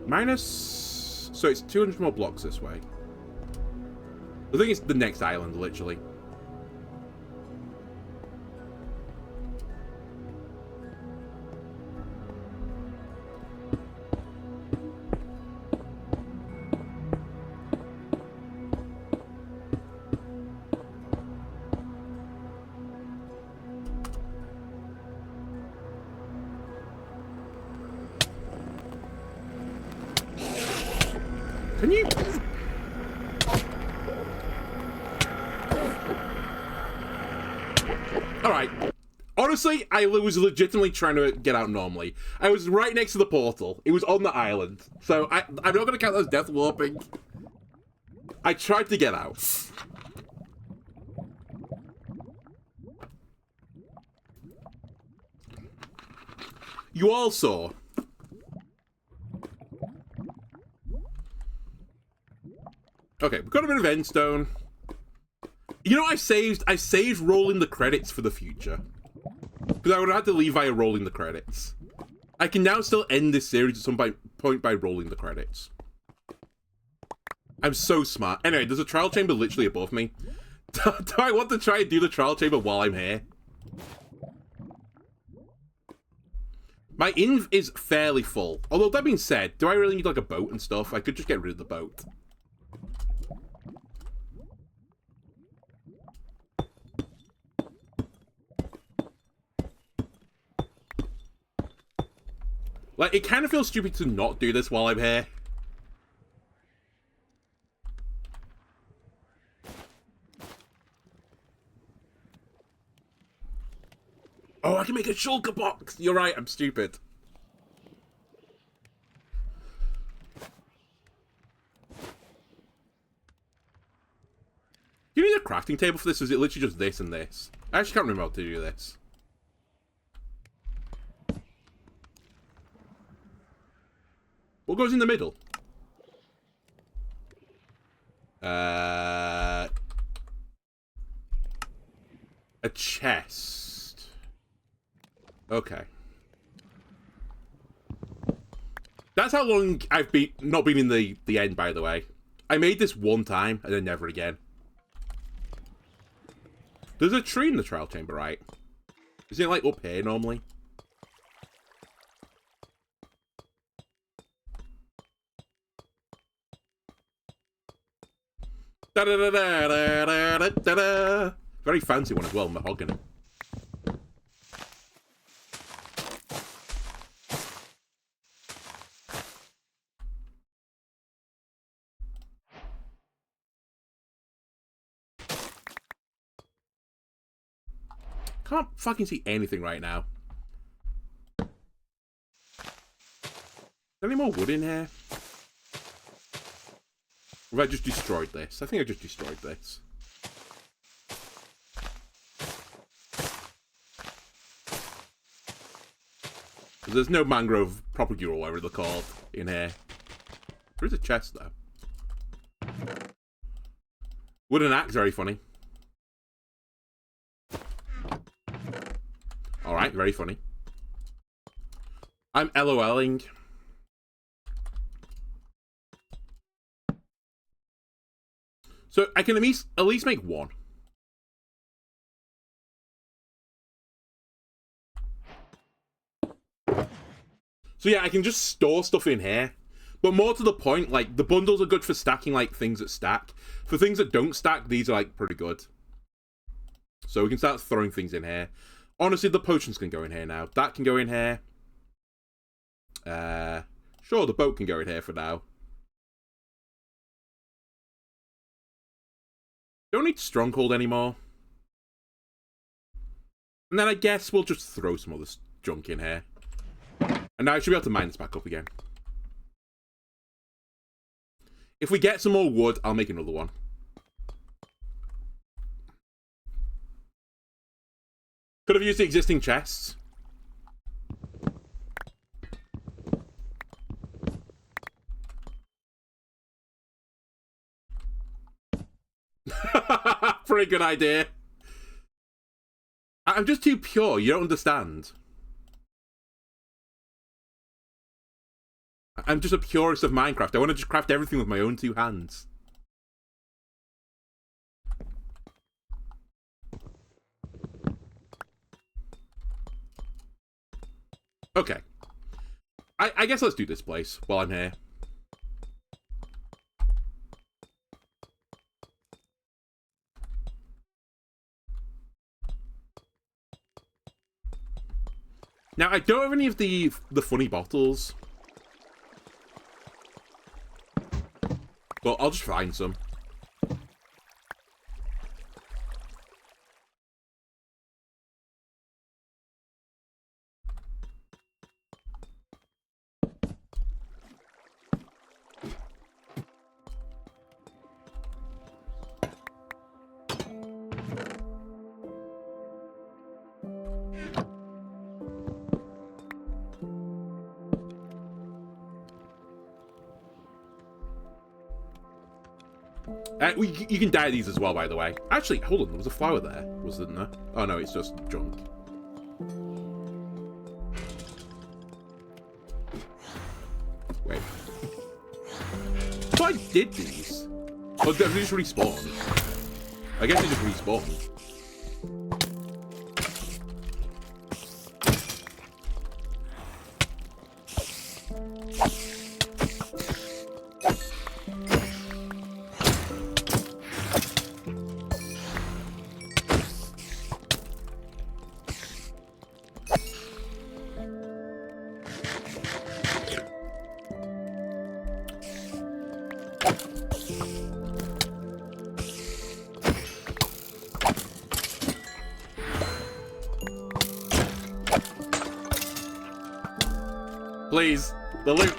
Minus... So it's 200 more blocks this way. I think it's the next island, literally. Can you... Alright. Honestly, I was legitimately trying to get out normally. I was right next to the portal. It was on the island. So I'm not going to count that as death warping. I tried to get out. You all saw... Okay, we've got a bit of endstone. You know what I saved rolling the credits for the future. Because I would have had to leave via rolling the credits. I can now still end this series at some point by rolling the credits. I'm so smart. Anyway, there's a trial chamber literally above me. Do I want to try and do the trial chamber while I'm here? My inv is fairly full. Although, that being said, do I really need like a boat and stuff? I could just get rid of the boat. Like, it kind of feels stupid to not do this while I'm here. Oh, I can make a shulker box! You're right, I'm stupid. Do you need a crafting table for this, or is it literally just this and this? I actually can't remember how to do this. What goes in the middle? A chest. Okay. That's how long I've not been in the end, by the way. I made this one time, and then never again. There's a tree in the trial chamber, right? Isn't it, like, up here, normally? Da-da-da-da-da-da-da-da. Very fancy one as well, mahogany. Can't fucking see anything right now. Any more wood in here? Or have I just destroyed this? I think I just destroyed this. There's no mangrove propagator or whatever they're called in here. There is a chest though. Wooden axe, very funny. Alright, very funny. I'm LOLing. So I can at least make one. So yeah, I can just store stuff in here. But more to the point, like, the bundles are good for stacking, like, things that stack. For things that don't stack, these are, like, pretty good. So we can start throwing things in here. Honestly, the potions can go in here now. That can go in here. Sure, the boat can go in here for now. Don't need Stronghold anymore. And then I guess we'll just throw some other junk in here. And now I should be able to mine this back up again. If we get some more wood, I'll make another one. Could have used the existing chests. Pretty good idea. I'm just too pure, you don't understand. I'm just a purist of Minecraft. I want to just craft everything with my own two hands. Okay. I guess let's do this place while I'm here. Now, I don't have any of the funny bottles. But I'll just find some. You can dye these as well, by the way. Actually, hold on, there was a flower there, wasn't there? Oh no, it's just junk. Wait. So I did these. Oh, did they just respawn? I guess they just respawned. Please. The loot.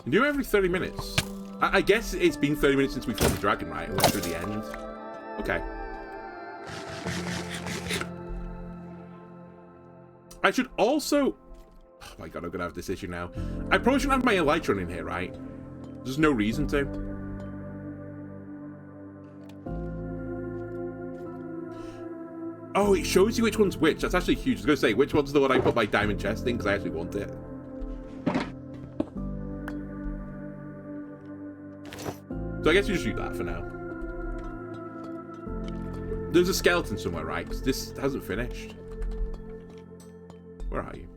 You do every 30 minutes. I guess it's been 30 minutes since we fought the dragon, right? We're through the end. Okay. I should also... Oh my god, I'm gonna have this issue now. I probably shouldn't have my elytra in here, right? There's no reason to. Oh, it shows you which one's which. That's actually huge. I was gonna say, which one's the one I put my diamond chest in, because I actually want it. So I guess you just do that for now. There's a skeleton somewhere, right? Because this hasn't finished. Where are you?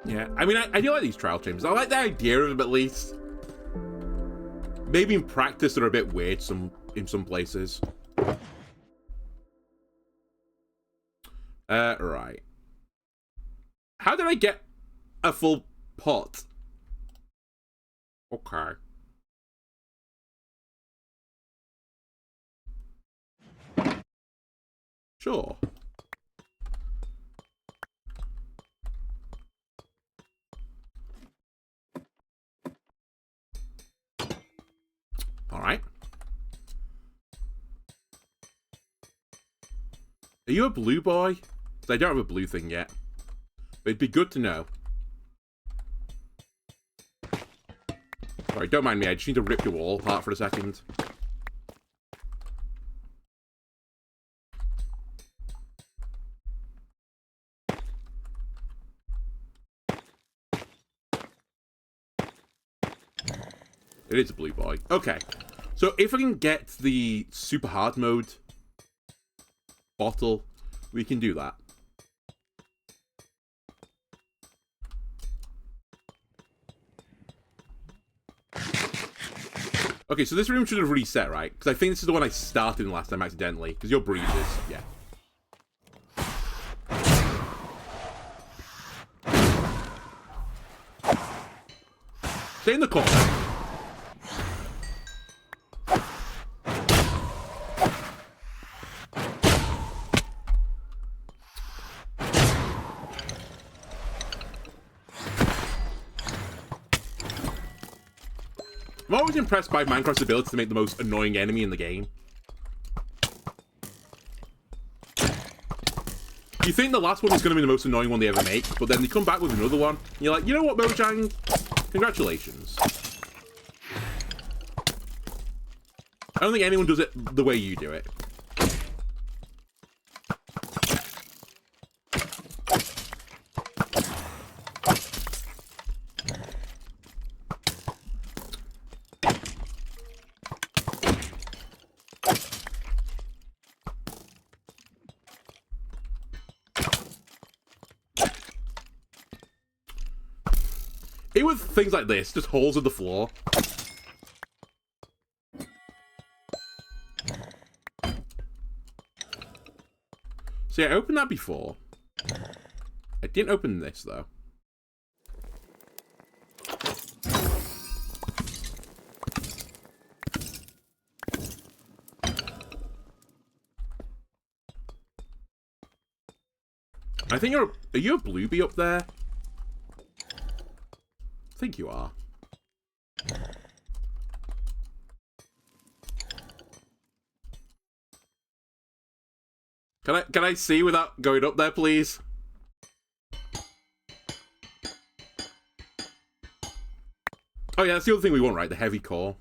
Yeah, I mean, I do like these trial chambers. I like the idea of them, at least. Maybe in practice they're a bit weird in some places. Right. How did I get a full pot? Okay. Sure. All right. Are you a blue boy? I don't have a blue thing yet. But it'd be good to know. Sorry, don't mind me. I just need to rip your wall apart for a second. It is a blue boy. Okay. So if I can get the super hard mode bottle, we can do that. Okay, so this room should have reset, right? Because I think this is the one I started in last time accidentally. Because your breezes, yeah. Stay in the corner. I'm always impressed by Minecraft's ability to make the most annoying enemy in the game. You think the last one is going to be the most annoying one they ever make, but then they come back with another one. And you're like, you know what, Mojang? Congratulations. I don't think anyone does it the way you do it. It was things like this, just holes in the floor. See, I opened that before. I didn't open this, though. I think are you a bluebee up there? I think you are. Can I see without going up there, please? Oh yeah, that's the other thing we want, right? The heavy core.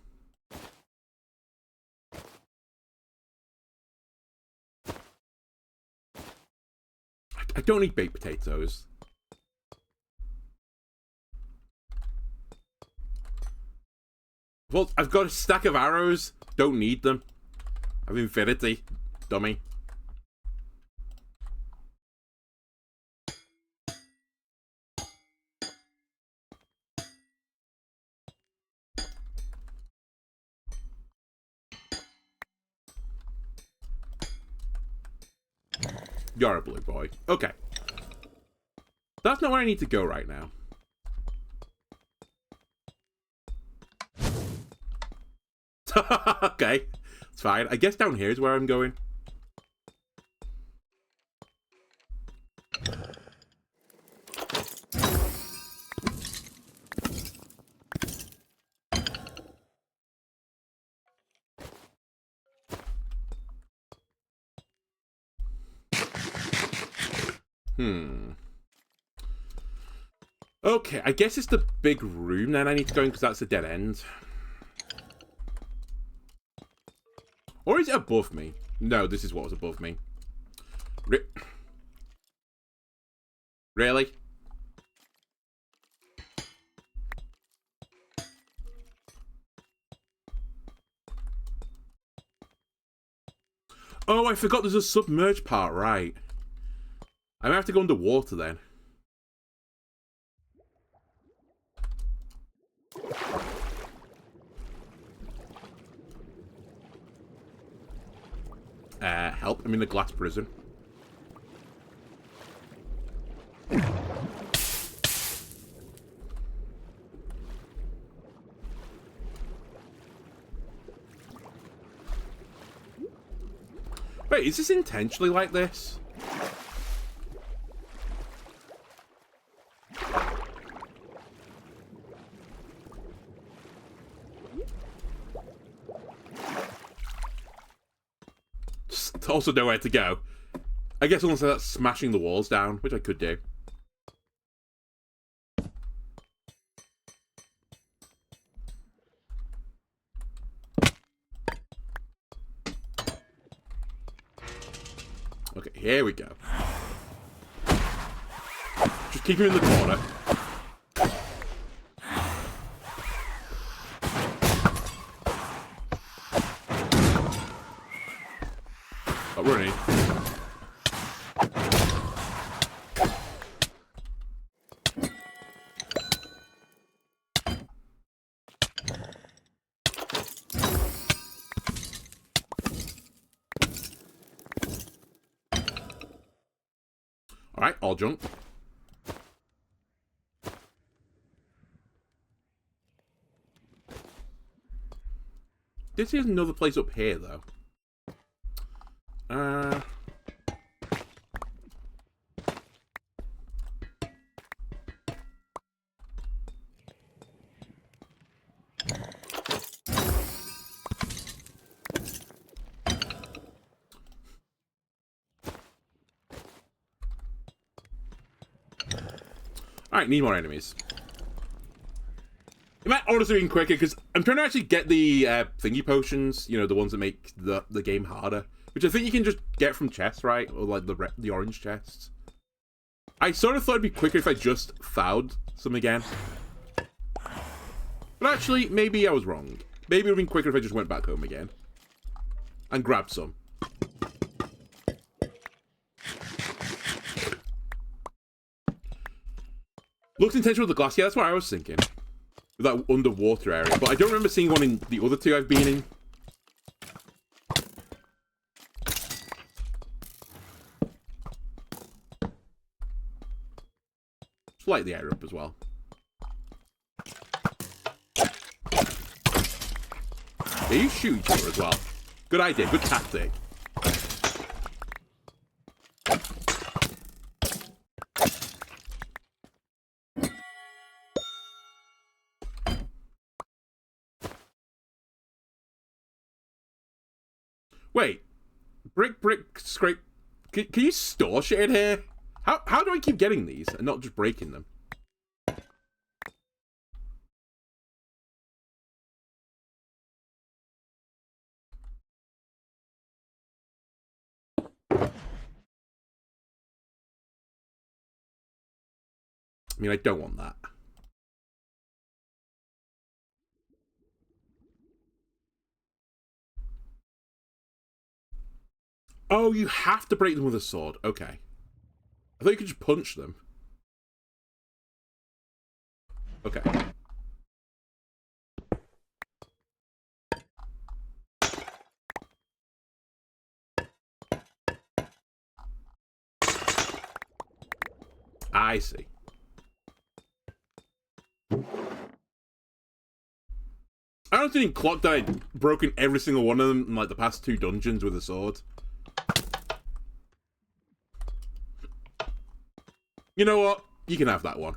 I don't need baked potatoes. Well, I've got a stack of arrows. Don't need them. I have infinity, dummy. You're a blue boy. Okay. That's not where I need to go right now. Okay. It's fine. I guess down here is where I'm going. Okay, I guess it's the big room then I need to go in because that's a dead end. Or is it above me? No, this is what was above me. Really? Oh, I forgot there's a submerged part, right. I might have to go underwater then. Help, I'm in a glass prison. Wait, is this intentionally like this? Just also know where to go. I guess unless that's smashing the walls down, which I could do. Okay, here we go. Just keep him in the corner. Oh, running. Alright, I'll jump. This is another place up here, though. Alright, need more enemies. It might honestly be quicker, because I'm trying to actually get the thingy potions, you know, the ones that make the game harder. Which I think you can just get from chests, right? Or like the orange chests. I sort of thought it'd be quicker if I just found some again. But actually, maybe I was wrong. Maybe it would have been quicker if I just went back home again. And grabbed some. Looks intentional with the glass. Yeah, that's what I was thinking. That underwater area. But I don't remember seeing one in the other two I've been in. Just light the air up as well. They shoot each other as well. Good idea. Good tactic. Wait, brick, scrape. Can you store shit in here? How do I keep getting these and not just breaking them? I mean, I don't want that. Oh, you have to break them with a sword. Okay. I thought you could just punch them. Okay. I see. I don't think clock that I'd broken every single one of them in like the past 2 dungeons with a sword. You know what? You can have that one.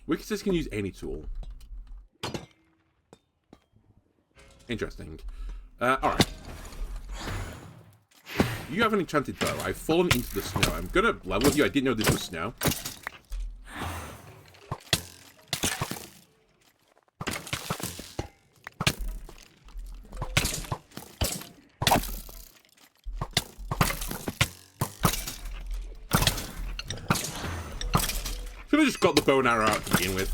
Wikisys can use any tool. Interesting. Alright. You have an enchanted bow. I've fallen into the snow. I'm gonna level you. I didn't know this was snow. Should have just got the bow and arrow out to begin with.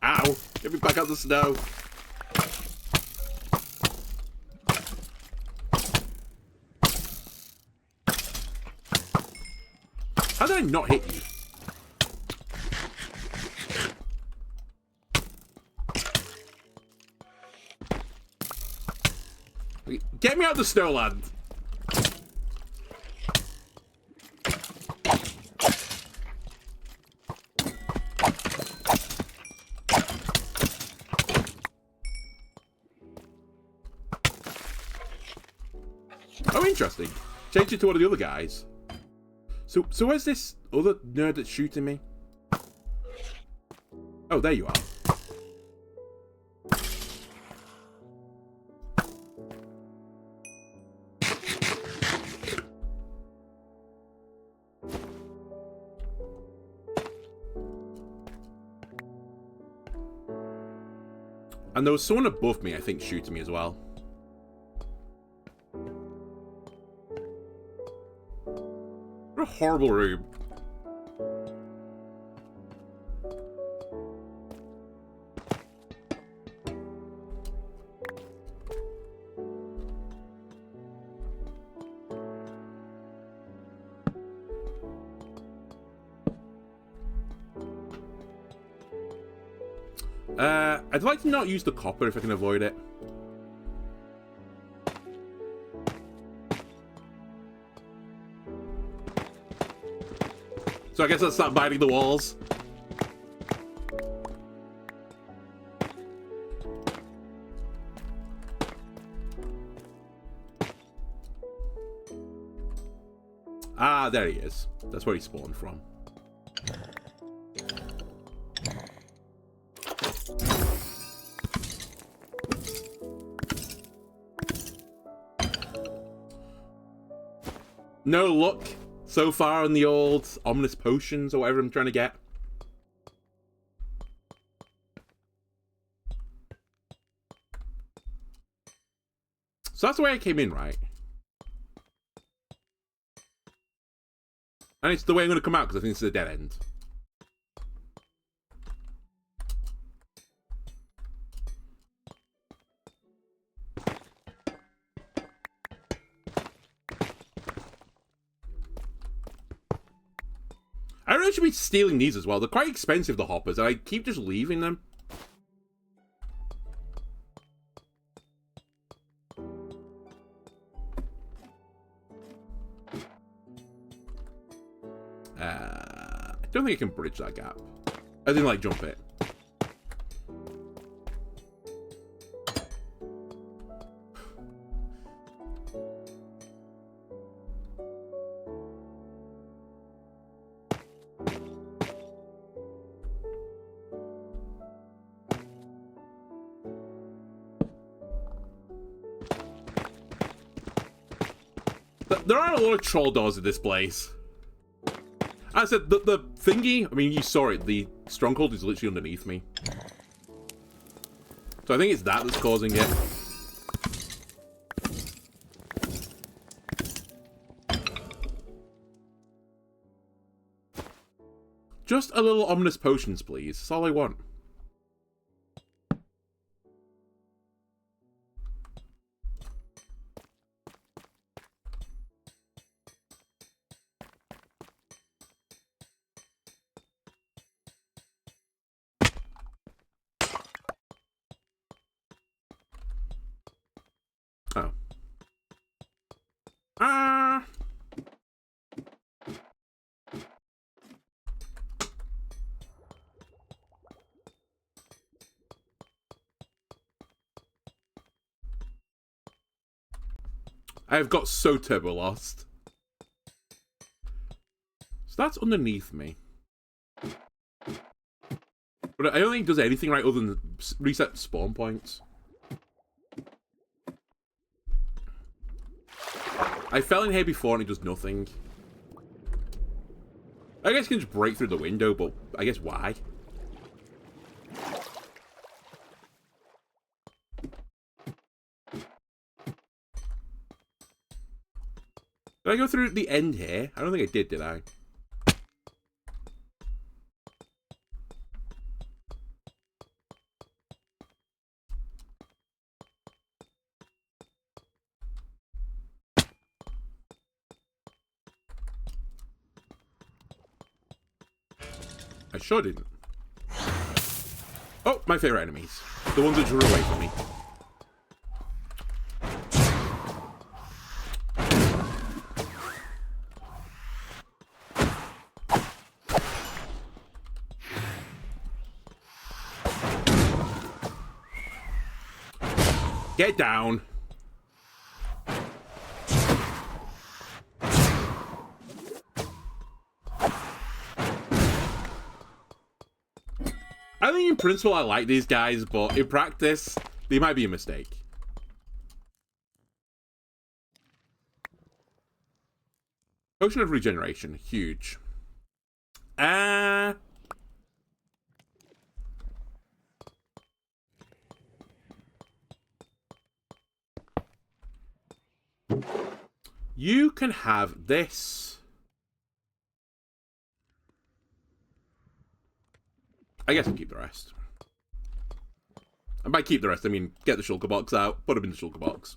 Ow! Get me back out of the snow. How did I not hit you? Get me out of the snowland! Oh, interesting. Changed it to one of the other guys. So where's this other nerd that's shooting me? Oh, there you are. And there was someone above me, I think, shooting me as well. What a horrible room. I'd like to not use the copper if I can avoid it. So I guess I'll start biting the walls. Ah, there he is. That's where he spawned from. No luck so far on the old ominous potions or whatever I'm trying to get. So that's the way I came in, right? And it's the way I'm going to come out because I think this is a dead end. I really should be stealing these as well. They're quite expensive, the hoppers, and I keep just leaving them. I don't think I can bridge that gap. I didn't like jump it. There are a lot of troll doors in this place. I said, the thingy, I mean, you saw it, the stronghold is literally underneath me. So I think it's that that's causing it. Just a little ominous potions, please. That's all I want. I have got so turbo lost. So that's underneath me. But I don't think it does anything right other than reset spawn points. I fell in here before and it does nothing. I guess you can just break through the window, but I guess why? Did I go through the end here? I don't think I did I? I sure didn't. Oh, my favorite enemies. The ones that drew away from me. Get down. I think in principle I like these guys, but in practice, they might be a mistake. Potion of regeneration, huge. You can have this. I guess I'll keep the rest. And by keep the rest, I mean get the shulker box out, put them in the shulker box.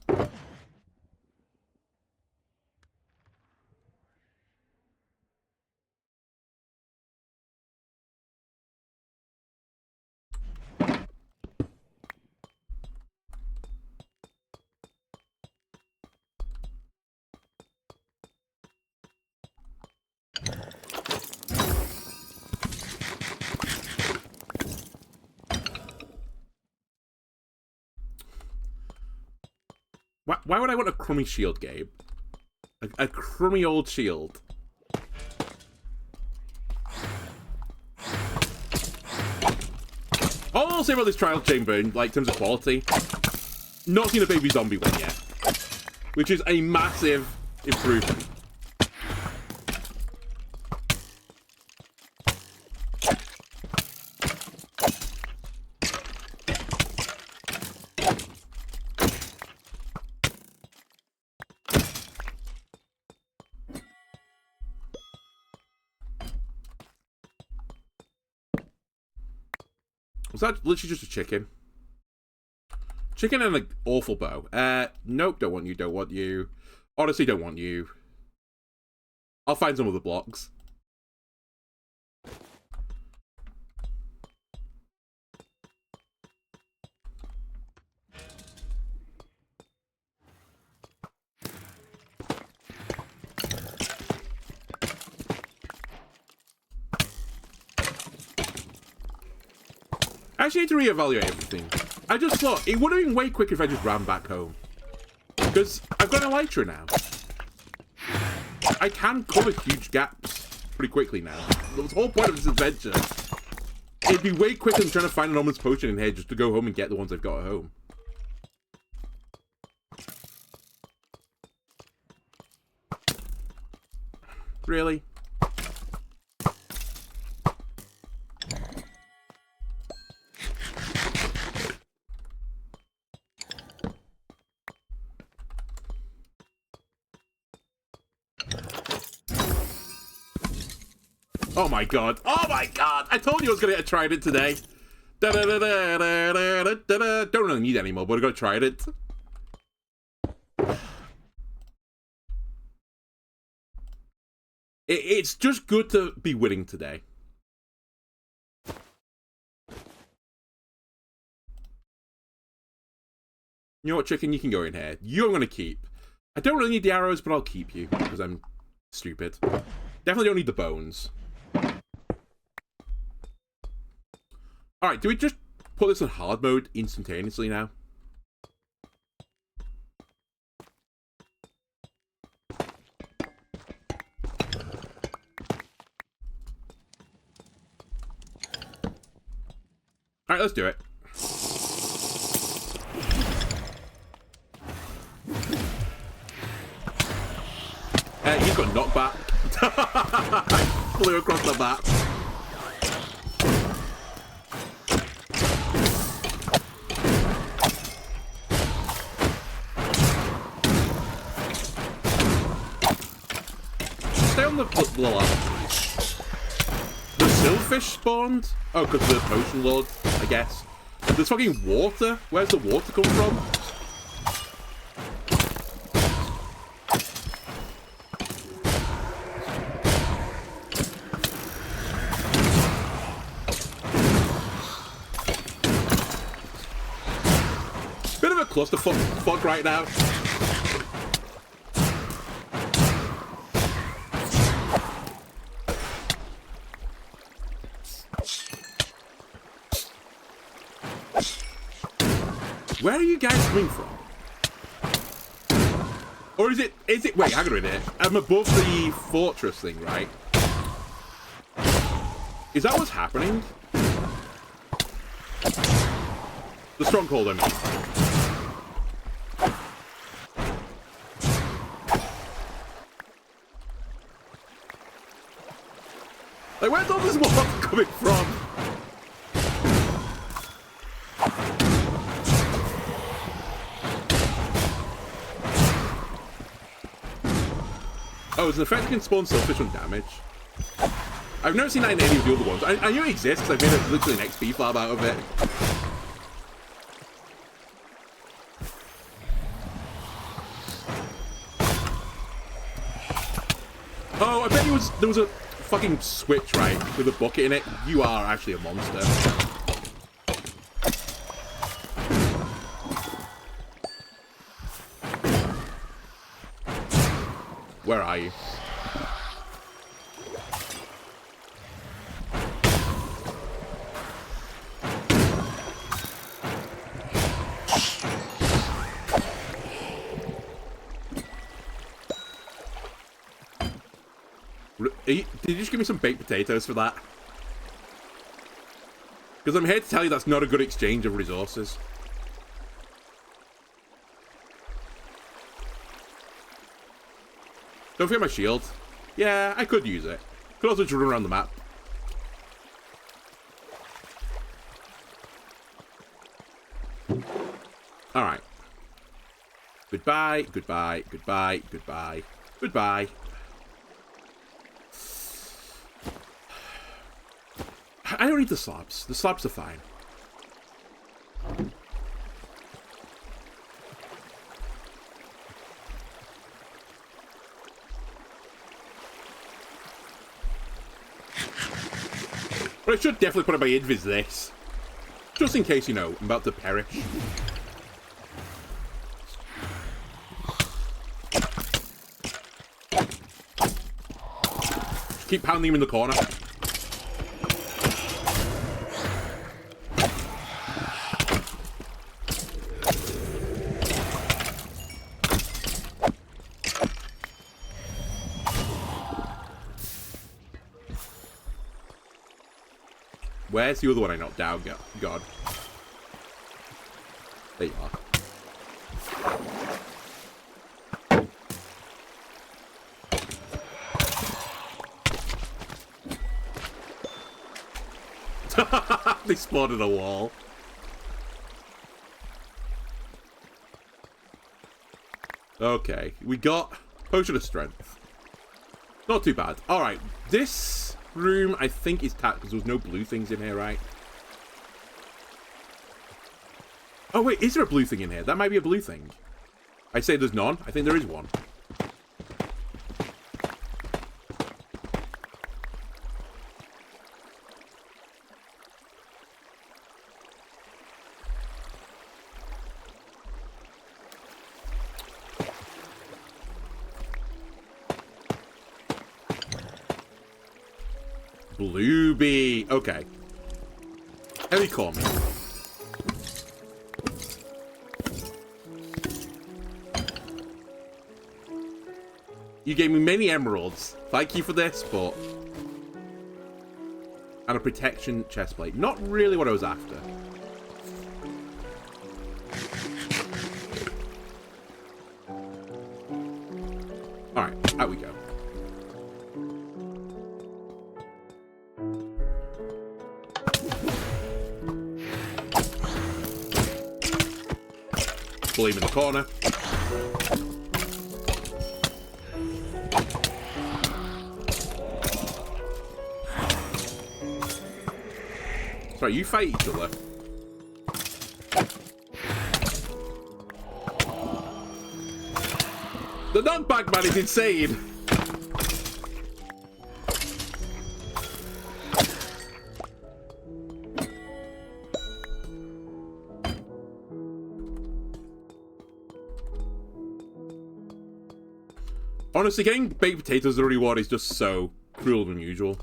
Why would I want a crummy shield, Gabe? A crummy old shield. All I'll say about this trial chamber, in like terms of quality, not seen a baby zombie one yet, which is a massive improvement. Was that literally just a chicken? Chicken and an awful bow. Nope, don't want you, don't want you. Honestly, don't want you. I'll find some other blocks. I actually need to reevaluate everything. I just thought it would have been way quicker if I just ran back home. Because I've got an elytra now. I can cover huge gaps pretty quickly now. The whole point of this adventure. It'd be way quicker than trying to find an ominous potion in here just to go home and get the ones I've got at home. Really? Oh my god. Oh my god! I told you I was gonna get a trident today. Don't really need it anymore, but I got a trident. It's just good to be winning today. You know what, chicken? You can go in here. You I'm gonna keep. I don't really need the arrows, but I'll keep you because I'm stupid. Definitely don't need the bones. Alright, do we just put this in hard mode instantaneously now? Alright, let's do it. He's got knockback. Flew across the map. Stay on the silverfish spawned? Oh, because the potion lord, I guess. There's fucking water. Where's the water come from? Bit of a clusterfuck right now. Where are you guys coming from? Or is it, wait, hang on a minute. I'm above the fortress thing, right? Is that what's happening? The stronghold, I mean. Like, where's all this water coming from? Oh, it's an effect that can spawn selfish on damage. I've never seen that in any of the other ones. I knew it exists because I've made literally an XP farm out of it. Oh, I bet there was a fucking switch, right, with a bucket in it. You are actually a monster. Where are you? Did you just give me some baked potatoes for that? Because I'm here to tell you that's not a good exchange of resources. Don't forget my shield. Yeah, I could use it. Could also just run around the map. Alright. Goodbye, goodbye, goodbye, goodbye, goodbye. I don't need the slabs. The slabs are fine. But I should definitely put in my invis this. Just in case, you know, I'm about to perish. Keep pounding him in the corner. Where's the other one I knocked down? God. There you are. They spawned in a wall. Okay, we got Potion of Strength. Not too bad. Alright, this room I think is tapped because there was no blue things in here, right? Oh wait, is there a blue thing in here? That might be a blue thing. I say there's none. I think there is one. Blue bee. Okay. Any comment? You gave me many emeralds. Thank you for this, but and a protection chest plate. Not really what I was after. Alright, out we go. Bully him in the corner. Sorry, you fight each other. The knockback man is insane. Honestly, getting baked potatoes as a reward is just so cruel and unusual.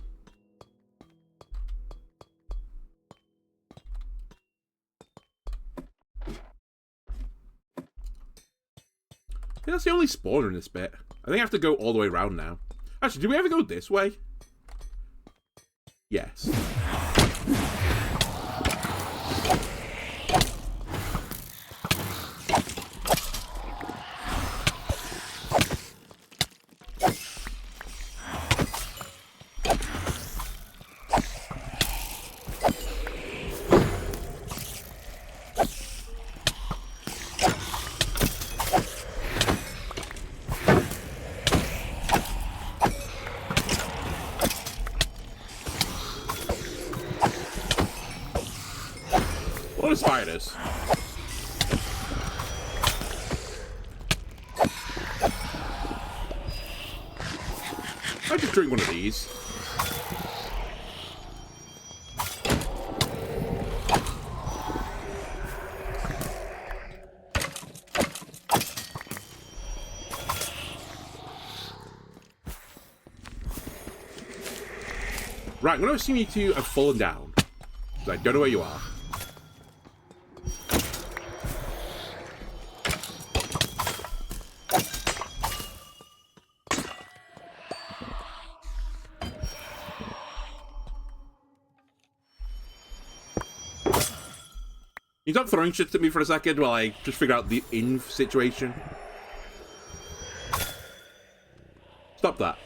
I think that's the only spawner in this bit. I think I have to go all the way around now. Actually, do we ever go this way? Yes. What are spiders? I just drink one of these. Right, I'm going to assume you two have fallen down. Because I don't know where you are. You stop throwing shit at me for a second while I just figure out the inf situation. Stop that.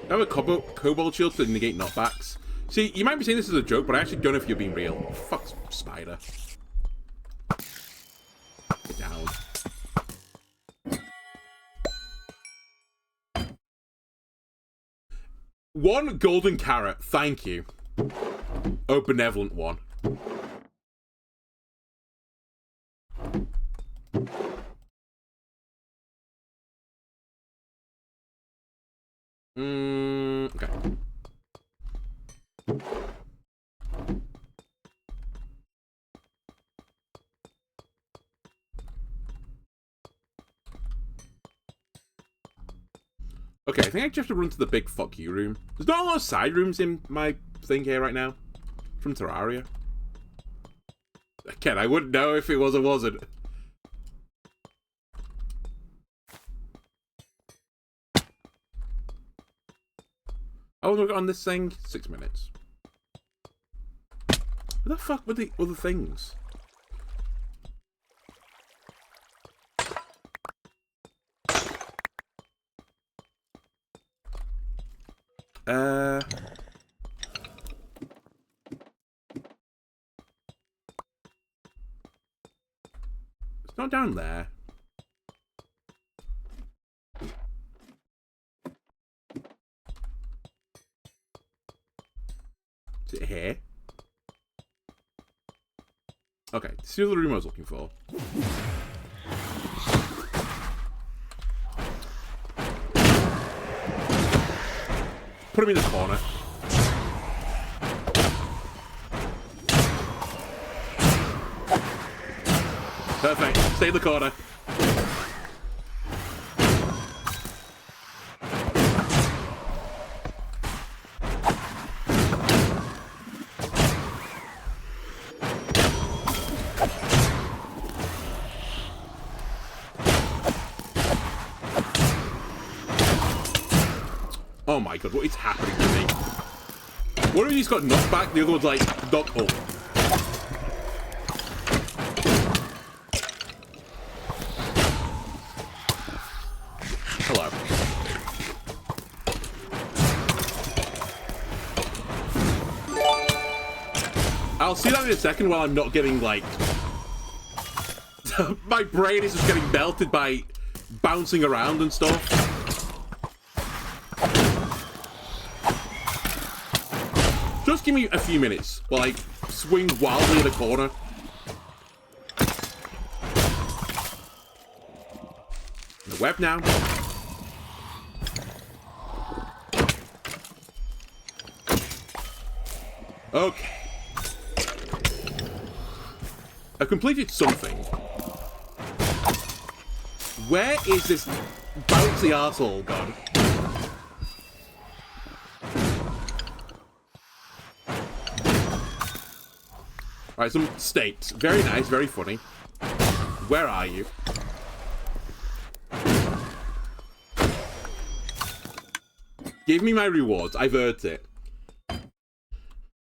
I have a cobalt shield to negate knockbacks. See, you might be saying this is a joke, but I actually don't know if you're being real. Fuck, spider. Get down. One golden carrot, thank you. Oh, benevolent one. Okay. Okay, I think I just have to run to the big fuck you room. There's not a lot of side rooms in my thing here right now. From Terraria. Again, I wouldn't know if it was or wasn't. Oh, look on this thing. 6 minutes. What the fuck were the other things? It's not down there. Is it here? Okay, this is the room I was looking for. Put him in the corner. Perfect. Stay in the corner. Oh my god, what is happening to me? One of these got knocked back, the other one's like knocked up. Hello. I'll see that in a second while I'm not getting, like... My brain is just getting melted by bouncing around and stuff. Just give me a few minutes while I swing wildly in a corner. The web now. Okay. I've completed something. Where is this bouncy arsehole gone? Alright, some steaks. Very nice, very funny. Where are you? Give me my rewards. I've earned it.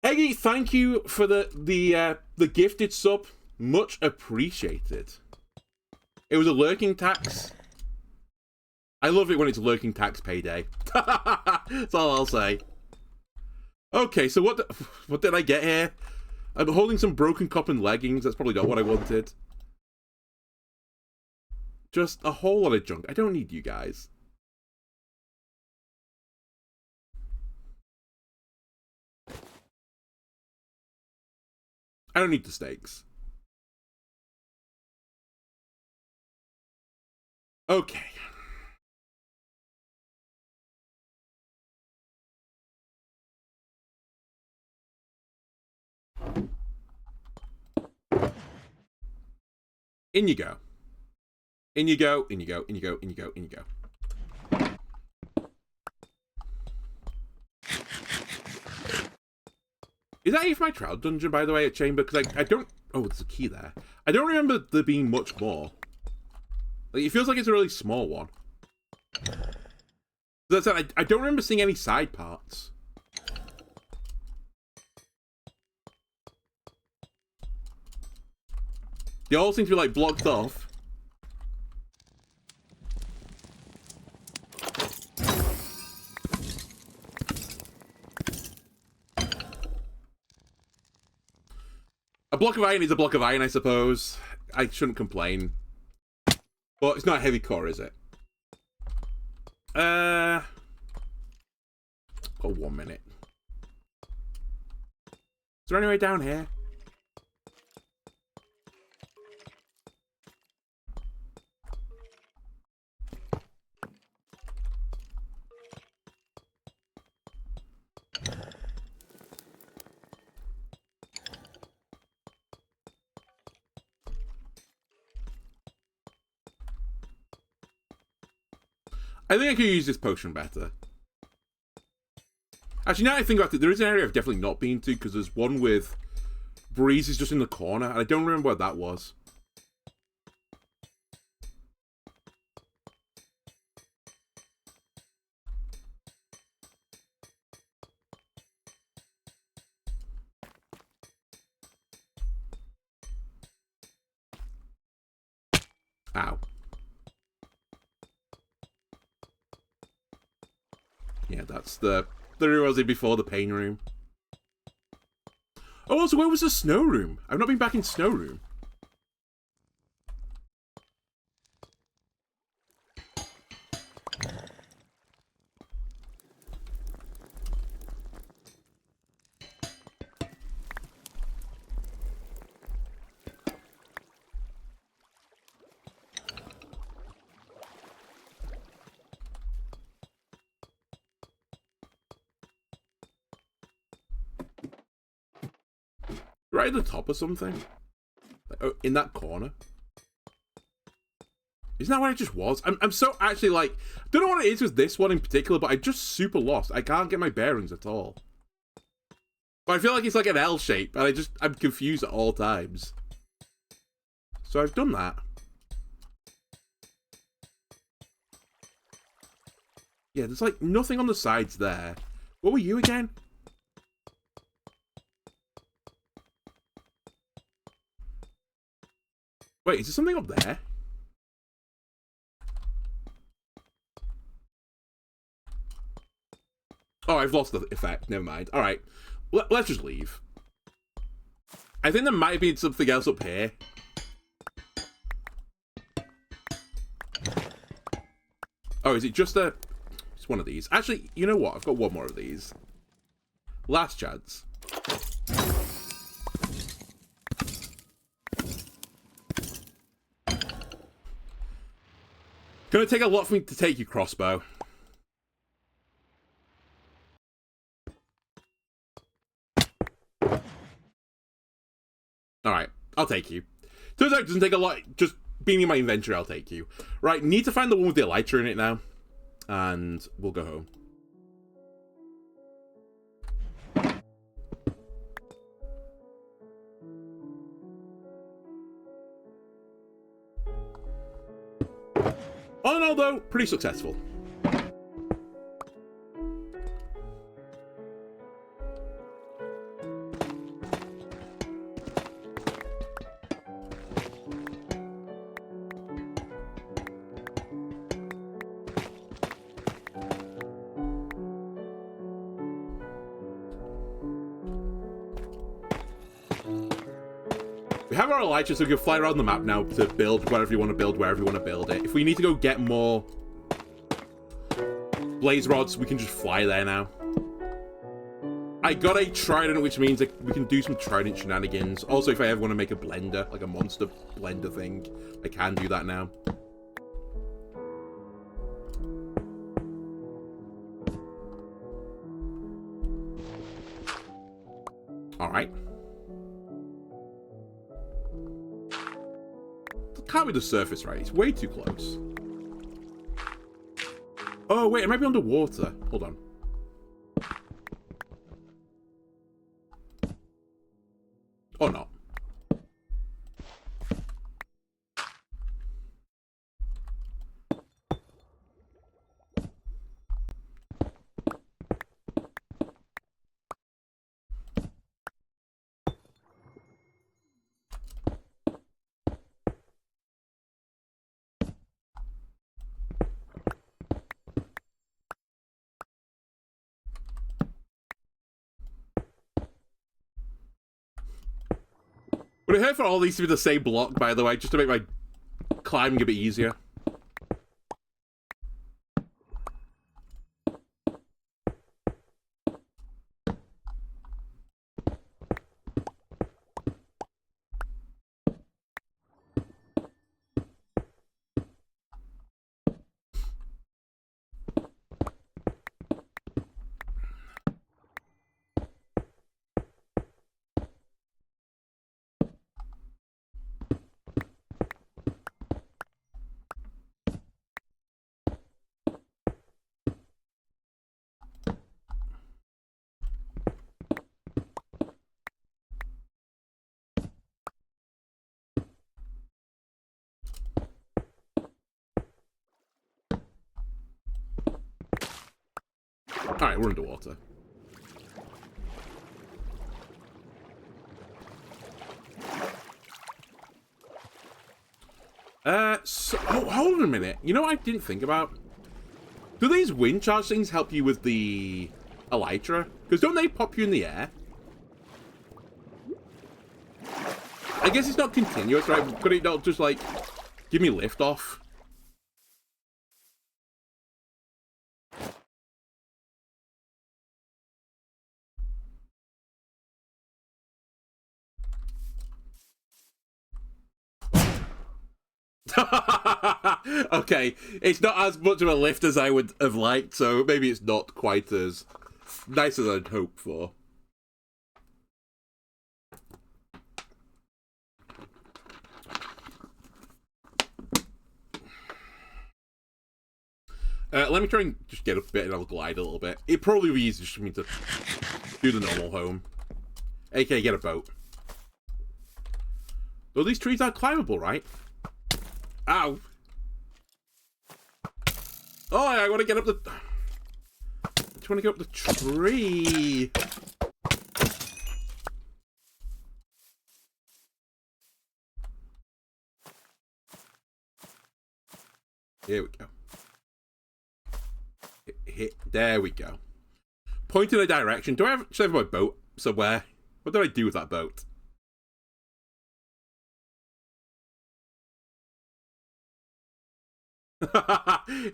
Eggy, thank you for the gifted sub. Much appreciated. It was a lurking tax. I love it when it's lurking tax payday. That's all I'll say. Okay, so what did I get here? I'm holding some broken cotton leggings. That's probably not what I wanted. Just a whole lot of junk. I don't need you guys. I don't need the steaks. Okay. In you go. In you go, in you go, in you go, in you go, in you go. Is that it for my trout dungeon, by the way, at Chamber? Because I don't... Oh, there's a key there. I don't remember there being much more. Like, it feels like it's a really small one. That's it. I don't remember seeing any side parts. They all seem to be, like, blocked off. A block of iron is a block of iron, I suppose. I shouldn't complain. But it's not a heavy core, is it? Got 1 minute. Is there any way down here? I think I could use this potion better. Actually, now I think about it, there is an area I've definitely not been to, because there's one with breezes just in the corner, and I don't remember where that was. Ow. Yeah, that's the room I was in before, the pain room. Oh, also, where was the snow room? I've not been back in snow room. Right at the top or something? Like, oh, in that corner? Isn't that where it just was? I'm so actually like... I don't know what it is with this one in particular, but I'm just super lost. I can't get my bearings at all. But I feel like it's like an L shape, and I'm confused at all times. So I've done that. Yeah, there's like nothing on the sides there. What were you again? Wait, is there something up there? Oh, I've lost the effect. Never mind. All right. Let's just leave. I think there might be something else up here. Oh, is it just a... It's one of these. Actually, you know what? I've got one more of these. Last chance. Gonna take a lot for me to take your crossbow. Alright, I'll take you. Turns out it doesn't take a lot. Just being in my inventory, I'll take you. Right, need to find the one with the elytra in it now. And we'll go home. All in all, though, pretty successful. We have our elytra, so we can fly around the map now to build whatever you want to build, wherever you want to build it. If we need to go get more blaze rods, we can just fly there now. I got a trident, which means that we can do some trident shenanigans. Also, if I ever want to make a blender, like a monster blender thing, I can do that now. Alright. Can't be the surface, right? It's way too close. Oh, wait, it might be underwater. Hold on. Or not. Would it hurt for all these to be the same block, by the way, just to make my climbing a bit easier? Alright, we're underwater. Oh, hold on a minute. You know what I didn't think about? Do these wind charge things help you with the elytra? Because don't they pop you in the air? I guess it's not continuous, right? Could it not just, like, give me lift off? Okay, it's not as much of a lift as I would have liked, so maybe it's not quite as nice as I'd hoped for. Let me try and just get up a bit and I'll glide a little bit. It'd probably be easier for me to do the normal home. AK, get a boat. Though these trees are climbable, right? Ow! Oh, I want to get up the... do you want to go up the tree? Here we go. There we go. Point in a direction. Do I have my boat somewhere? What do I do with that boat?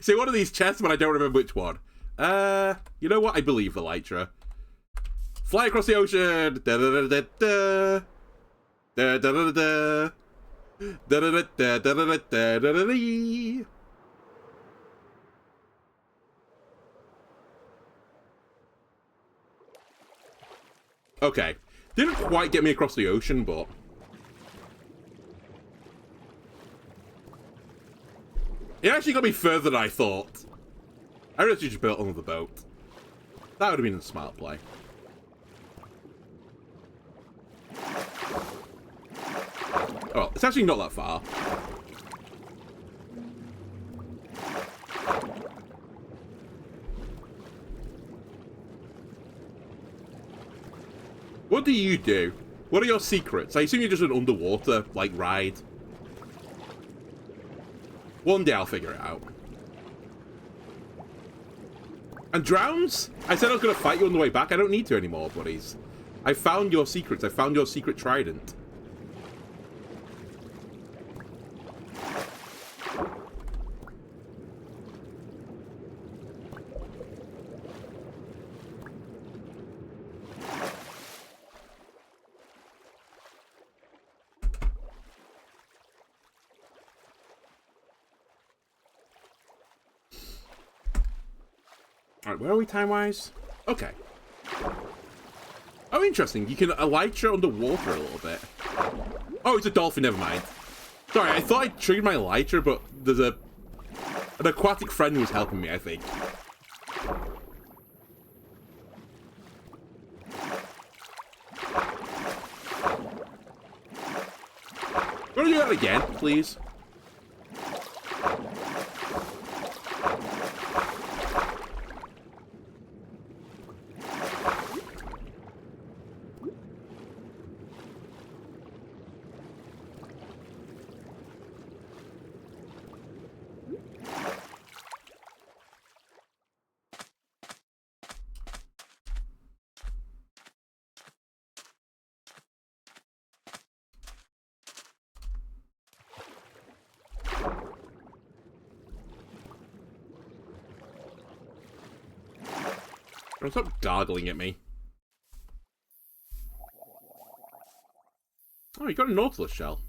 See, one of these chests, but I don't remember which one. You know what? I believe the elytra. Fly across the ocean. Da da da da da. Da da da da. Da da da da da da da da da da. Okay. Didn't quite get me across the ocean, but... It actually got me further than I thought. I really should just built another boat. That would have been a smart play. Oh, it's actually not that far. What do you do? What are your secrets? I assume you're just an underwater, like, ride. One day I'll figure it out. And drowns? I said I was going to fight you on the way back. I don't need to anymore, buddies. I found your secrets. I found your secret trident. Alright, where are we time-wise? Okay. Oh, interesting. You can elytra underwater a little bit. Oh, it's a dolphin, never mind. Sorry, I thought I triggered my elytra, but there's an aquatic friend who was helping me, I think. Want to do that again, please? Don't stop gargling at me. Oh, you got a Nautilus shell.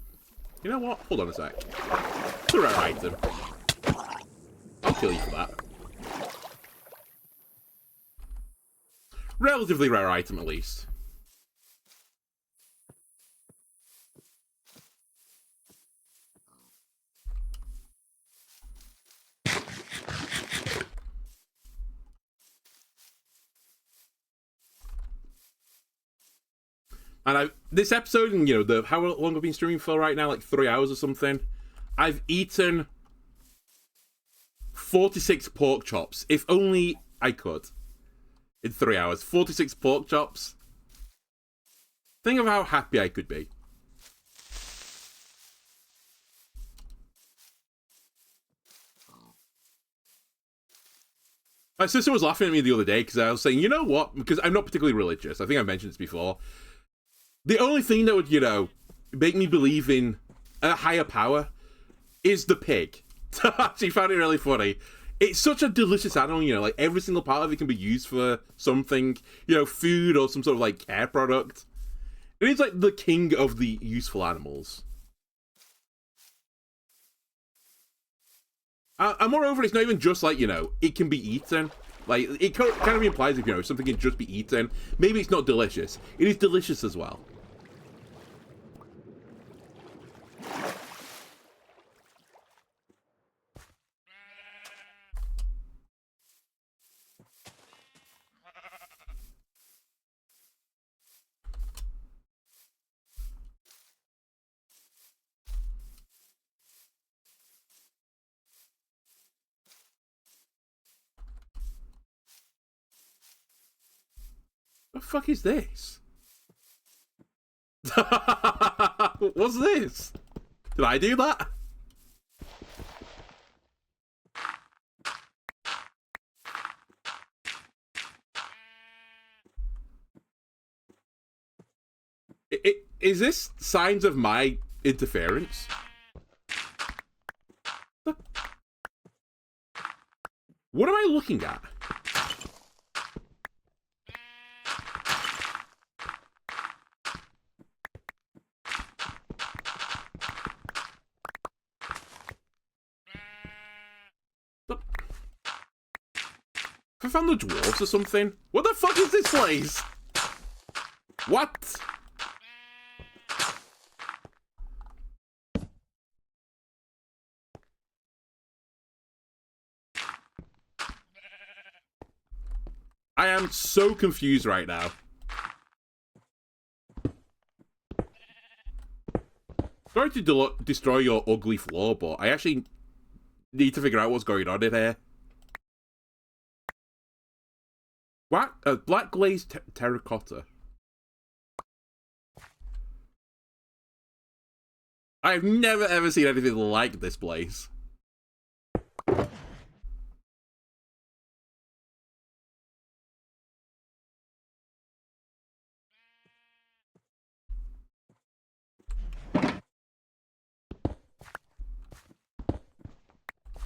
You know what? Hold on a sec. It's a rare item. I'll kill you for that. Relatively rare item, at least. And this episode, and you know, how long I've been streaming for right now, like 3 hours or something. I've eaten 46 pork chops. If only I could. In 3 hours. 46 pork chops. Think of how happy I could be. My sister was laughing at me the other day because I was saying, you know what? Because I'm not particularly religious. I think I mentioned this before. The only thing that would, you know, make me believe in a higher power is the pig. She found it really funny. It's such a delicious animal, you know, like every single part of it can be used for something, you know, food or some sort of like care product. It is like the king of the useful animals. And moreover, it's not even just like, you know, it can be eaten. Like, it kind of implies if, you know, something can just be eaten. Maybe it's not delicious. It is delicious as well. the fuck is this? What's this? Did I do that? Is this signs of my interference? What am I looking at? Have I found the dwarves or something? What the fuck is this place? What? I am so confused right now. Sorry to destroy your ugly floor, but I actually need to figure out what's going on in here. What? Black glazed terracotta. I've never ever seen anything like this place.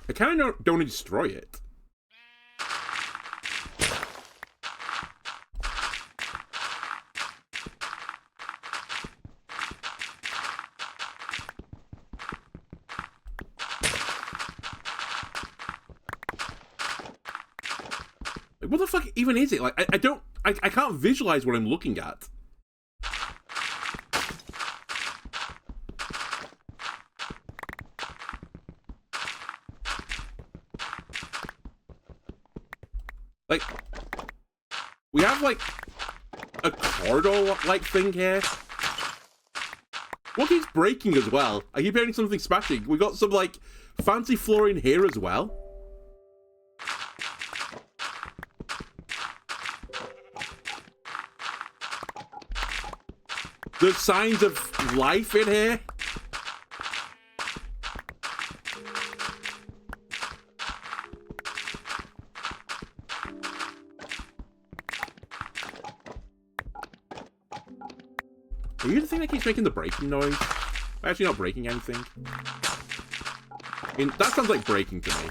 I kind of don't want to destroy it. Like, what the fuck even is it? Like, I can't visualize what I'm looking at. Like, we have, like, a corridor-like thing here. What keeps breaking as well? I keep hearing something smashing. We got some, like, fancy flooring here as well. There's signs of life in here. Are you the thing that keeps making the breaking noise? I'm actually not breaking anything. I mean, that sounds like breaking to me.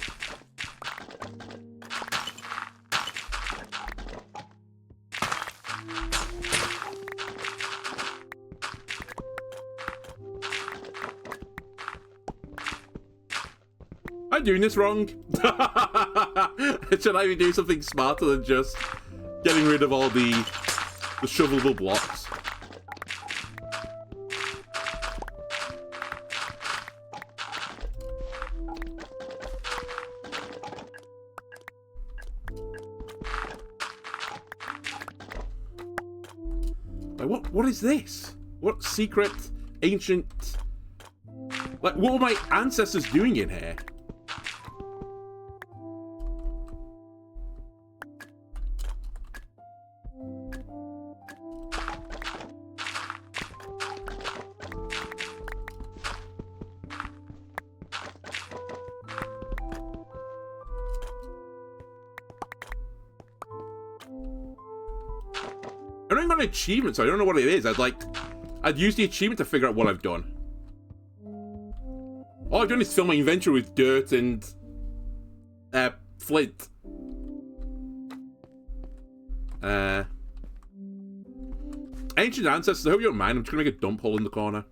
I'm doing this wrong. Should I be doing something smarter than just getting rid of all the shovelable blocks? Like, what is this? What secret, ancient... Like, what were my ancestors doing in here? I don't even got an achievement, so I don't know what it is. I'd use the achievement to figure out what I've done. All I've done is fill my inventory with dirt and flint. Ancient ancestors, I hope you don't mind. I'm just gonna make a dump hole in the corner.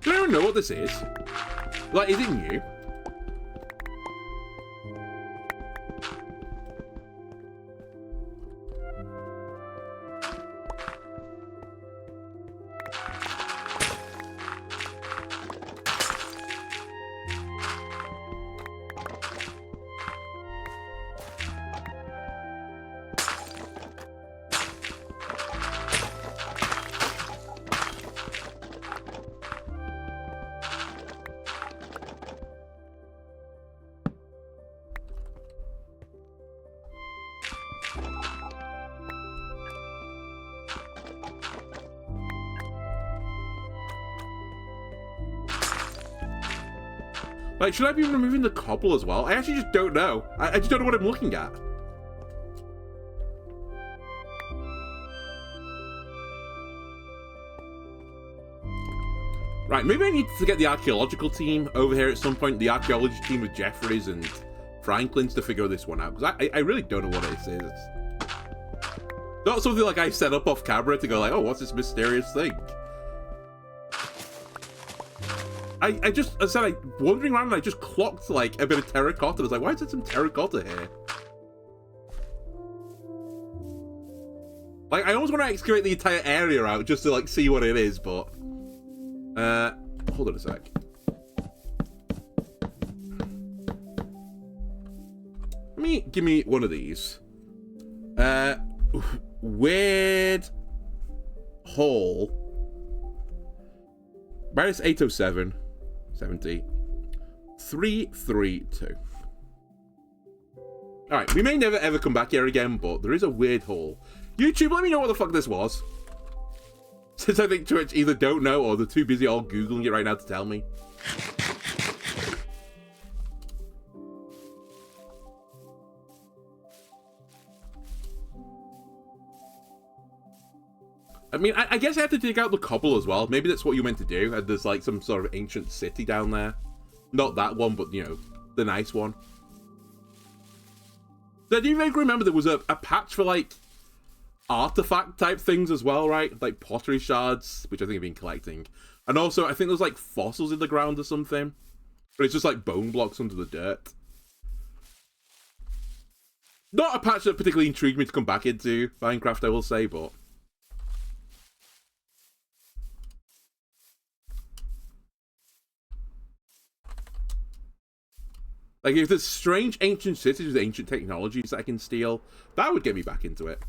Do anyone know what this is? Like, is it new? Like, should I be removing the cobble as well? I actually just don't know. I just don't know what I'm looking at. Right, maybe I need to get the archaeological team over here at some point. The archaeology team with Jeffries and Franklin's to figure this one out. Because I really don't know what this is. Not something like I set up off camera to go like, oh, what's this mysterious thing? I just, I said, wandering around and I just clocked like a bit of terracotta. I was like, why is there some terracotta here? Like, I almost want to excavate the entire area out just to like see what it is, but hold on a sec. Give me one of these. Weird hole. Minus 807. 70. 332. Alright, we may never ever come back here again, but there is a weird hole. YouTube, let me know what the fuck this was. Since I think Twitch either don't know or they're too busy all Googling it right now to tell me. I mean, I guess I have to dig out the cobble as well. Maybe that's what you meant to do. And there's like some sort of ancient city down there. Not that one, but you know, the nice one. So I do vaguely remember there was a patch for like artifact type things as well, right? Like pottery shards, which I think I've been collecting. And also, I think there's like fossils in the ground or something. But it's just like bone blocks under the dirt. Not a patch that particularly intrigued me to come back into Minecraft, I will say, but... Like, if there's strange ancient cities with ancient technologies that I can steal, that would get me back into it.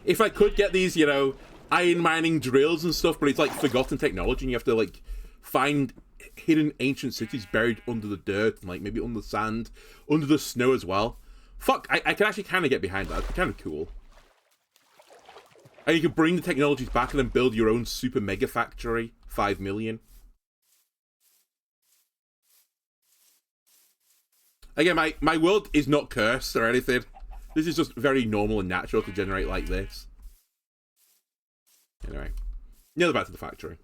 If I could get these, you know, iron mining drills and stuff, but it's like forgotten technology and you have to, like, find hidden ancient cities buried under the dirt and, like, maybe under the sand, under the snow as well. Fuck, I can actually kind of get behind that. It's kind of cool. And you can bring the technologies back and then build your own super mega factory. 5 million. Again, my world is not cursed or anything. This is just very normal and natural to generate like this. Anyway. Nearly back to the factory.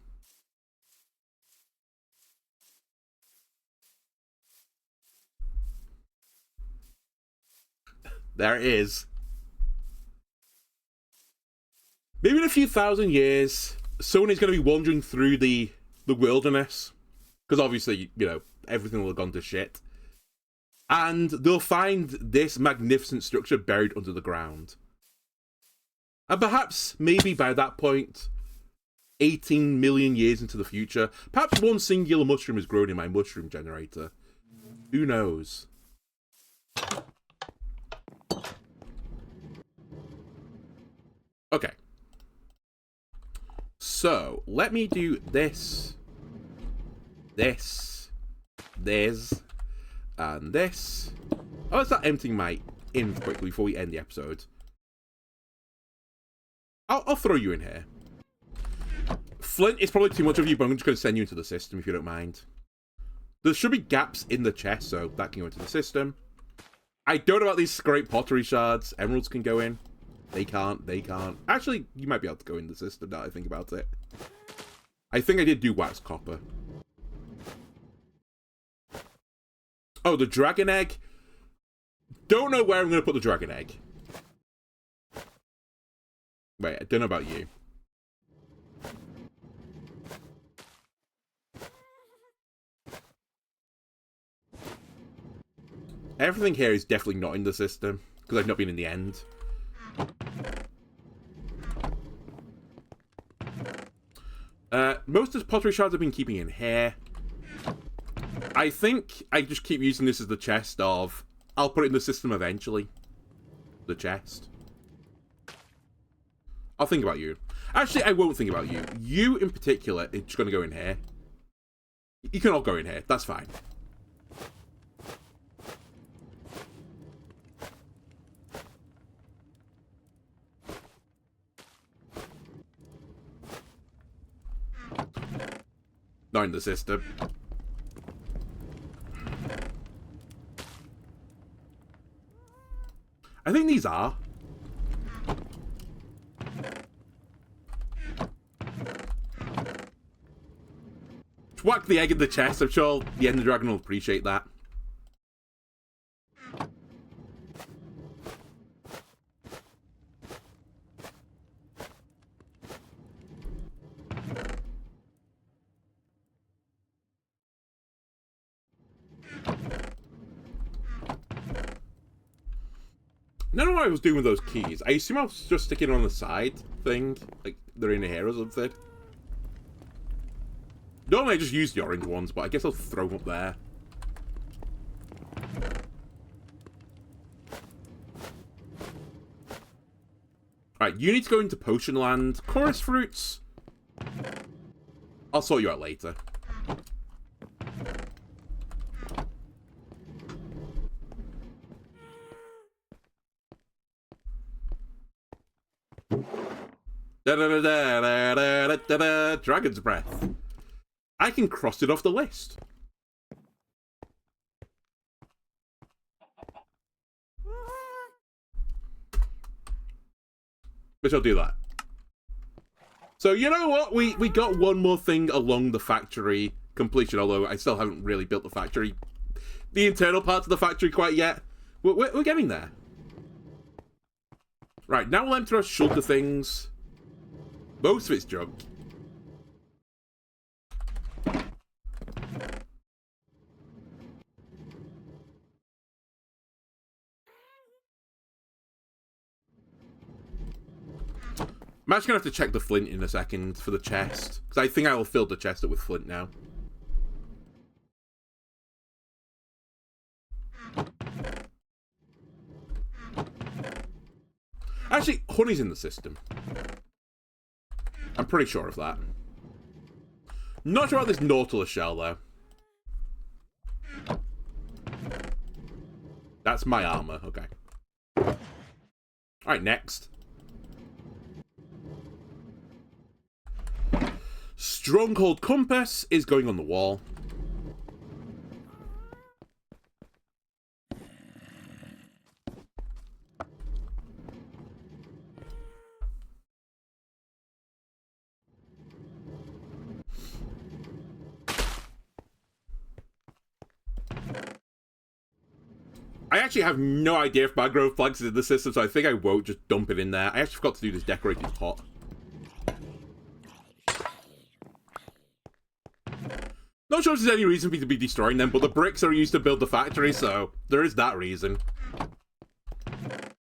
There it is. Maybe in a few thousand years, someone is going to be wandering through the wilderness. Because obviously, you know, everything will have gone to shit. And they'll find this magnificent structure buried under the ground. And perhaps, maybe by that point, 18 million years into the future, perhaps one singular mushroom has grown in my mushroom generator. Who knows? Okay. So, let me do this, this, and this. Oh, let's start emptying my inn quickly before we end the episode. I'll throw you in here. Flint is probably too much of you, but I'm just going to send you into the system if you don't mind. There should be gaps in the chest, so that can go into the system. I don't know about these great pottery shards. Emeralds can go in. They can't. Actually, you might be able to go in the system now I think about it. I think I did do wax copper. Oh, the dragon egg. Don't know where I'm going to put the dragon egg. Wait, I don't know about you. Everything here is definitely not in the system, because I've not been in the end. Most of the pottery shards I've been keeping in here. I think I just keep using this as the chest of... I'll put it in the system eventually. The chest. I'll think about you. Actually, I won't think about you. You, in particular, is just going to go in here. You can all go in here. That's fine. Not in the system. I think these are. Whack the egg in the chest. I'm sure the Ender Dragon will appreciate that. I don't know what I was doing with those keys. I assume I was just sticking on the side thing. Like, they're in here or something. Normally I just use the orange ones, but I guess I'll throw them up there. Alright, you need to go into Potion Land. Chorus Fruits. I'll sort you out later. Dragon's Breath. I can cross it off the list. Which I'll do that. So, you know what? We got one more thing along the factory completion, although I still haven't really built the factory. The internal parts of the factory quite yet. We're getting there. Right, now we'll enter our shulker things. Most of it's junk. I'm actually going to have to check the flint in a second for the chest. Because I think I will fill the chest up with flint now. Actually, honey's in the system. I'm pretty sure of that. Not sure about this Nautilus shell, though. That's my armor. Okay. Alright, next. Stronghold Compass is going on the wall. I actually have no idea if mangrove planks is in the system, so I think I won't just dump it in there. I actually forgot to do this decorated pot. Not sure if there's any reason for me to be destroying them, but the bricks are used to build the factory, so there is that reason.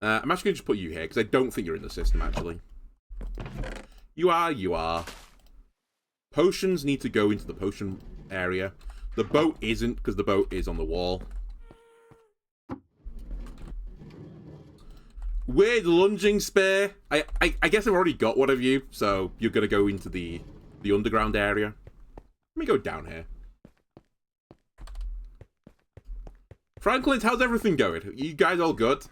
I'm actually going to just put you here, because I don't think you're in the system, actually. You are. Potions need to go into the potion area. The boat isn't, because the boat is on the wall. Weird lunging spear. I guess I've already got one of you, so you're going to go into the underground area. Let me go down here. Franklin's, how's everything going? You guys all good?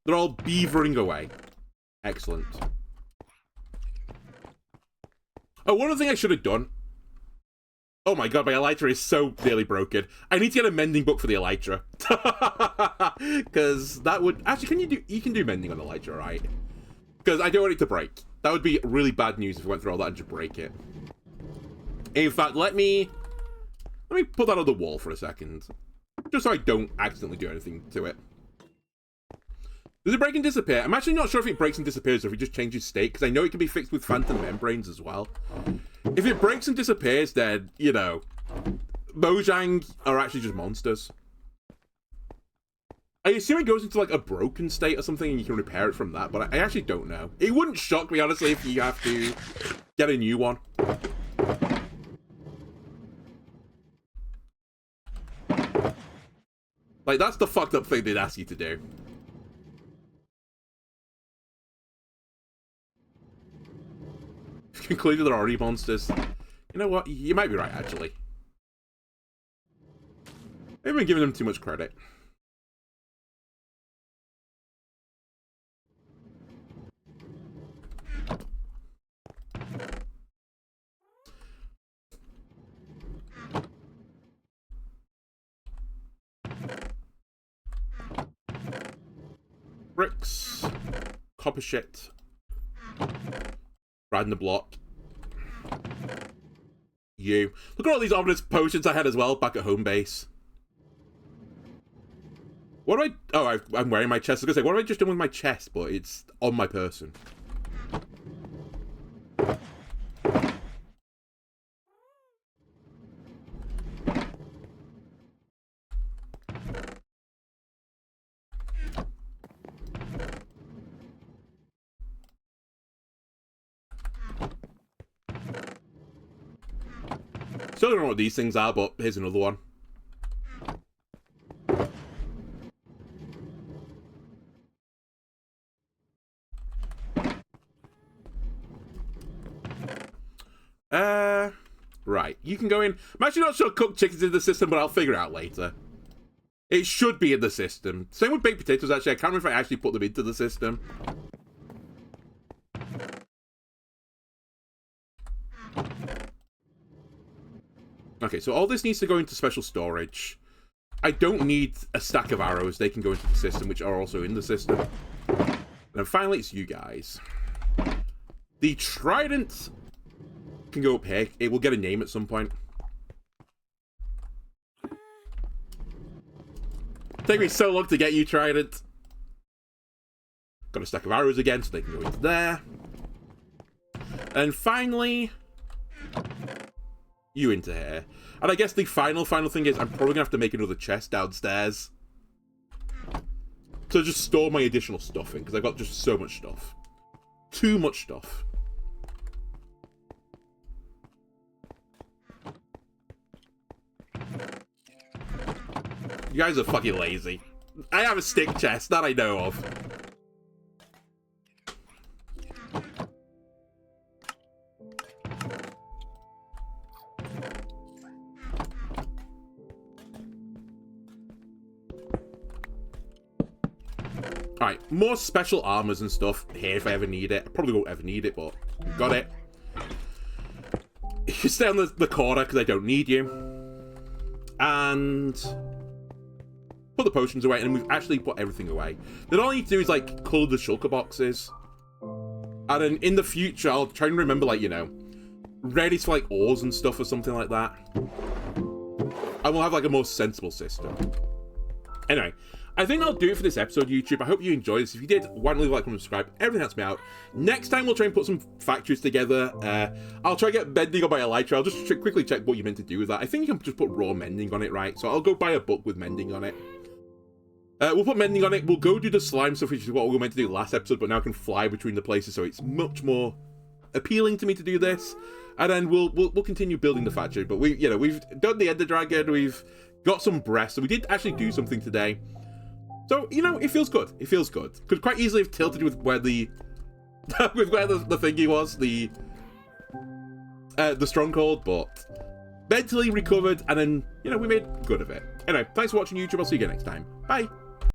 They're all beavering away. Excellent. Oh, one other thing I should have done. Oh my god, my elytra is so nearly broken. I need to get a mending book for the elytra. Because that would... Actually, you can do mending on elytra, right? Because I don't want it to break. That would be really bad news if we went through all that and just break it. In fact, let me put that on the wall for a second. Just so I don't accidentally do anything to it. Does it break and disappear? I'm actually not sure if it breaks and disappears or if it just changes state, because I know it can be fixed with phantom membranes as well. If it breaks and disappears, then, you know, Mojang are actually just monsters. I assume it goes into, like, a broken state or something and you can repair it from that, but I actually don't know. It wouldn't shock me, honestly, if you have to get a new one. Like, that's the fucked up thing they'd ask you to do. Concluded they're already monsters. You know what? You might be right, actually. I've been giving them too much credit. Bricks. Copper shit. Riding the block. You. Look at all these ominous potions I had as well back at home base. What do I... Oh, I'm wearing my chest. I was going to say, what have I just done with my chest? But it's on my person. Still don't know what these things are, but here's another one. Right. You can go in. I'm actually not sure cooked chicken's in the system, but I'll figure it out later. It should be in the system. Same with baked potatoes, actually. I can't remember if I actually put them into the system. Okay, so all this needs to go into special storage. I don't need a stack of arrows. They can go into the system, which are also in the system. And then finally, it's you guys. The trident can go up here. It will get a name at some point. Take me so long to get you, trident. Got a stack of arrows again, so they can go into there. And finally, you into here. And I guess the final thing is I'm probably going to have to make another chest downstairs. So just store my additional stuff in, because I've got just so much stuff. Too much stuff. You guys are fucking lazy. I have a stick chest, that I know of. Alright, more special armors and stuff here if I ever need it. I probably won't ever need it, but got it. You stay on the corner because I don't need you. And put the potions away, and we've actually put everything away. Then all I need to do is, like, colour the shulker boxes. And then in the future, I'll try and remember, like, you know, ready for, like, ores and stuff or something like that. And we'll have, like, a more sensible system. Anyway, I think I'll do it for this episode, YouTube. I hope you enjoyed this. If you did, why don't leave a like, comment, subscribe. Everything helps me out. Next time, we'll try and put some factories together. I'll try and get mending on my elytra. I'll just quickly check what you meant to do with that. I think you can just put raw mending on it, right? So I'll go buy a book with mending on it. We'll put mending on it. We'll go do the slime stuff, which is what we were meant to do last episode, but now I can fly between the places, so it's much more appealing to me to do this. And then we'll continue building the factory. But we've done the Ender Dragon. We've got some breasts. So we did actually do something today. So, you know, it feels good. It feels good. Could quite easily have tilted with where the the thingy was, the stronghold, but mentally recovered, and then, you know, we made good of it. Anyway, thanks for watching, YouTube. I'll see you again next time. Bye.